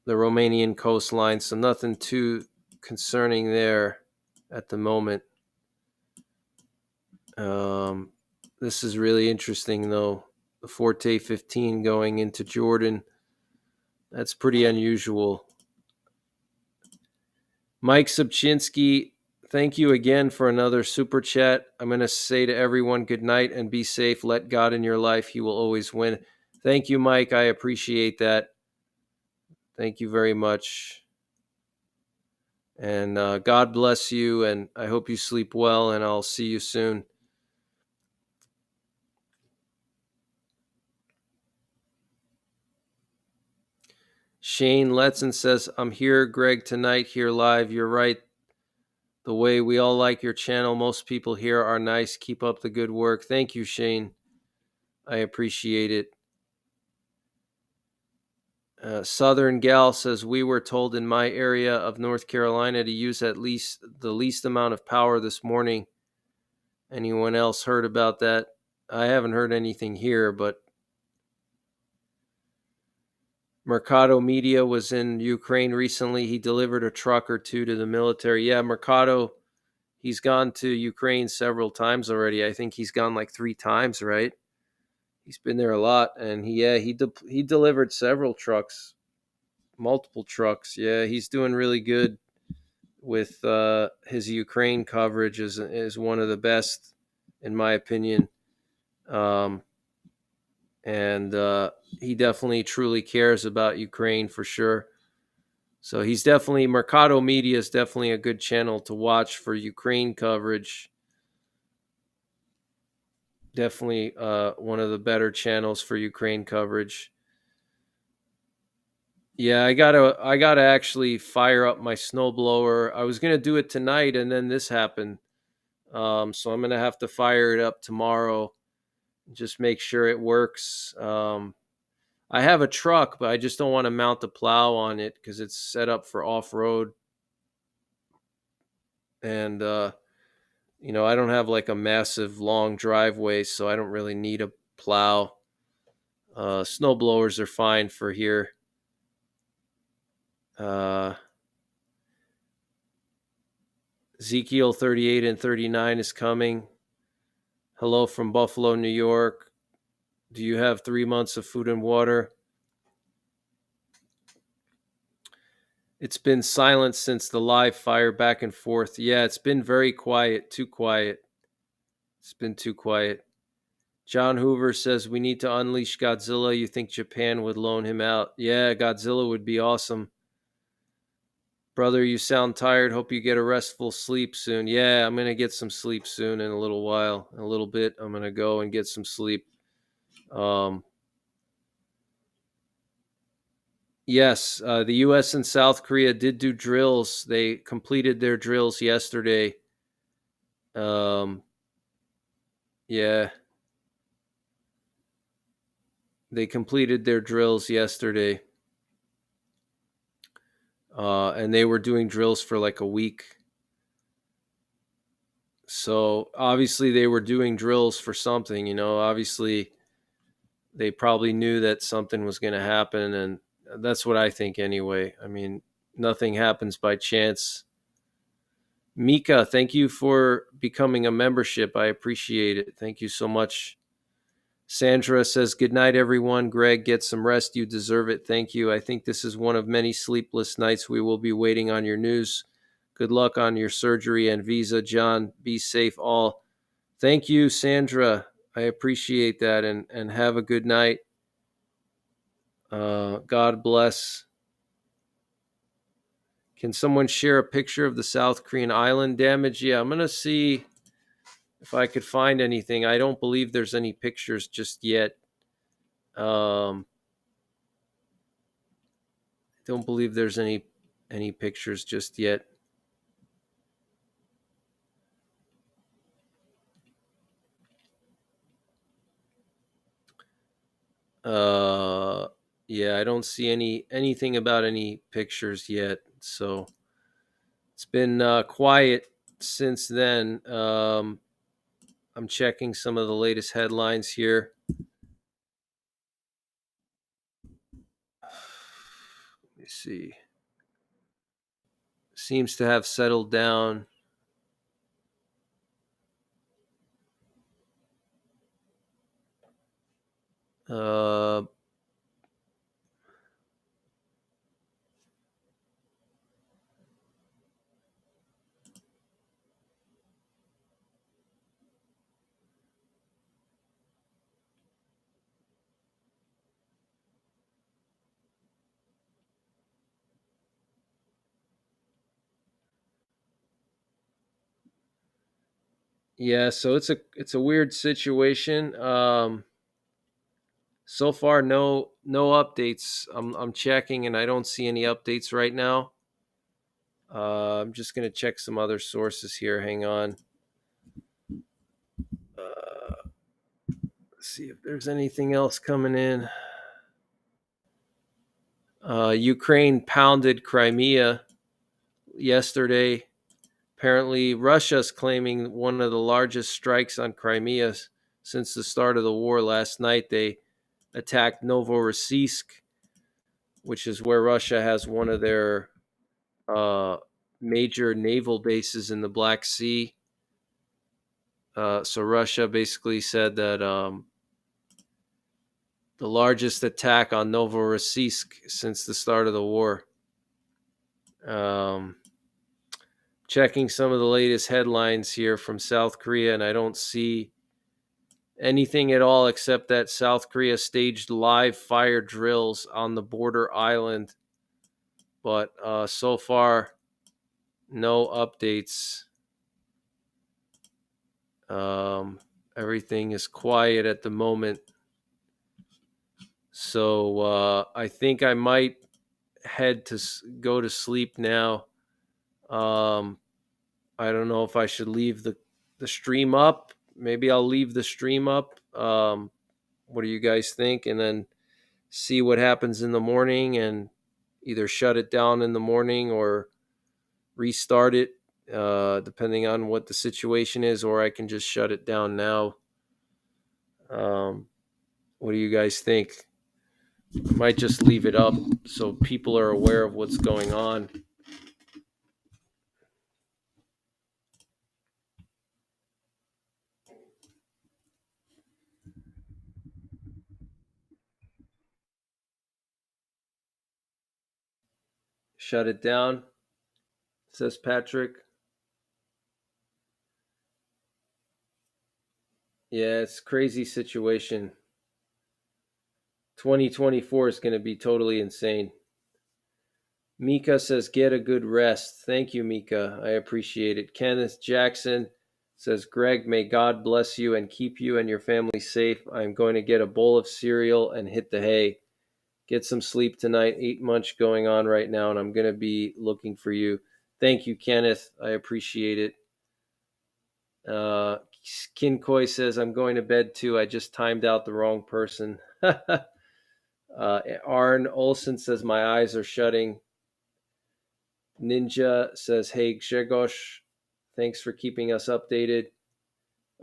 Romanian coastline. So nothing too concerning there at the moment. This is really interesting, though. The Forte 15 going into Jordan. That's pretty unusual. Mike Subchinsky, thank you again for another super chat. I'm going to say to everyone, good night and be safe. Let God in your life. He will always win. Thank you, Mike. I appreciate that. Thank you very much. And God bless you. And I hope you sleep well. And I'll see you soon. Shane Letson says, I'm here, Greg, tonight, here live. You're right. The way we all like your channel. Most people here are nice. Keep up the good work. Thank you, Shane. I appreciate it. Southern Gal says, we were told in my area of North Carolina to use at least the least amount of power this morning. Anyone else heard about that? I haven't heard anything here, but Mercado Media was in Ukraine recently. He delivered a truck or two to the military. Yeah, Mercado, he's gone to Ukraine several times already. I think he's gone like 3 times, right? He's been there a lot, and he delivered several trucks, multiple trucks. Yeah, he's doing really good with his Ukraine coverage. Is one of the best, in my opinion. And he definitely truly cares about Ukraine for sure. So he's definitely, Mercado Media is definitely a good channel to watch for Ukraine coverage. Definitely one of the better channels for Ukraine coverage. Yeah, I gotta actually fire up my snowblower. I was gonna do it tonight, and then this happened. So I'm gonna have to fire it up tomorrow. Just make sure it works. I have a truck, but I just don't want to mount the plow on it because it's set up for off road, and I don't have like a massive long driveway, so I don't really need a plow. Snow blowers are fine for here. Ezekiel 38 and 39 is coming. Hello from Buffalo, New York. Do you have 3 months of food and water? It's been silent since the live fire back and forth. Yeah, it's been very quiet, too quiet. It's been too quiet. John Hoover says we need to unleash Godzilla. You think Japan would loan him out? Yeah, Godzilla would be awesome. Brother, you sound tired. Hope you get a restful sleep soon. Yeah, I'm going to get some sleep soon in a little while. In a little bit, I'm going to go and get some sleep. Yes, the U.S. and South Korea did do drills. They completed their drills yesterday. Yeah, they completed their drills yesterday. And they were doing drills for like a week. So obviously they were doing drills for something, obviously they probably knew that something was going to happen. And that's what I think anyway. I mean, nothing happens by chance. Mika, thank you for becoming a membership. I appreciate it. Thank you so much. Sandra says, good night, everyone. Greg, get some rest. You deserve it. Thank you. I think this is one of many sleepless nights. We will be waiting on your news. Good luck on your surgery and visa, John. Be safe all. Thank you, Sandra. I appreciate that, and have a good night. God bless. Can someone share a picture of the South Korean island damage? Yeah, I'm going to see if I could find anything. I don't believe there's any pictures just yet. Don't believe there's any pictures just yet. Yeah, I don't see anything about any pictures yet. So it's been quiet since then. I'm checking some of the latest headlines here. Let me see. Seems to have settled down. Uh, yeah, so it's a weird situation. So far, no updates. I'm checking, and I don't see any updates right now. I'm just gonna check some other sources here. Hang on. See if there's anything else coming in. Ukraine pounded Crimea yesterday. Apparently, Russia's claiming one of the largest strikes on Crimea since the start of the war. Last night, they attacked Novorossiysk, which is where Russia has one of their major naval bases in the Black Sea. So Russia basically said that the largest attack on Novorossiysk since the start of the war. Checking some of the latest headlines here from South Korea, and I don't see anything at all except that South Korea staged live fire drills on the border island. But so far, no updates. Everything is quiet at the moment. So I think I might go to sleep now. I don't know if I should leave the stream up. Maybe I'll leave the stream up. What do you guys think? And then see what happens in the morning and either shut it down in the morning or restart it, depending on what the situation is, or I can just shut it down now. What do you guys think? I might just leave it up so people are aware of what's going on. Shut it down, says Patrick. Yeah, it's a crazy situation. 2024 is going to be totally insane. Mika says, get a good rest. Thank you, Mika. I appreciate it. Kenneth Jackson says, Greg, may God bless you and keep you and your family safe. I'm going to get a bowl of cereal and hit the hay. Get some sleep tonight. 8 months going on right now, and I'm going to be looking for you. Thank you, Kenneth. I appreciate it. Kinkoi says, I'm going to bed too. I just timed out the wrong person. Arn Olson says, my eyes are shutting. Ninja says, hey, Grzegorz, thanks for keeping us updated.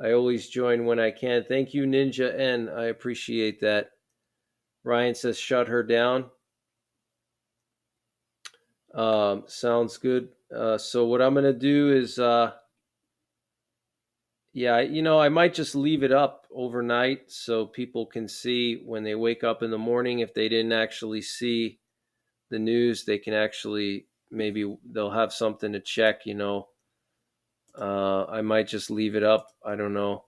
I always join when I can. Thank you, Ninja N. I appreciate that. Ryan says, shut her down. Sounds good. So what I'm going to do is, I might just leave it up overnight so people can see when they wake up in the morning. If they didn't actually see the news, they can actually, maybe they'll have something to check, I might just leave it up. I don't know.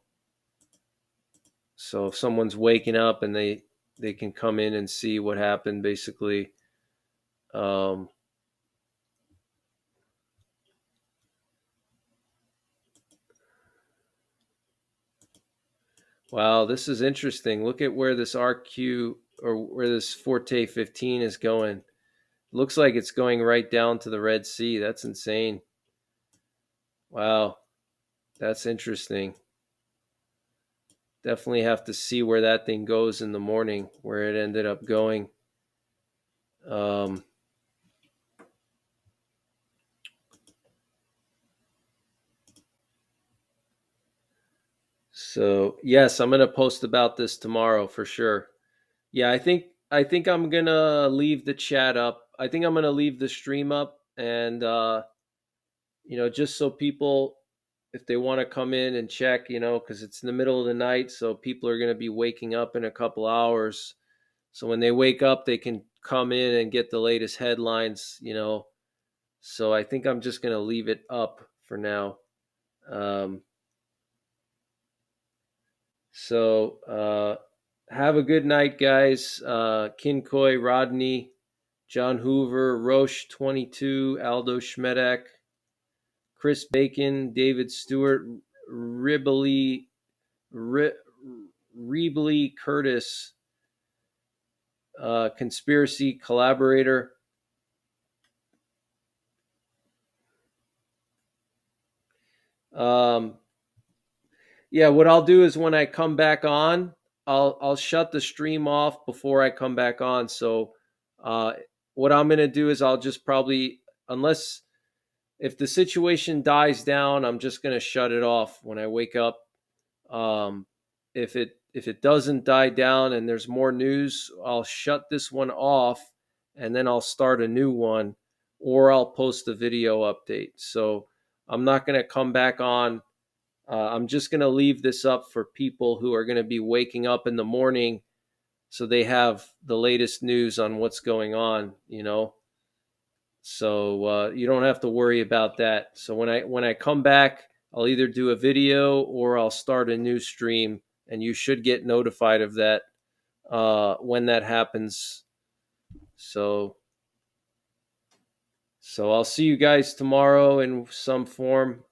So if someone's waking up and they can come in and see what happened, basically. Wow, this is interesting. Look at where this RQ or where this Forte 15 is going. Looks like it's going right down to the Red Sea. That's insane. Wow, that's interesting. Definitely have to see where that thing goes in the morning, where it ended up going. So yes, I'm gonna post about this tomorrow for sure. Yeah, I think I'm gonna leave the chat up. I think I'm gonna leave the stream up, and just so people, if they want to come in and check, because it's in the middle of the night, so people are gonna be waking up in a couple hours. So when they wake up, they can come in and get the latest headlines. So I think I'm just gonna leave it up for now. So have a good night, guys. Kinkoi, Rodney, John Hoover, Roche 22, Aldo Schmedak, Chris Bacon, David Stewart, Ribley, Rebley Curtis, Conspiracy Collaborator. Yeah, what I'll do is when I come back on, I'll shut the stream off before I come back on. So what I'm gonna do is I'll just probably, unless if the situation dies down, I'm just gonna shut it off when I wake up. If it doesn't die down and there's more news, I'll shut this one off and then I'll start a new one, or I'll post a video update. So I'm not gonna come back on. I'm just going to leave this up for people who are going to be waking up in the morning so they have the latest news on what's going on, So you don't have to worry about that. So when I come back, I'll either do a video or I'll start a new stream, and you should get notified of that when that happens. So I'll see you guys tomorrow in some form.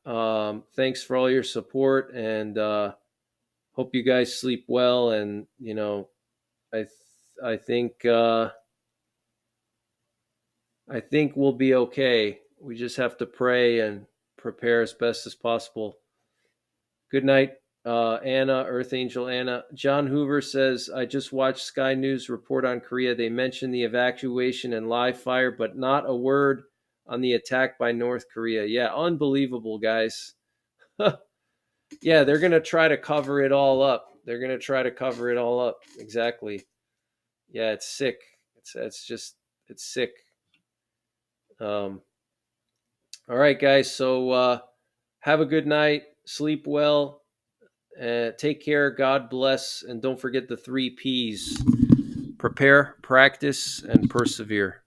Thanks for all your support, and hope you guys sleep well. And I think we'll be okay. We just have to pray and prepare as best as possible. Good night, Anna, Earth Angel Anna. John Hoover says, I just watched Sky News report on Korea. They mentioned the evacuation and live fire, but not a word on the attack by North Korea. Yeah, unbelievable, guys. Yeah, they're going to try to cover it all up. Exactly. Yeah, it's sick. It's sick. All right, guys. So have a good night. Sleep well. Take care. God bless. And don't forget the 3 Ps: prepare, practice, and persevere.